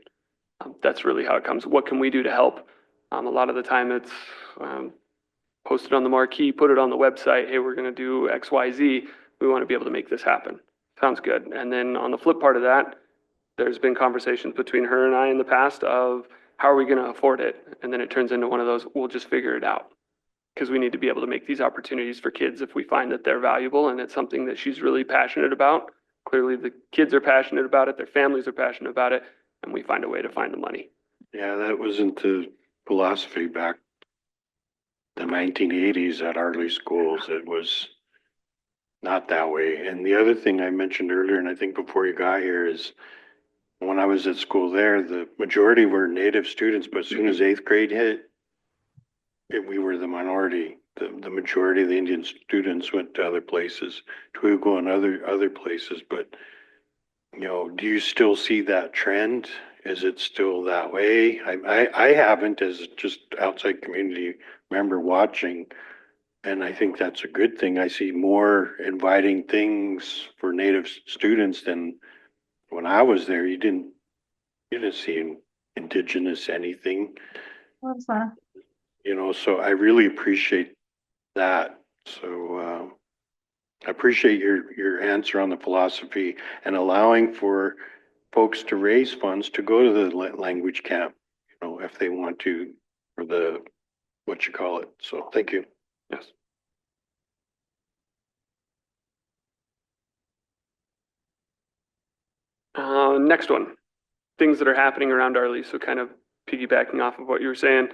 R: That's really how it comes. What can we do to help? A lot of the time it's posted on the marquee, put it on the website. Hey, we're going to do X, Y, Z. We want to be able to make this happen. Sounds good. And then on the flip part of that, there's been conversations between her and I in the past of how are we going to afford it? And then it turns into one of those, we'll just figure it out. Because we need to be able to make these opportunities for kids if we find that they're valuable and it's something that she's really passionate about. Clearly the kids are passionate about it, their families are passionate about it, and we find a way to find the money.
H: Yeah, that wasn't the philosophy back the 1980s at Arley schools. It was not that way. And the other thing I mentioned earlier, and I think before you got here, is when I was at school there, the majority were native students, but as soon as 8th grade hit, we were the minority. The majority of the Indian students went to other places, Twigo and other places. But, you know, do you still see that trend? Is it still that way? I haven't, as just outside community member watching, and I think that's a good thing. I see more inviting things for native students than when I was there. You didn't see indigenous anything. You know, so I really appreciate that. So I appreciate your answer on the philosophy and allowing for folks to raise funds to go to the language camp, you know, if they want to, or the, what you call it. So thank you.
R: Yes. Next one, things that are happening around Arley. So kind of piggybacking off of what you were saying.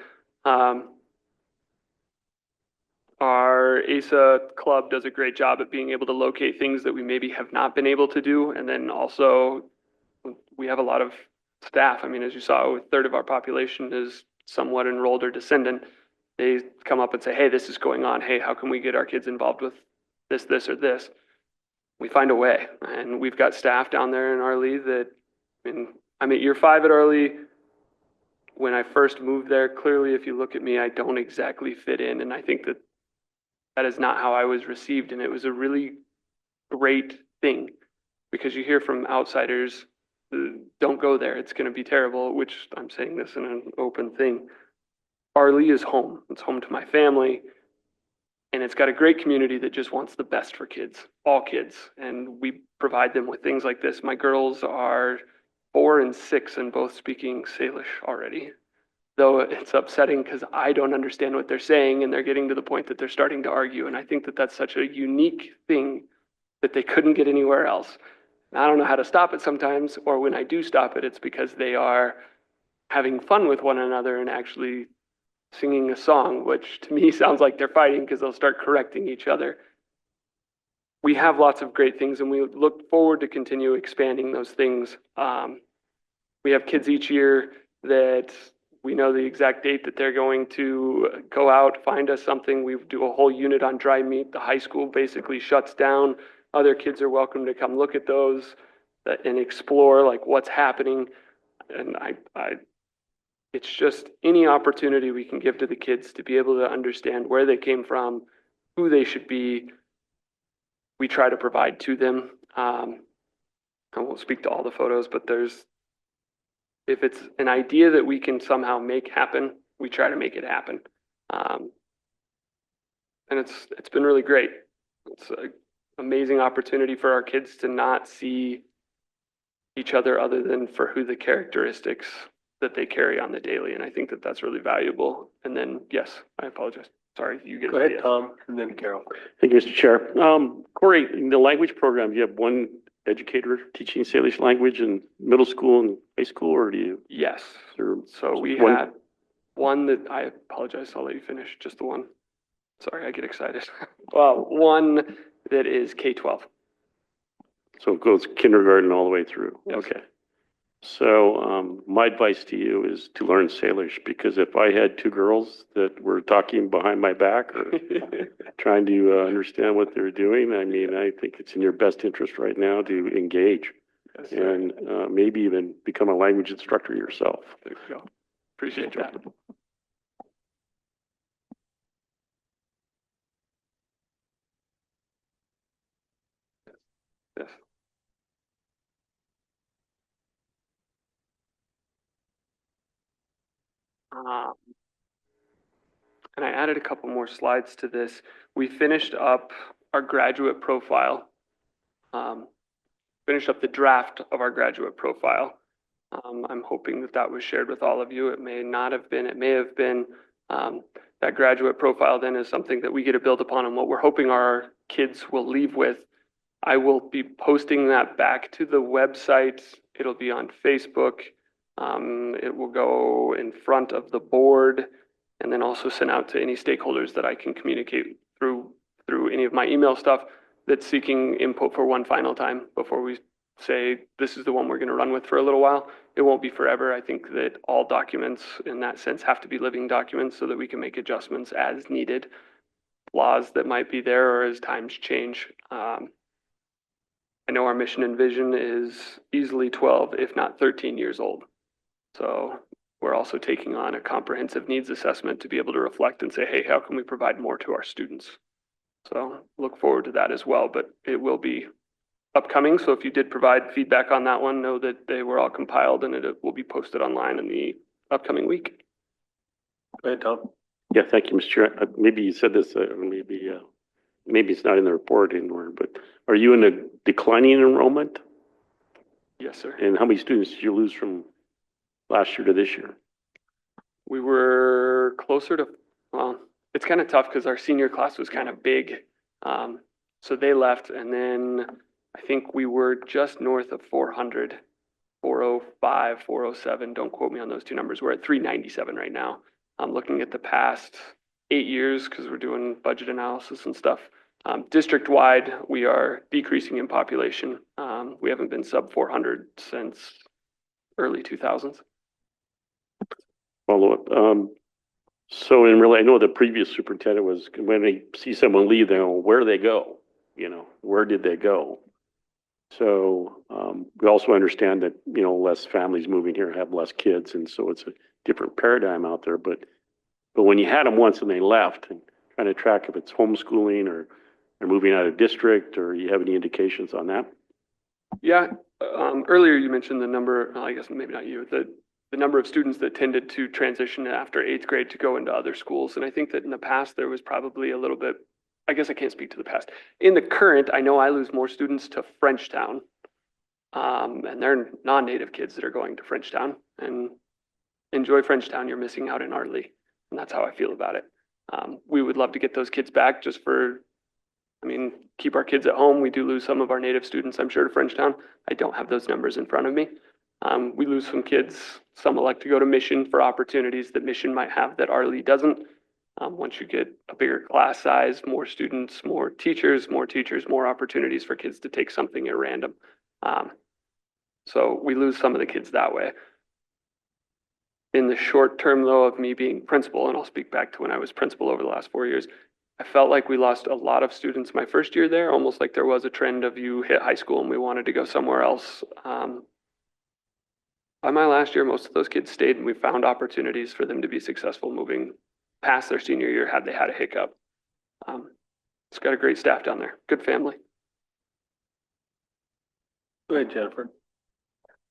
R: Our ASA club does a great job at being able to locate things that we maybe have not been able to do. And then also we have a lot of staff. I mean, as you saw, a third of our population is somewhat enrolled or descendant. They come up and say, hey, this is going on. Hey, how can we get our kids involved with this, or this? We find a way. And we've got staff down there in Arley that And I'm at year 5 at Early. When I first moved there, clearly, if you look at me, I don't exactly fit in. And I think that that is not how I was received. And it was a really great thing because you hear from outsiders, don't go there. It's going to be terrible, which I'm saying this in an open thing. Arlie is home. It's home to my family. And it's got a great community that just wants the best for kids, all kids. And we provide them with things like this. My girls are 4 and 6 and both speaking Salish already. Though it's upsetting because I don't understand what they're saying and they're getting to the point that they're starting to argue. And I think that that's such a unique thing that they couldn't get anywhere else. And I don't know how to stop it sometimes, or when I do stop it, it's because they are having fun with one another and actually singing a song, which to me sounds like they're fighting because they'll start correcting each other. We have lots of great things and we look forward to continue expanding those things. We have kids each year that we know the exact date that they're going to go out, find us something. We do a whole unit on dry meat. The high school basically shuts down. Other kids are welcome to come look at those and explore like what's happening. And it's just any opportunity we can give to the kids to be able to understand where they came from, who they should be, we try to provide to them. I won't speak to all the photos, but if it's an idea that we can somehow make happen, we try to make it happen. And it's been really great. It's an amazing opportunity for our kids to not see each other other than for who the characteristics that they carry on the daily. And I think that that's really valuable. And then, yes, I apologize. Sorry, you get
B: Go ahead, Tom, and then Carol.
D: Thank you, Mr. Chair. Corey, in the language program, you have one educator teaching Salish language in middle school and high school, or do you?
R: Yes.
D: Or
R: So we
D: one-
R: had one that, I apologize, I'll let you finish, just the one. Sorry, I get excited. Well, one that is K-12.
D: So it goes kindergarten all the way through?
R: Yes.
D: Okay. So my advice to you is to learn Salish, because if I had 2 girls that were talking behind my back or trying to understand what they're doing, I mean, I think it's in your best interest right now to engage
R: Yes, sir.
D: and maybe even become a language instructor yourself.
R: There you go. Appreciate that. Yes. And I added a couple more slides to this. We finished up our graduate profile, finished up the draft of our graduate profile. I'm hoping that that was shared with all of you. It may not have been, it may have been. That graduate profile then is something that we get to build upon and what we're hoping our kids will leave with. I will be posting that back to the website. It'll be on Facebook. It will go in front of the board and then also sent out to any stakeholders that I can communicate through any of my email stuff that's seeking input for one final time before we say, this is the one we're going to run with for a little while. It won't be forever. I think that all documents in that sense have to be living documents so that we can make adjustments as needed, flaws that might be there or as times change. I know our mission and vision is easily 12, if not 13 years old. So we're also taking on a comprehensive needs assessment to be able to reflect and say, hey, how can we provide more to our students? So look forward to that as well, but it will be upcoming. So if you did provide feedback on that one, know that they were all compiled and it will be posted online in the upcoming week.
B: Go ahead, Tom.
D: Yeah, thank you, Mr. Chair. Maybe you said this, maybe it's not in the report anymore, but are you in a declining enrollment?
R: Yes, sir.
D: And how many students did you lose from last year to this year?
R: We were closer to, well, it's kind of tough because our senior class was kind of big. So they left, and then I think we were just north of 400, 405, 407. Don't quote me on those 2 numbers. We're at 397 right now. I'm looking at the past 8 years because we're doing budget analysis and stuff. District-wide, we are decreasing in population. We haven't been sub 400 since early 2000s.
D: Follow up. So in really, I know the previous superintendent was, when they see someone leave, they go, where do they go? You know, where did they go? So we also understand that, you know, less families moving here have less kids, and so it's a different paradigm out there. But when you had them once and they left, and trying to track if it's homeschooling or they're moving out of district, or you have any indications on that?
R: Yeah, earlier you mentioned the number, well, I guess maybe not you, the number of students that tended to transition after eighth grade to go into other schools. And I think that in the past, there was probably a little bit, I guess I can't speak to the past. In the current, I know I lose more students to Frenchtown. And they're non-native kids that are going to Frenchtown, and enjoy Frenchtown, you're missing out in Arley. And that's how I feel about it. We would love to get those kids back just for, I mean, keep our kids at home. We do lose some of our native students, I'm sure, to Frenchtown. I don't have those numbers in front of me. We lose some kids. Some elect to go to Mission for opportunities that Mission might have that Arley doesn't. Once you get a bigger class size, more students, more teachers, more opportunities for kids to take something at random. So we lose some of the kids that way. In the short term, though, of me being principal, and I'll speak back to when I was principal over the last 4 years, I felt like we lost a lot of students my first year there, almost like there was a trend of you hit high school and we wanted to go somewhere else. By my last year, most of those kids stayed, and we found opportunities for them to be successful moving past their senior year had they had a hiccup. It's got a great staff down there, good family.
B: Go ahead, Jennifer.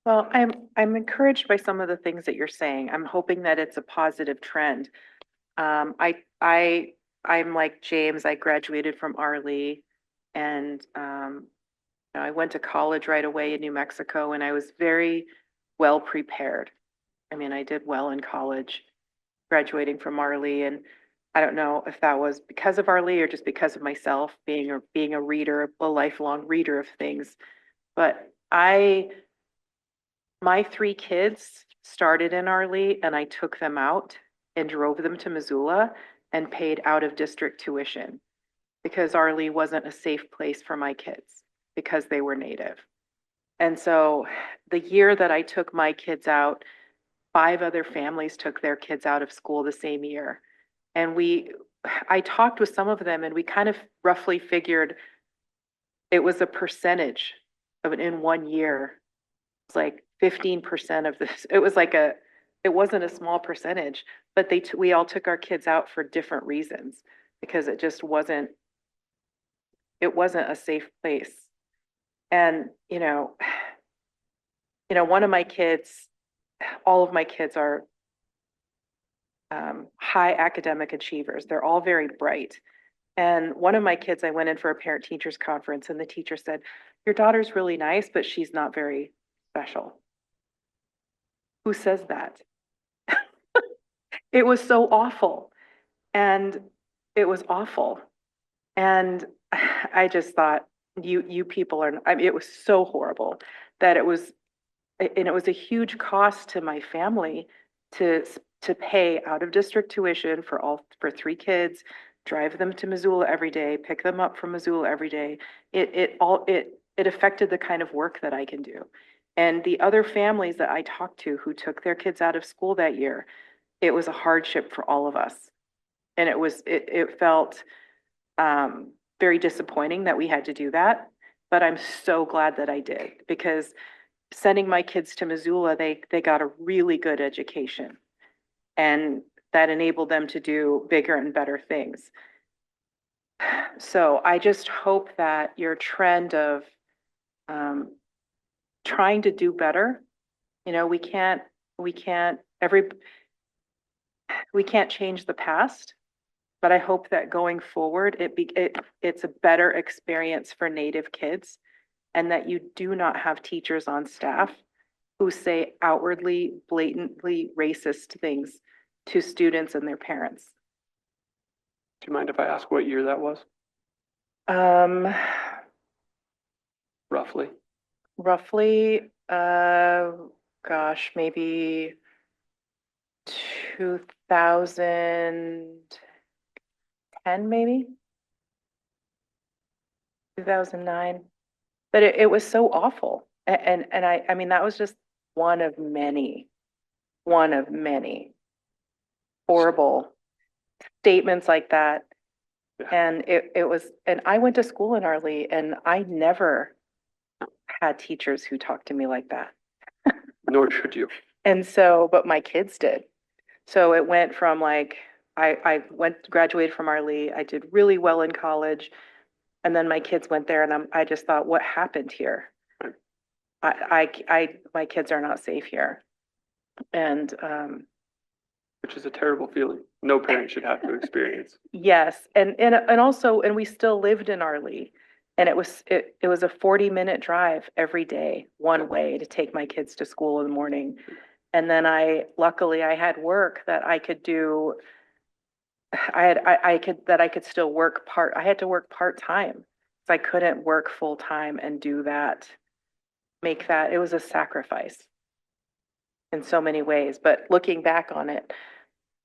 M: Well, I'm encouraged by some of the things that you're saying. I'm hoping that it's a positive trend. I'm like James, I graduated from Arley, and I went to college right away in New Mexico, and I was very well prepared. I mean, I did well in college, graduating from Arley, and I don't know if that was because of Arley or just because of myself being a reader, a lifelong reader of things. But my 3 kids started in Arley, and I took them out and drove them to Missoula and paid out of district tuition because Arley wasn't a safe place for my kids because they were native. And so the year that I took my kids out, 5 other families took their kids out of school the same year. And I talked with some of them, and we kind of roughly figured it was a percentage of in 1 year. It's like 15% of this. It wasn't a small percentage, but we all took our kids out for different reasons because it just wasn't a safe place. And, one of my kids, all of my kids are high academic achievers. They're all very bright. And one of my kids, I went in for a parent teachers conference, and the teacher said, "Your daughter's really nice, but she's not very special." Who says that? It was so awful. And it was awful. And I just thought, you people are, I mean, it was so horrible that it was a huge cost to my family to pay out of district tuition for 3 kids, drive them to Missoula every day, pick them up from Missoula every day. It affected the kind of work that I can do. And the other families that I talked to who took their kids out of school that year, it was a hardship for all of us. And it felt very disappointing that we had to do that. But I'm so glad that I did, because sending my kids to Missoula, they got a really good education, and that enabled them to do bigger and better things. So I just hope that your trend of trying to do better, we can't change the past, but I hope that going forward, it's a better experience for Native kids, and that you do not have teachers on staff who say outwardly, blatantly racist things to students and their parents.
R: Do you mind if I ask what year that was?
M: Roughly, maybe 2010, maybe 2009. But it was so awful. And I mean, that was just one of many horrible statements like that. And it was, and I went to school in Arley, and I never had teachers who talked to me like that.
R: Nor should you.
M: And so, but my kids did. So it went from like, graduated from Arlie, I did really well in college. And then my kids went there and I just thought, what happened here? My kids are not safe here. And,
R: Which is a terrible feeling. No parent should have to experience.
M: yes. And also, and we still lived in Arlie. And it was a 40-minute drive every day, one way to take my kids to school in the morning. And then luckily I had work that I could do. I could still work I had to work part-time. So I couldn't work full-time and do that, it was a sacrifice in so many ways. But looking back on it,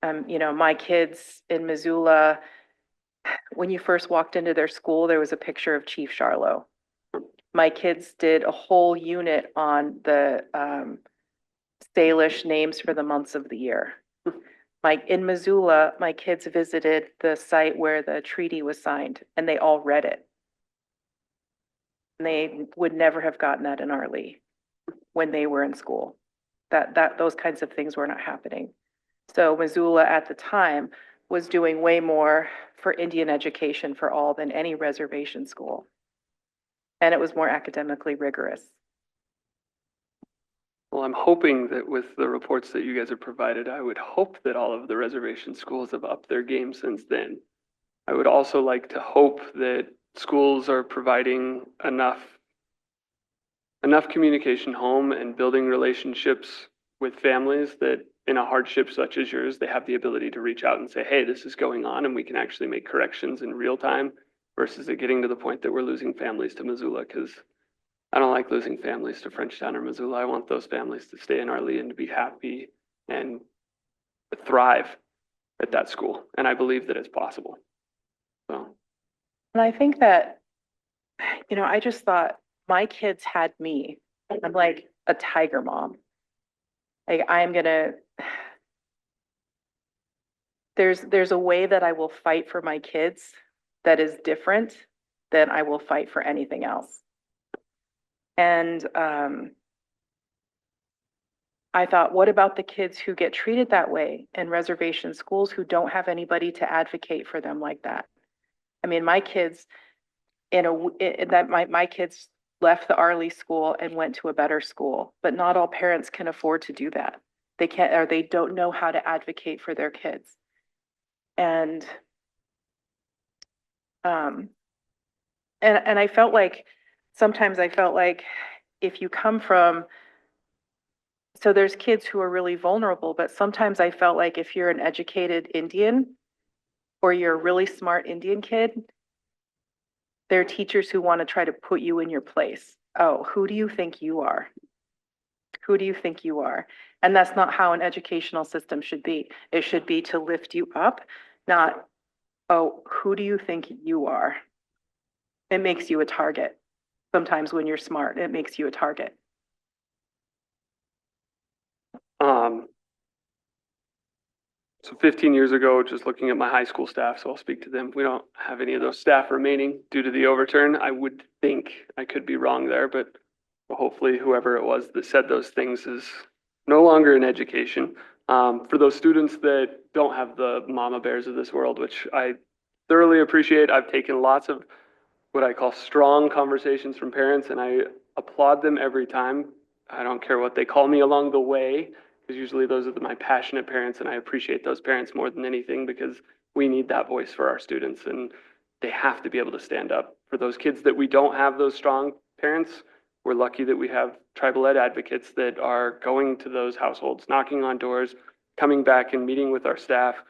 M: my kids in Missoula, when you first walked into their school, there was a picture of Chief Charlo. My kids did a whole unit on the Salish names for the months of the year. In Missoula, my kids visited the site where the treaty was signed, and they all read it. And they would never have gotten that in Arlie when they were in school. Those kinds of things were not happening. So Missoula at the time was doing way more for Indian education for all than any reservation school. And it was more academically rigorous.
R: Well, I'm hoping that with the reports that you guys have provided, I would hope that all of the reservation schools have upped their game since then. I would also like to hope that schools are providing enough communication home and building relationships with families that in a hardship such as yours, they have the ability to reach out and say, hey, this is going on, and we can actually make corrections in real time versus it getting to the point that we're losing families to Missoula, because I don't like losing families to Frenchtown or Missoula. I want those families to stay in Arlie and to be happy and thrive at that school. And I believe that it's possible. So.
M: And I think that, I just thought my kids had me. I'm like a tiger mom. Like there's a way that I will fight for my kids that is different than I will fight for anything else. And I thought, what about the kids who get treated that way in reservation schools who don't have anybody to advocate for them like that? I mean, my kids my kids left the Arlie school and went to a better school, but not all parents can afford to do that. They can't, or they don't know how to advocate for their kids. And I felt like, sometimes I felt like if you come from, so there's kids who are really vulnerable, but sometimes I felt like if you're an educated Indian or you're a really smart Indian kid, there are teachers who want to try to put you in your place. Oh, who do you think you are? Who do you think you are? And that's not how an educational system should be. It should be to lift you up, not, oh, who do you think you are? It makes you a target. Sometimes when you're smart, it makes you a target.
R: So 15 years ago, just looking at my high school staff, so I'll speak to them. We don't have any of those staff remaining due to the overturn. I would think, I could be wrong there, but hopefully whoever it was that said those things is no longer in education. For those students that don't have the mama bears of this world, which I thoroughly appreciate, I've taken lots of what I call strong conversations from parents, and I applaud them every time. I don't care what they call me along the way, because usually those are my passionate parents, and I appreciate those parents more than anything because we need that voice for our students, and they have to be able to stand up. For those kids that we don't have those strong parents, we're lucky that we have tribal ed advocates that are going to those households, knocking on doors, coming back and meeting with our staff.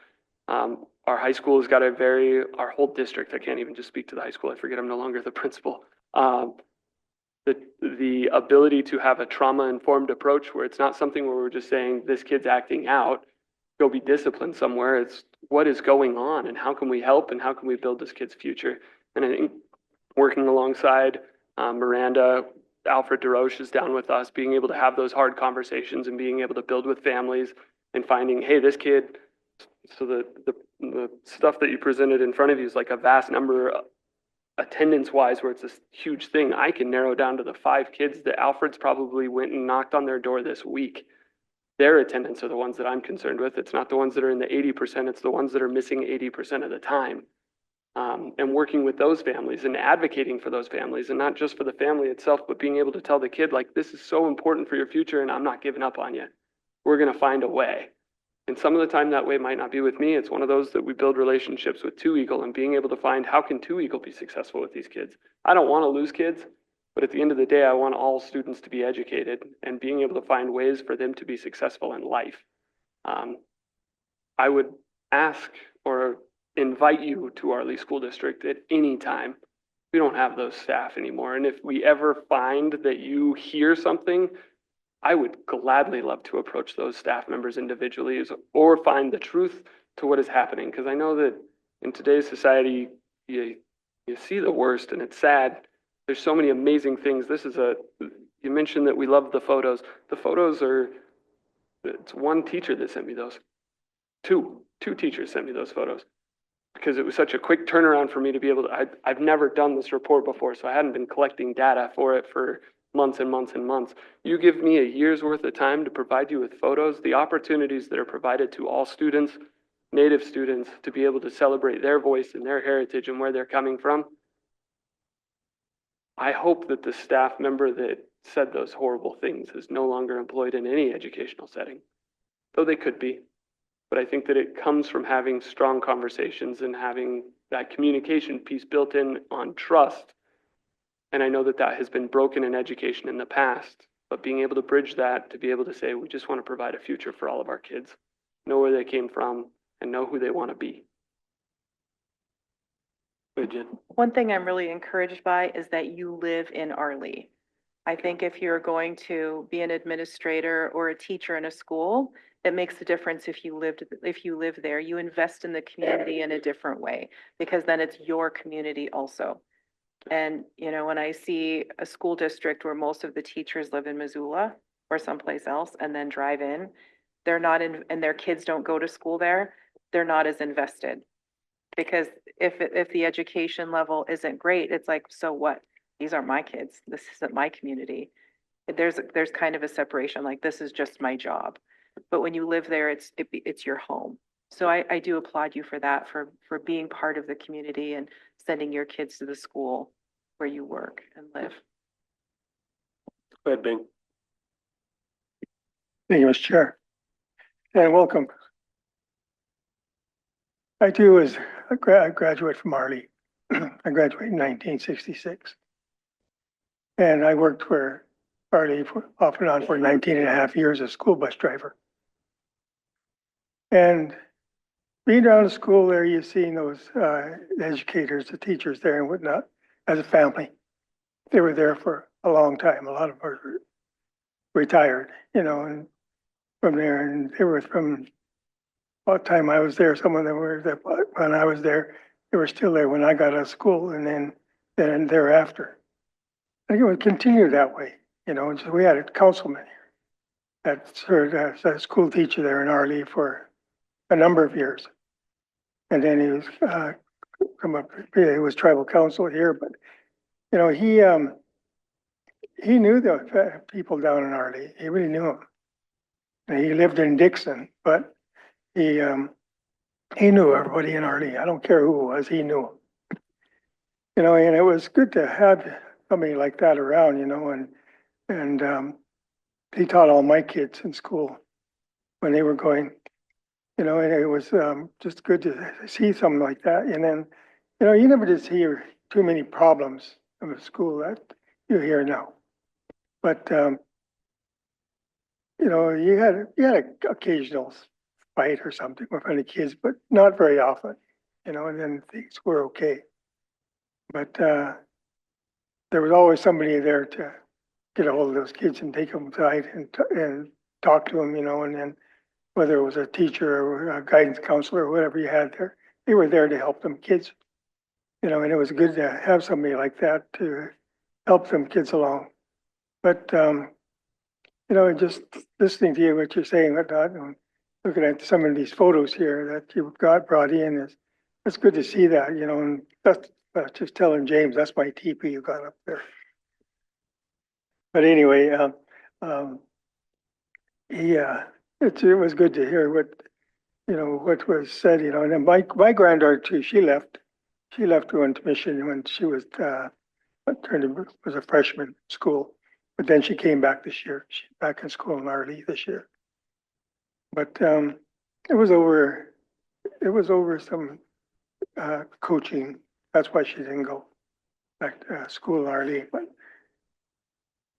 R: Our high school has got our whole district, I can't even just speak to the high school, I forget I'm no longer the principal. The ability to have a trauma-informed approach where it's not something where we're just saying this kid's acting out, go be disciplined somewhere. It's what is going on and how can we help and how can we build this kid's future? And I think working alongside Miranda, Alfred DeRoche is down with us, being able to have those hard conversations and being able to build with families and finding, hey, this kid, so the stuff that you presented in front of you is like a vast number attendance wise, where it's a huge thing, I can narrow down to the 5 kids that Alfred's probably went and knocked on their door this week. Their attendance are the ones that I'm concerned with. It's not the ones that are in the 80%, it's the ones that are missing 80% of the time. And working with those families and advocating for those families, and not just for the family itself, but being able to tell the kid, like, this is so important for your future and I'm not giving up on you. We're gonna find a way. And some of the time that way might not be with me. It's one of those that we build relationships with Two Eagle and being able to find, how can Two Eagle be successful with these kids? I don't want to lose kids, but at the end of the day, I want all students to be educated and being able to find ways for them to be successful in life. I would ask or invite you to our Lee School District at any time. We don't have those staff anymore. And if we ever find that you hear something, I would gladly love to approach those staff members individually or find the truth to what is happening. Because I know that in today's society, you see the worst and it's sad. There's so many amazing things. You mentioned that we love the photos. The photos it's one teacher that sent me those. Two teachers sent me those photos. Because it was such a quick turnaround for me to be able to, I've never done this report before, so I hadn't been collecting data for it for months and months and months. You give me a year's worth of time to provide you with photos, the opportunities that are provided to all students, Native students, to be able to celebrate their voice and their heritage and where they're coming from. I hope that the staff member that said those horrible things is no longer employed in any educational setting, though they could be. But I think that it comes from having strong conversations and having that communication piece built in on trust. And I know that that has been broken in education in the past, but being able to bridge that to be able to say, we just want to provide a future for all of our kids, know where they came from and know who they want to be. Good, Jen.
M: One thing I'm really encouraged by is that you live in Arlee. I think if you're going to be an administrator or a teacher in a school, it makes a difference if you live there. You invest in the community in a different way, because then it's your community also. And, you know, when I see a school district where most of the teachers live in Missoula or someplace else and then drive in, they're not in, and their kids don't go to school there, they're not as invested. Because if the education level isn't great, it's like, so what? These are my kids. This isn't my community. There's kind of a separation, like, this is just my job. But when you live there, it's your home. So I do applaud you for that, for being part of the community and sending your kids to the school where you work and live.
B: Go ahead, Bing.
I: Thank you, Mr. Chair. And welcome. I too was a graduate from Arlee. I graduated in 1966. And I worked for Arlee off and on for 19 and a half years as a school bus driver. And being down to school there, you've seen those educators, the teachers there and whatnot, as a family. They were there for a long time. A lot of them were retired, you know, and from there, and they were from what time I was there. Some of them were there when I was there. They were still there when I got out of school, and then thereafter. I think it would continue that way, you know. And so we had a councilman here that served as a school teacher there in Arlee for a number of years. And then he was he was tribal council here, but you know, he knew the people down in Arlee. He really knew them. And he lived in Dixon, but he knew everybody in Arlee. I don't care who it was, he knew them. You know, and it was good to have somebody like that around, you know, and he taught all my kids in school when they were going. You know, and it was just good to see something like that. And then, you know, you never did hear too many problems in the school that you hear now. But, you know, you had an occasional fight or something with any kids, but not very often, you know, and then things were okay. But there was always somebody there to get a hold of those kids and take them aside and talk to them, you know, and then whether it was a teacher or a guidance counselor or whatever you had there, they were there to help them kids. You know, and it was good to have somebody like that to help them kids along. But, you know, just listening to you, what you're saying, whatnot, and looking at some of these photos here that you've got brought in, it's good to see that, you know, and that's I was just telling James, that's my teepee you got up there. But anyway, it was good to hear what, what was said, and then my granddaughter too, she left going to mission when she was, was a freshman in school. But then she came back this year. She's back in school in Arley this year. But, it was over some, coaching. That's why she didn't go back to school in Arley, but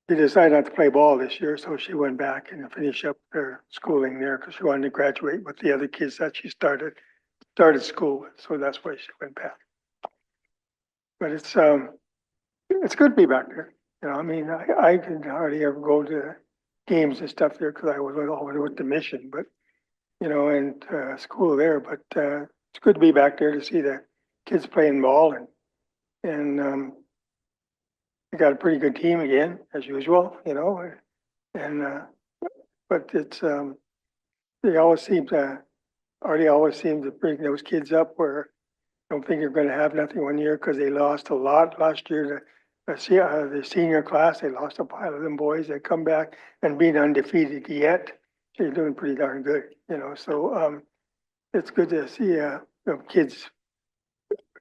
I: she decided not to play ball this year, so she went back and finished up her schooling there because she wanted to graduate with the other kids that she started school with. So that's why she went back. But it's good to be back there. I mean, I could hardly ever go to games and stuff there because I was always with the mission, but and school there. But it's good to be back there to see the kids playing ball and we got a pretty good team again, as usual, and but it's they always seem to bring those kids up where I don't think you're going to have nothing one year because they lost a lot last year. The senior class, they lost a pile of them boys. They come back and being undefeated yet. They're doing pretty darn good, So it's good to see kids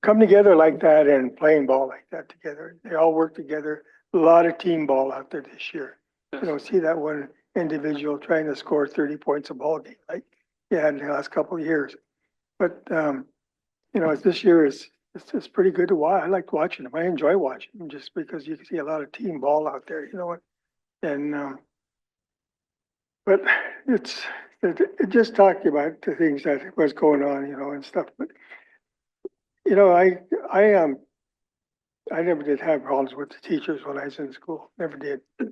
I: come together like that and playing ball like that together. They all work together. A lot of team ball out there this year. You don't see that one individual trying to score 30 points a ball game like you had in the last couple of years. But this year it's pretty good to watch. I like watching them. I enjoy watching them just because you can see a lot of team ball out there, and but it just talking about the things that was going on, and stuff. But I never did have problems with the teachers when I was in school. Never did. But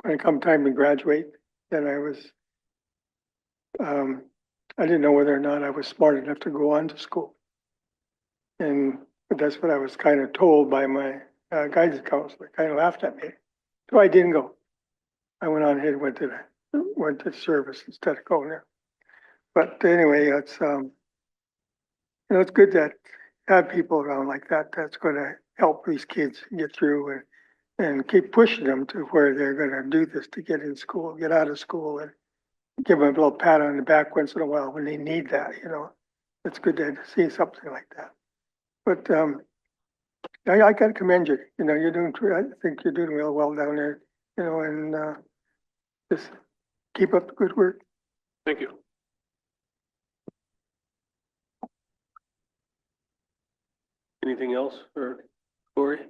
I: when it come time to graduate, then I didn't know whether or not I was smart enough to go on to school. But that's what I was kind of told by my guidance counselor, kind of laughed at me. So I didn't go. I went on ahead and went to service instead of going there. But anyway, it's it's good to have people around like that. That's going to help these kids get through and keep pushing them to where they're going to do this to get in school, get out of school, and give them a little pat on the back once in a while when they need that. It's good to see something like that. But I got to commend you. You're doing. I think you're doing real well down there. And just keep up the good work.
R: Thank you.
B: Anything else for Corey?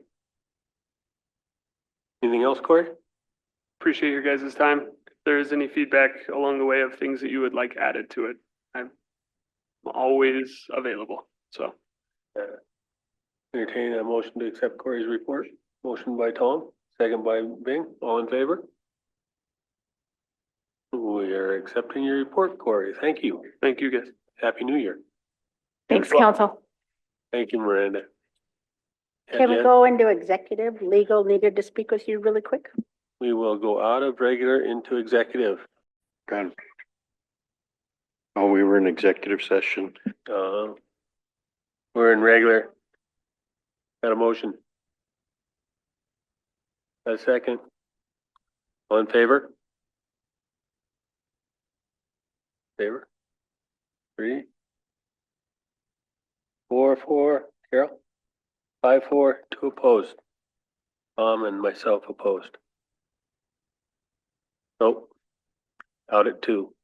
B: Anything else, Corey?
R: Appreciate your guys' time. If there is any feedback along the way of things that you would like added to it, I'm always available. So.
B: Entertaining a motion to accept Corey's report. Motion by Tom, second by Bing. All in favor? We are accepting your report, Corey. Thank you.
R: Thank you, guys.
B: Happy New Year.
J: Thanks, council.
B: Thank you, Miranda.
A: Can we go into executive? Legal needed to speak with you really quick.
B: We will go out of regular into executive.
H: God. Oh, we were in executive session.
B: We're in regular. Got a motion? A second? All in favor? Favor? 3, 4, Carol? 5-4, 2 opposed. Tom and myself opposed. Nope. Out at 2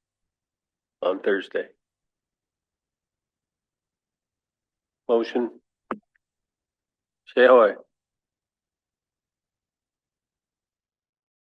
B: on Thursday. Motion. Say ahoy.